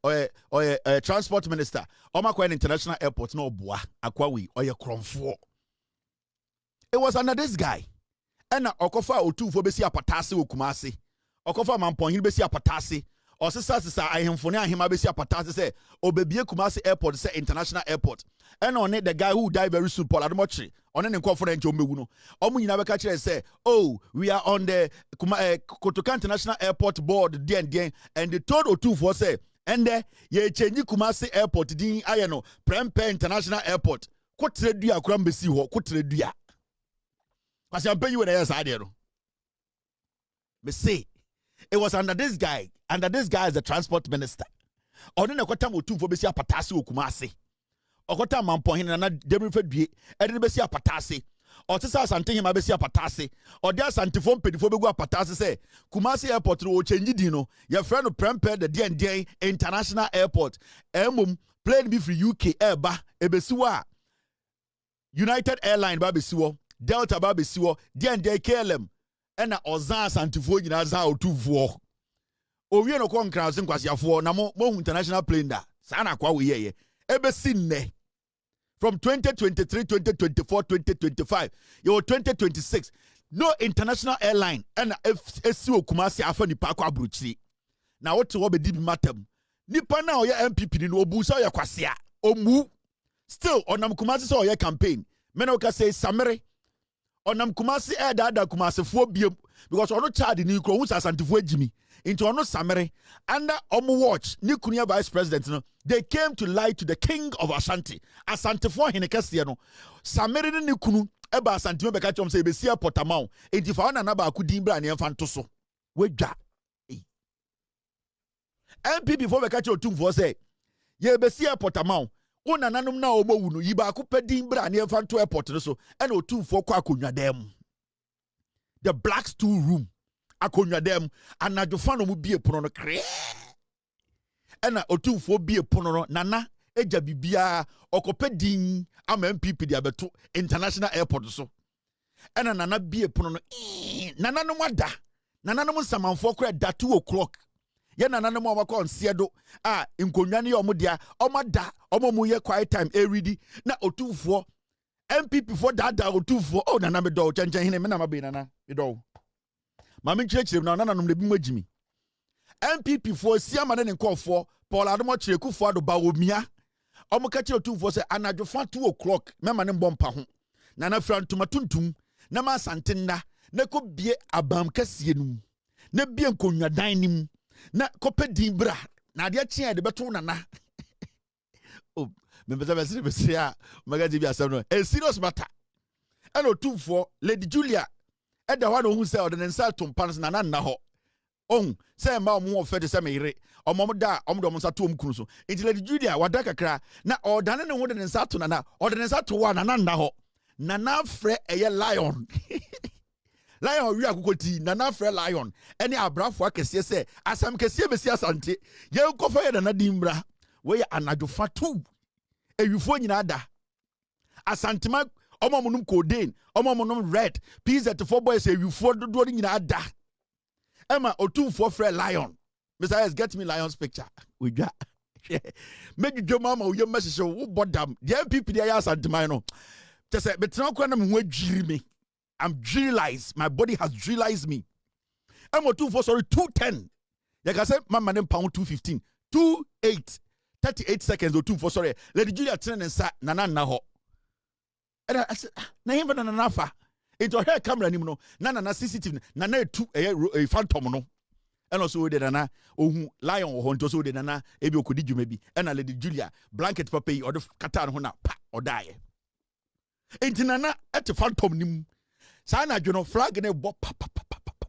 [SPEAKER 1] a transport minister. Omakwa an international airport no boa. Akwa we or a cromfo. It was under this guy. And Okofa O2 for Bessia Patasi or Kumasi. Okofa Mampon Bessia Patasi. Or sister I am for him Bessia Patasi say Obebie Kumasi Airport say international airport. And on it the guy who died very soon, Paul Adamochi. On an conference, Omu never catch and say, oh, we are on the Kotoka International Airport board, and the told O2 for say, and there, ye change Kumasi Airport, din ayano, Prempe International Airport. Kotre dia krambesi ho, kotre dia. Because I'm paying you when I was idea. Me say, it was under this guy as the transport minister. On the Kotam O2 for Bessia Patasi Kumasi. Okota Mampon na Demi Fedue, Eden Bessia Patasi, or Tessa Santin Mabesia Patasi, or their Santifon Pedifobua Patasi say, Kumasi Airport will change Dino, your friend of Prempe, the D&D International Airport, Emum, plane be free UK Airba, Ebesiwa, United Airline Babisiwo, Delta Babisiwo, D&D KLM, and Ozan Santifon in Azao 2-4. Owie no kon kransen kwasi afo na mo international plane da. Sana kwa we ye. Ebesin from 2023, 2024, 2025, your 2026, no international airline and SCO Kumasi afa nipa kwa abruchi. Na what to be matem. Nipa na oye MPP ni no obusa ya kwasia. Omu. Still onam Kumasi so oye campaign. Mena ka say Samere. Onam Kumasi da Kumasi fo biem because ono charge ni kro hu sasantifo agimi. Into ono Samere under Omu watch ni kunia vice president no. They came to lie to the king of Ashanti. Asante for Hinekasi no. Samere ni kunu eba Asante me beka chom say be sia Portamao. Enti fa na ba akudi mbra ne mfa ntoso. Wedwa. MPP for beka chom for say ye be sia Portamao. Una nanum na omowu no yiba akopadi mbra ne mfa nto airport no so. And otum for kwa akonwa dem. The black stool room. Akonwa dem anajofa no mu bie pono no kre. Ena otumfo bie pono no nana eja bibia okopedin ama MPP dia beto international airport so. Ena nana bie pono no nana no wada. Nana no samanfo kra da 2 o'clock. Ye nana no wakọ nsiedo nkonwa ne omo dia omada omo ye quiet time ready na otumfo MPP for that otumfo oh nana me do chenchen hene me na mabe nana me do. Mama nchirechire na nana no de bi magimi. MPP for Siama ne nkofo Paul Adamochi Kufuado Bawumia omukache otumfo se anajofa 2 o'clock mema ne mbompa ho na na fra ntuma tuntum na ma santenna na ko bie abam kasie num na bie nkonwa dan nim na kopedin bra na de achia de beto nana oh me bese a magaji bi asem no a serious matter eno otumfo Lady Julia eda wa no hu se ordinance tompans na na ho on say ma omo ofede say me yire omo da omo do mo sa to omkunu so enti Lady Julia wada kakra na odane ne ho de nsa to na ordinance to wa na na ho na frɛ eye lion lion wi akokoti na frɛ lion ene abrafo akese say asam kese besi asante ye kofa ye na dimbra we anajofa tu ewifo nyina da asantema omo munum codeine omo munum red PZ4 boys ewifo dodo nyina da Emma otumfo frɛ lion Mr. S get me lion's picture we dwa make you mama we message wo bodam the MPP dey asantema no just say betra kwa na me ho adwiri me I'm drillized my body has drillized me I'm a 2 for sorry 210. You can say mama them pound 215. 28 38 seconds or 2 for sorry. Lady Julia turn and sat nana ho. And I said, na him na nafa. Into her camera ni no. Nana na CCTV. Nana a phantom no. And also the nana lion or hunter so the nana ebi okodi dwuma and Lady Julia blanket papa or the kata ho na pa or die. Enti nana at the phantom nim. Sana you know flag ne bo pa pa pa pa pa pa.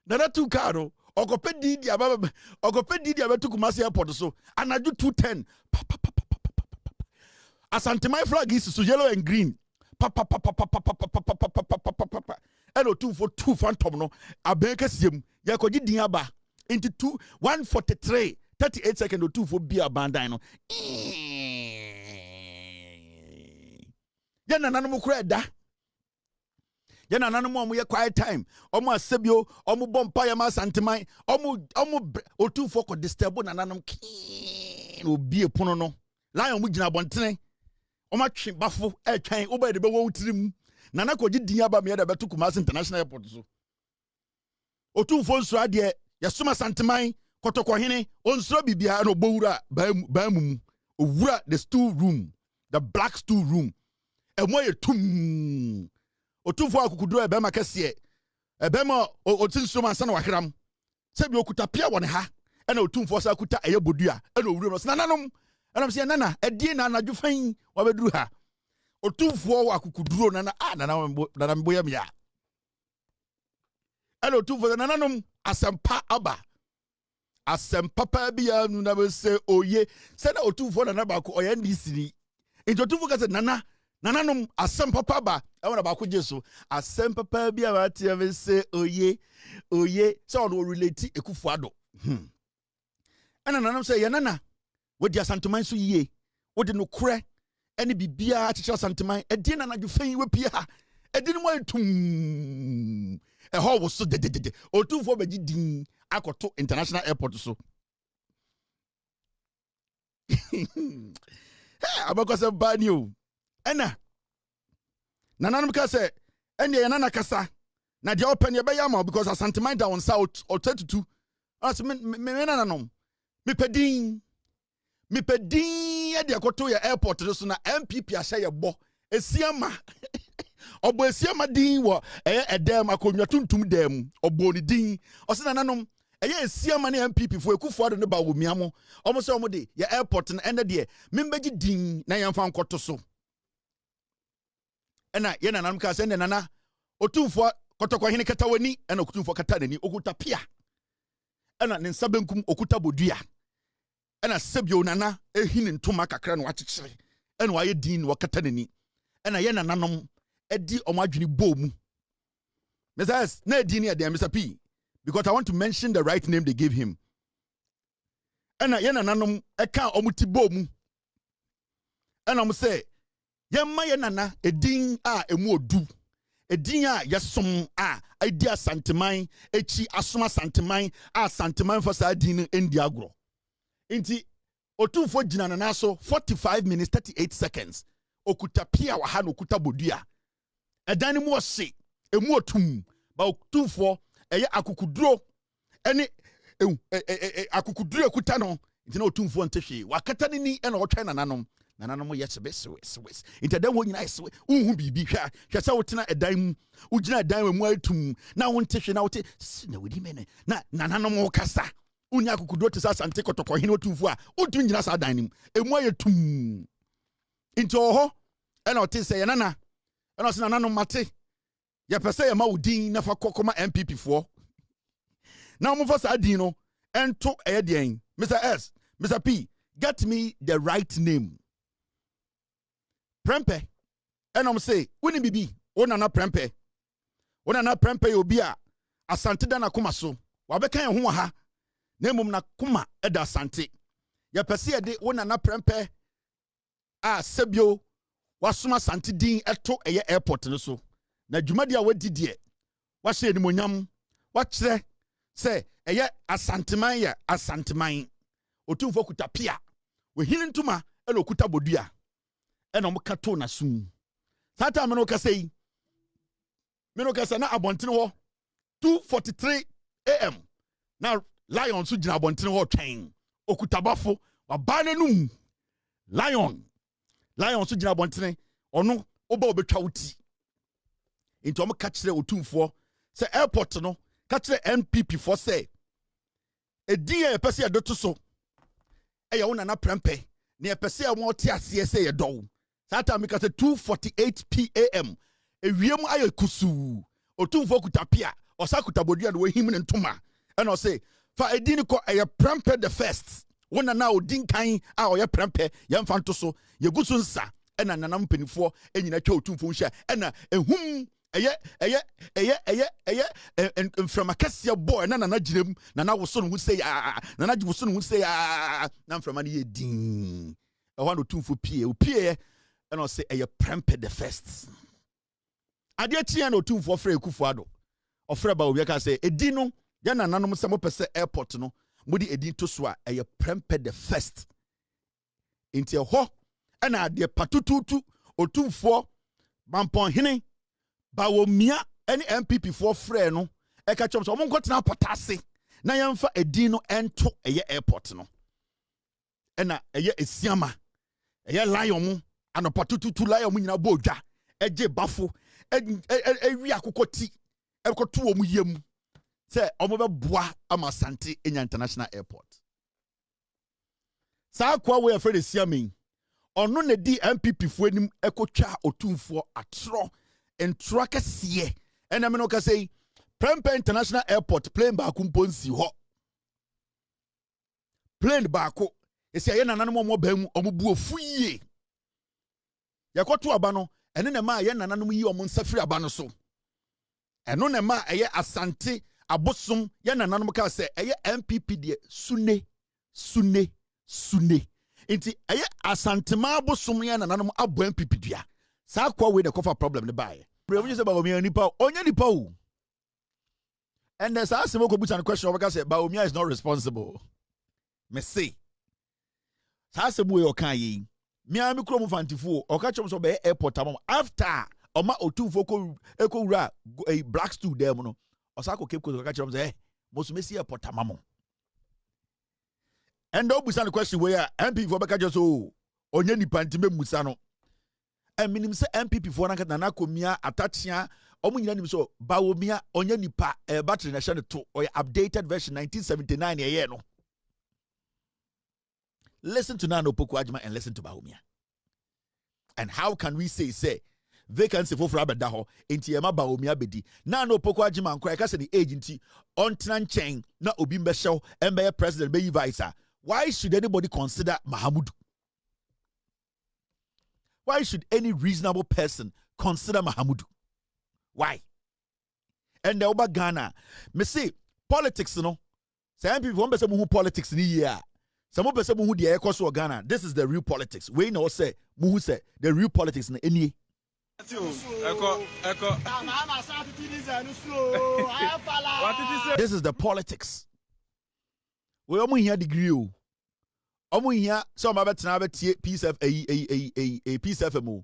[SPEAKER 1] Nana two car no ogope didi ababa ogope didi abetu Kumasi airport so anaju 210 pa pa pa pa pa pa. Asante my flag is so yellow and green pa pa pa pa pa pa pa pa pa pa pa pa pa. Elo 2 for 2 phantom no abeka siem yakoji din aba into 2 143 38 seconds or 2 for beer bandai no. Yana nanu kura da. Yana nanu mo ye quiet time. Omo asebio, omo bompa ya ma santimai, omo o 2 for ko disturb na nanum obi epono no. Lion mu gina bontene. Omo twe bafo e twan oba de be wo tirim. Nana ko gi din aba me da betu Kumasi International Airport so. O 2 for nso ade ya soma santimai kotoko hene onsro bibia na obowura baamu owura the stool room, the black stool room. Emo ye tum otufo akukudro ebema kese ebema otinso mansa na wahram sebi okuta pia won ha ena otumfo sa akuta eye bodua ena owuro no nananom ena se nana edie na anadwo fan wabeduru ha otumfo akukudro nana mboya mia ena otumfo nananom asempa aba asempa pa bia nu na be se oye se na otumfo nana ba ko oye ndisi ni nti otumfo ka se nananom asem papa ba e wona ba ko jesu asem papa bia ba tie be se oye so on relate ekufuado ana nananom se ye nana we dia santoman so yie we de no kure ene bibia chicha santoman e die nana dwufan we pia ha e di no mo etum e ho wo so de otumfo ba gi din akoto international airport so abakose bani o ena nananum ka se ene ye nana kasa na dia open ye be yama because asanteman da on south or 32 as me nananom me pedin ye dia koto ye airport so na MPP ahye ye bo esiama obo esiama din wo edem akonwa tuntum dem obo ni din o se nananom eye esiama ne MPP fo ekufuado ne Bawumia mo omo se omo de ye airport na ene de membegi din na yemfa nkoto so ena ye nanam ka se ne nana otumfo kotoko hene kata wani ena otumfo kata nani okuta pia ena ne nsabenkum okuta bodua ena sebio nana ehine ntoma kakra no akyekyere ena waye din no kata nani ena ye nananom edi omo adwene bomu Mrs. na din ya dem Mr. P because I want to mention the right name they gave him ena ye nananom eka omuti bomu ena mo say yemma ye nana edin a emu odu edin a yesom a idea santeman echi asoma santeman a santeman for sa din endi agro nti otumfo gina nana so 45 minutes 38 seconds okuta pia wa ha no okuta bodua edan mu ose emu otum ba otumfo eye akukuduro ene akukuduro ekuta no nti na otumfo ntehwe wakata ni ena otwa nananom nananom yes wes into dem won nyina sewe unhu bibi hwa se wotena edan mu ugina edan mu atum na wontehwe na wote na wodi mene na nananom wo kasa unya akukudo te sa sante kotoko hene otumfu a otu nyina sa dan nim emu ayetum into ho ena ote se nana ena se nananom mate ye pese ye ma wodin na fa kokoma MPP fo na mo fa sa din no ento eyedien Mr. P get me the right name Prempe enom say woni bibi wona na prempe obi a asante da na koma so wabeka ye ho ha na emum na koma eda asante ye pese ye de wona na prempe a sebio wasoma asante din eto eye airport no so na dwumadi a wadi de wahye ni monyam wakire se eye asanteman otumfo kuta pia we hili ntuma elo kuta bodua ɛna ɔmo kato na sum saa time no kasa yi me no kasa na abɔntene hɔ 2:43 am na lion so gyina abɔntene hɔ twɛn okutabafo waba n'anum lion so gyina abɔntene ɔno oba obetwa wuti nti ɔmo ka kyerɛ otumfoɔ sɛ airport no ka kyerɛ NPP for sɛ edi yɛ pɛ sɛ yɛde to so ɛyɛ wo nana prɛmpɛ ne yɛpɛ sɛ wɔn te aseɛ sɛ yɛdɔw saa time mi ka sɛ 2:48 pm ewiem ayɛ kusu otumfoɔ kuta pia ɔsa kuta bodua de wɔhim ne ntoma ɛna ɔsɛ fa edi ne kɔ ɛyɛ prɛmpɛ the first wo nana odi nkan a ɔyɛ prɛmpɛ yɛmfa nto so yɛgu so nsa ɛna nanam mpanyinfoɔ ɛnyina twa otumfoɔ nhyia ɛna ehum mframa kɛseɛ bɔɔ ɛna nana gyinam nana woso no ho sɛ nana woso no ho sɛ na mframa no yɛ din ɛhɔ na otumfoɔ pie ɛna ɔsɛ ɛyɛ prɛmpɛ the first adeɛ kyeɛ na otumfoɔ frɛ Akufo-Addo ɔfrɛ Bawumia ka sɛ edi no yɛ nananom sɛ mopɛ sɛ airport no mode edi to so a ɛyɛ prɛmpɛ the first nti ɛhɔ ɛna adeɛ patututu otumfoɔ Bampɔnhene Bawumia any MPP for frɛ no ɛka kyerɛ so ɔmo nkɔtena apɔtase na yɛmfa edi no ɛnto ɛyɛ airport no ɛna ɛyɛ esiama ɛyɛ lion mu anɔpatututu lion mu nyina bɔ odwa ɛgye bafo ɛwi akokɔ ti ɛkɔto wɔn yam sɛ ɔmo bɛboa ama Asante enya international airport saa akwa wɔ yɛfrɛ de esiama ɔno na di MPP fo anim ɛkɔtwa otumfoɔ atorɔ ntura kɛseɛ ɛna me no ka sɛ Prempeh International Airport plane baako mpo nsi hɔ plane baako esi ayɛ nananom ɔmo baa mu ɔmo bu ofu yie yɛkɔto aba no ɛne na ma ayɛ nananom yi ɔmo nsa firi aba no so ɛno na ma ɛyɛ Asante abosom yɛ nananom ka sɛ ɛyɛ MPP deɛ sune nti ɛyɛ Asantema abosom yɛ nananom abo MPP dua saa kwa we the cover problem ne bae brɛmu sɛ Bawumia nipa onya nipa o and there's a simple question over say Bawumia is not responsible me say saa sɛ mu yɛ ɔka yi mia mi kuro mu fantifo ɔka kyerɛ so be airport amam after ɔma otumfo ko wura a black stool there mu no ɔsa Cape Coast ɔka kyerɛ so mosumesi airport amam and obusa the question where MPP for bɛka kyerɛ so onya nipa ntime musa no and minim say MPP for na komia atachia omu nyina nim so Bawumia onya nipa battery na hye to or updated version 1979 ye no. Listen to Nana Opoku Agyeman and listen to Bawumia. And how can we say vacancy for abeda ho enti ema Bawumia bedi Nana Opoku Agyeman kwa ka se the agency on nkyɛn na obi mbɛhyɛw embe president be vice. Why should anybody consider Mahamudu? Why should any reasonable person consider Mahamudu? Why? And the Oba Ghana, me say politics, no. Some people want to say politics in here. Some people say who the air Ghana. This is the real politics. We know say who say the real politics in any. This is the politics. We almost hear degree. Some peace FM.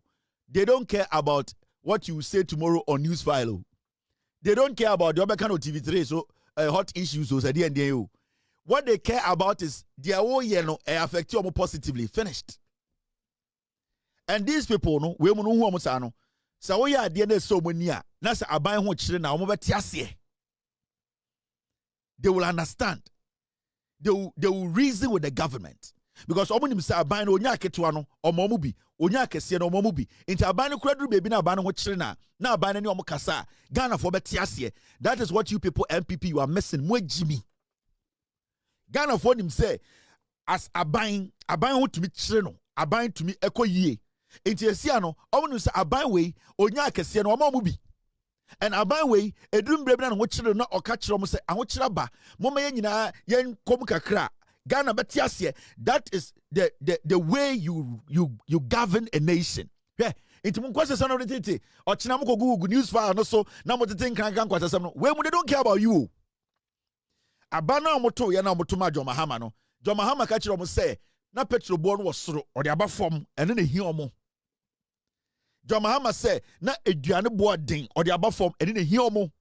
[SPEAKER 1] They don't care about what you say tomorrow on news file. They don't care about the other kind of TV3 so hot issues so say what they care about is their own affect you positively finished. And these people no we know who almost no so we are the so many na say aban ho chire na omo betiase. They will understand. They will reason with the government because omo say aban no onya aketewa no omo mu bi onya akese no omo mu bi nti aban no kura duru baby na aban no ho chire na aban no omo kasa Ghana for betiase. That is what you people MPP you are missing mo Jimmy. Ghana for him say as aban ho to me chire no aban to me ekoyie nti esia no omo no say aban we onya akese no omo mu bi. And aban way edrum brebi na ho chire no oka chire mo say aho chire ba mo ma nyina yen kom kakra Ghana betiase. That is the way you govern a nation. Yeah, it mun kwase son of the tete o china mo Google news file no so na mo tete nkan kwase sam no we mu they don't care about you. Abana mo to ye na mo to ma John Mahama no John Mahama ka chire mo say na petrol bo no wo soro o de aba fom ene na hi omo John Mahama say na eduane boa den or the above form and in here mo.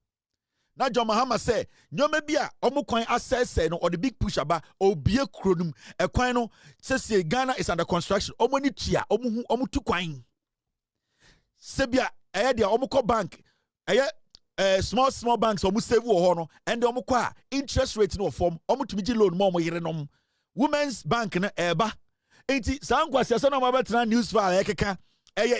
[SPEAKER 1] Na John Mahama say nyoma bia omo kwan asese no or the big push aba obie kronum e kwan no say Ghana is under construction. Omo ni tua omo tu kwan. Sebia eye dia omo ko bank eye small banks omo save wo ho no and omo ko a interest rate no form omo tumi gi loan mo yerenom. Women's bank na eba enti sankwase so na mo betra news file ekeka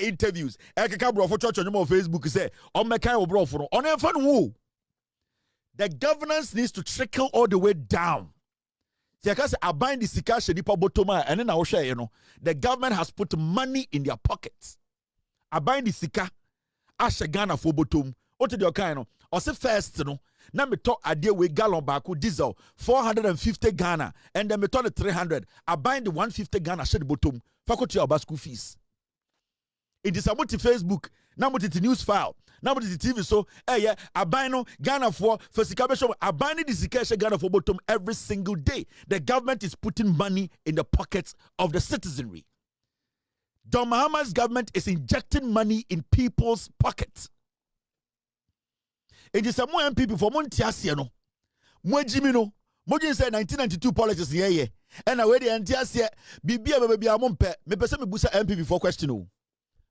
[SPEAKER 1] interviews ekeka brofo church on Facebook say o mekan wo brofo no on enfa no wo. The governance needs to trickle all the way down. Because I bind the sika shedipa botoma and then I will share, you know, the government has put money in their pockets. I bind the sika ashe Ghana for bottom. What did you kind of? Or say first, you know, now me talk idea with gallon baku diesel 450 Ghana and then me talk the 300. I bind the 150 Ghana shed bottom. Faculty of school fees. It is about the Facebook. Now what the news file. Now what the TV so yeah, I buy no Ghana for Sikabesho. I buy the Sikasha Ghana for bottom every single day. The government is putting money in the pockets of the citizenry. John Mahama's government is injecting money in people's pockets. It is a more MPP for Montiasia no. Mwejimino. Mojin said 1992 politics yeah. And I the Antiasia Bibia baby amompe. Me pese me busa MPP for question.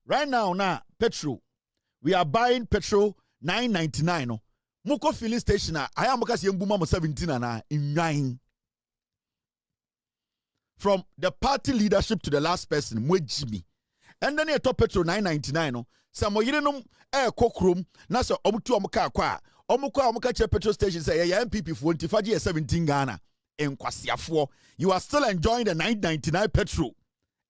[SPEAKER 1] Right now, petrol. We are buying petrol $9.99. No. Muko filling station. I am because yembuma 17 in 9. From the party leadership to the last person, Mwejimi. And then you top petrol $9.99. No. Some yirenum kokrum. Nasa omutu omuka kwa. Omuka che petrol station say yeah MPP for 25 17 Ghana. En kwasiafo. You are still enjoying the $9.99 petrol.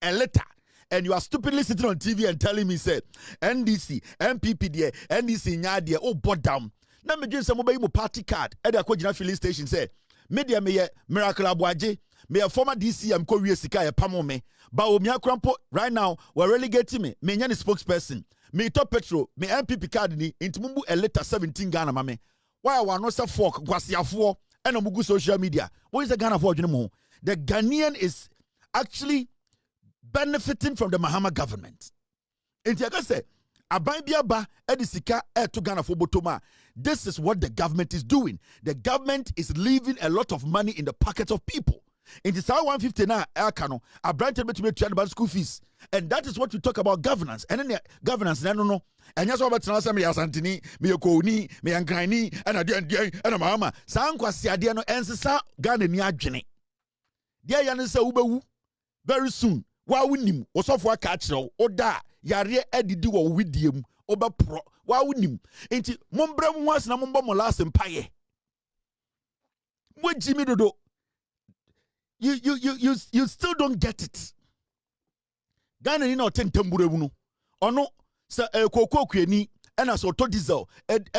[SPEAKER 1] And later. And you are stupidly sitting on TV and telling me, say, NDC, MPP, there, NDC, Nyadia, oh, bottom. Now, me give some mobile party card at the Kojina filling station, say, Media me miracle abuaje, me a former DC, I'm Korea Sika, Pamome, Bawumia Crampo, right now, we're relegating me, me nyani spokesperson, me top petrol, me MPP card ni, into Mumbu a letter 17 Ghana, mame. Why I want no sa fork, Gwasia 4, and Omugu social media. What is the Ghana for, you know? The Ghanaian is actually benefiting from the Mahama government. And I say, Abaybiaba Edisika to Ghana for Botoma. This is what the government is doing. The government is leaving a lot of money in the pockets of people. In the 150 now, Kano, a branch to make school fees. And that is what we talk about governance. And then governance, no. And that's what I'm me Asantini, me Okoni, me Angrani, and a Mahama. Sankwa Siadiano, and Sa Ghana Niajene. Dear Yanisa Ubewu, very soon. Wa wunim osofo aka kire o da yare adidi wo widiem obepro wa wunim enti mombrem ho asna mombo mo last empaye mojimi dodo you still don't get it. Ghana ni na otentamburamu no ono se kokokuani ena so auto diesel ed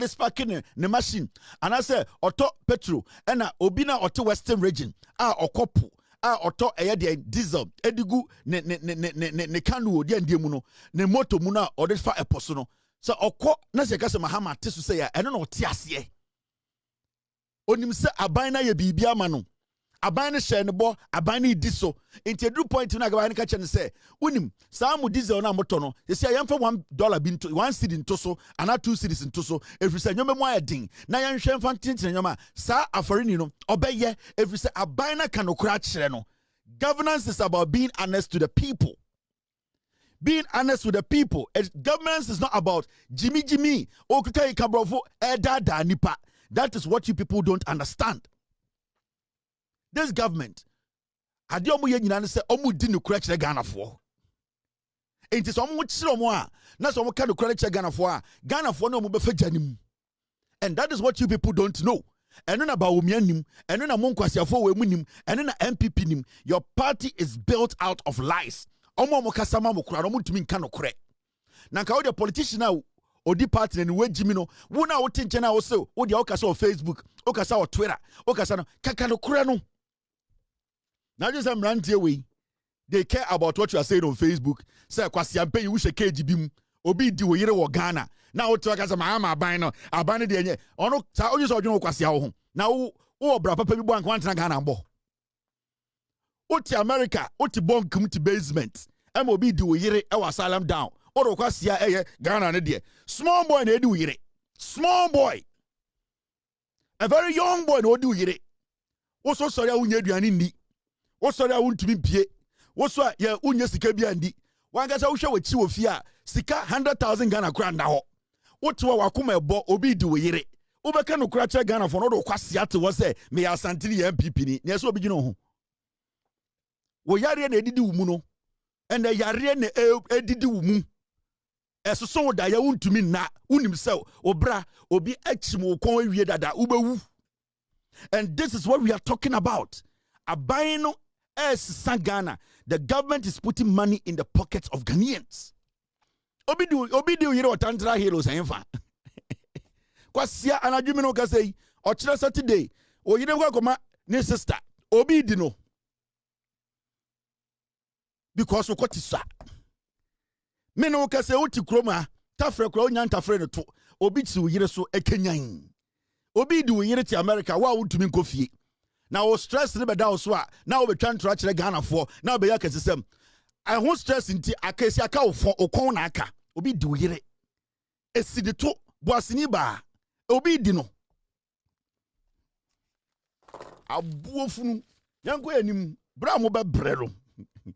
[SPEAKER 1] sparking ne machine and I say auto petrol ena obi na auto western region okopo auto de diesel edigu ne kanu odi andie mu no ne moto mu na odi fa eposo no so okọ na se kase Mahama tesu se ya eno na ote ase onim se aban na ye bibia ma no aban ne hye ne bo aban ne di so enti edu point na aban ne ka che ne se onim sa mu diesel na moto no se ya yemfa $1 bi into 1 cedi into so ana 2 cedis into so every say nyome mo ayedin na yan hwe mfa tintin nyoma sa afori ni no obeye every say aban na kanokura kire no. Governance is about being honest to the people. Being honest with the people. Governance is not about Jimmy. That is what you people don't understand. This government, and the and that is what you people don't know. And then about Bawumia and then among Kwasiafo we munim, and then MPP nim. Your party is built out of lies. Omo mokasama mokura, omo tumi nka nokure. Na nka wo the politician now odi party na we jimino. Wo na wo tinche na wo se, wo dia okasa on Facebook, okasa on Twitter, okasa no kaka nokure no. Now just am rantie we. They care about what you are saying on Facebook. Say Kwasiampe you shake KGB obi di wo yire wo Ghana. Na wo to akasa Mahama aban no aban de enye ono sa onye so odwon Kwasia ho na wo bra papa bi bo anka antena Ghana mbo oti America oti bonkum ti basement em obi di wo yire e wa asylum down Oro kwasia Ghana ne de. Small boy na edi uyire. Small boy. A very young boy na odi uyire. Wo so sori a unye aduane ndi. Wo sori a untumi pie. Wo so a ye unye sika bia ndi. Wangasa wo hwe wachi wo fie a sika 100,000 Ghana kura nda ho. Wo to wa akoma ebo obi di uyire. Wo beka no kura che Ghana for no do kwasia te wo se me ya santini ya MPP ni. Na so obi gino ho. Wo yare na edidi wo mu no. And the yare na edidi wo mu. Esoso da ya untumi na unim se obra obi achimo kon awie dada ubewu. And this is what we are talking about. Abayno Ghana. The government is putting money in the pockets of Ghanaians. Obidu yire otantra heroes enfa. Kwasia anadwumi no ka sei o kire Saturday o yire kwa koma ne sister obidi no. Because o kwatisa. Me no ka sei uti kroma tafre kro onya ntafre ne to obi ti yire so ekenyan. Obi di yire ti America wa wutumi nkofie. Na o stress ne beda so a na o betwa ntra kire Ghana fo na o be yakasesem. I won stress nti akasi aka o kon na aka. Obi di yire. Esidi to boasini ba. Obi di no. Abuofunu yanko anim bra mo be brelo.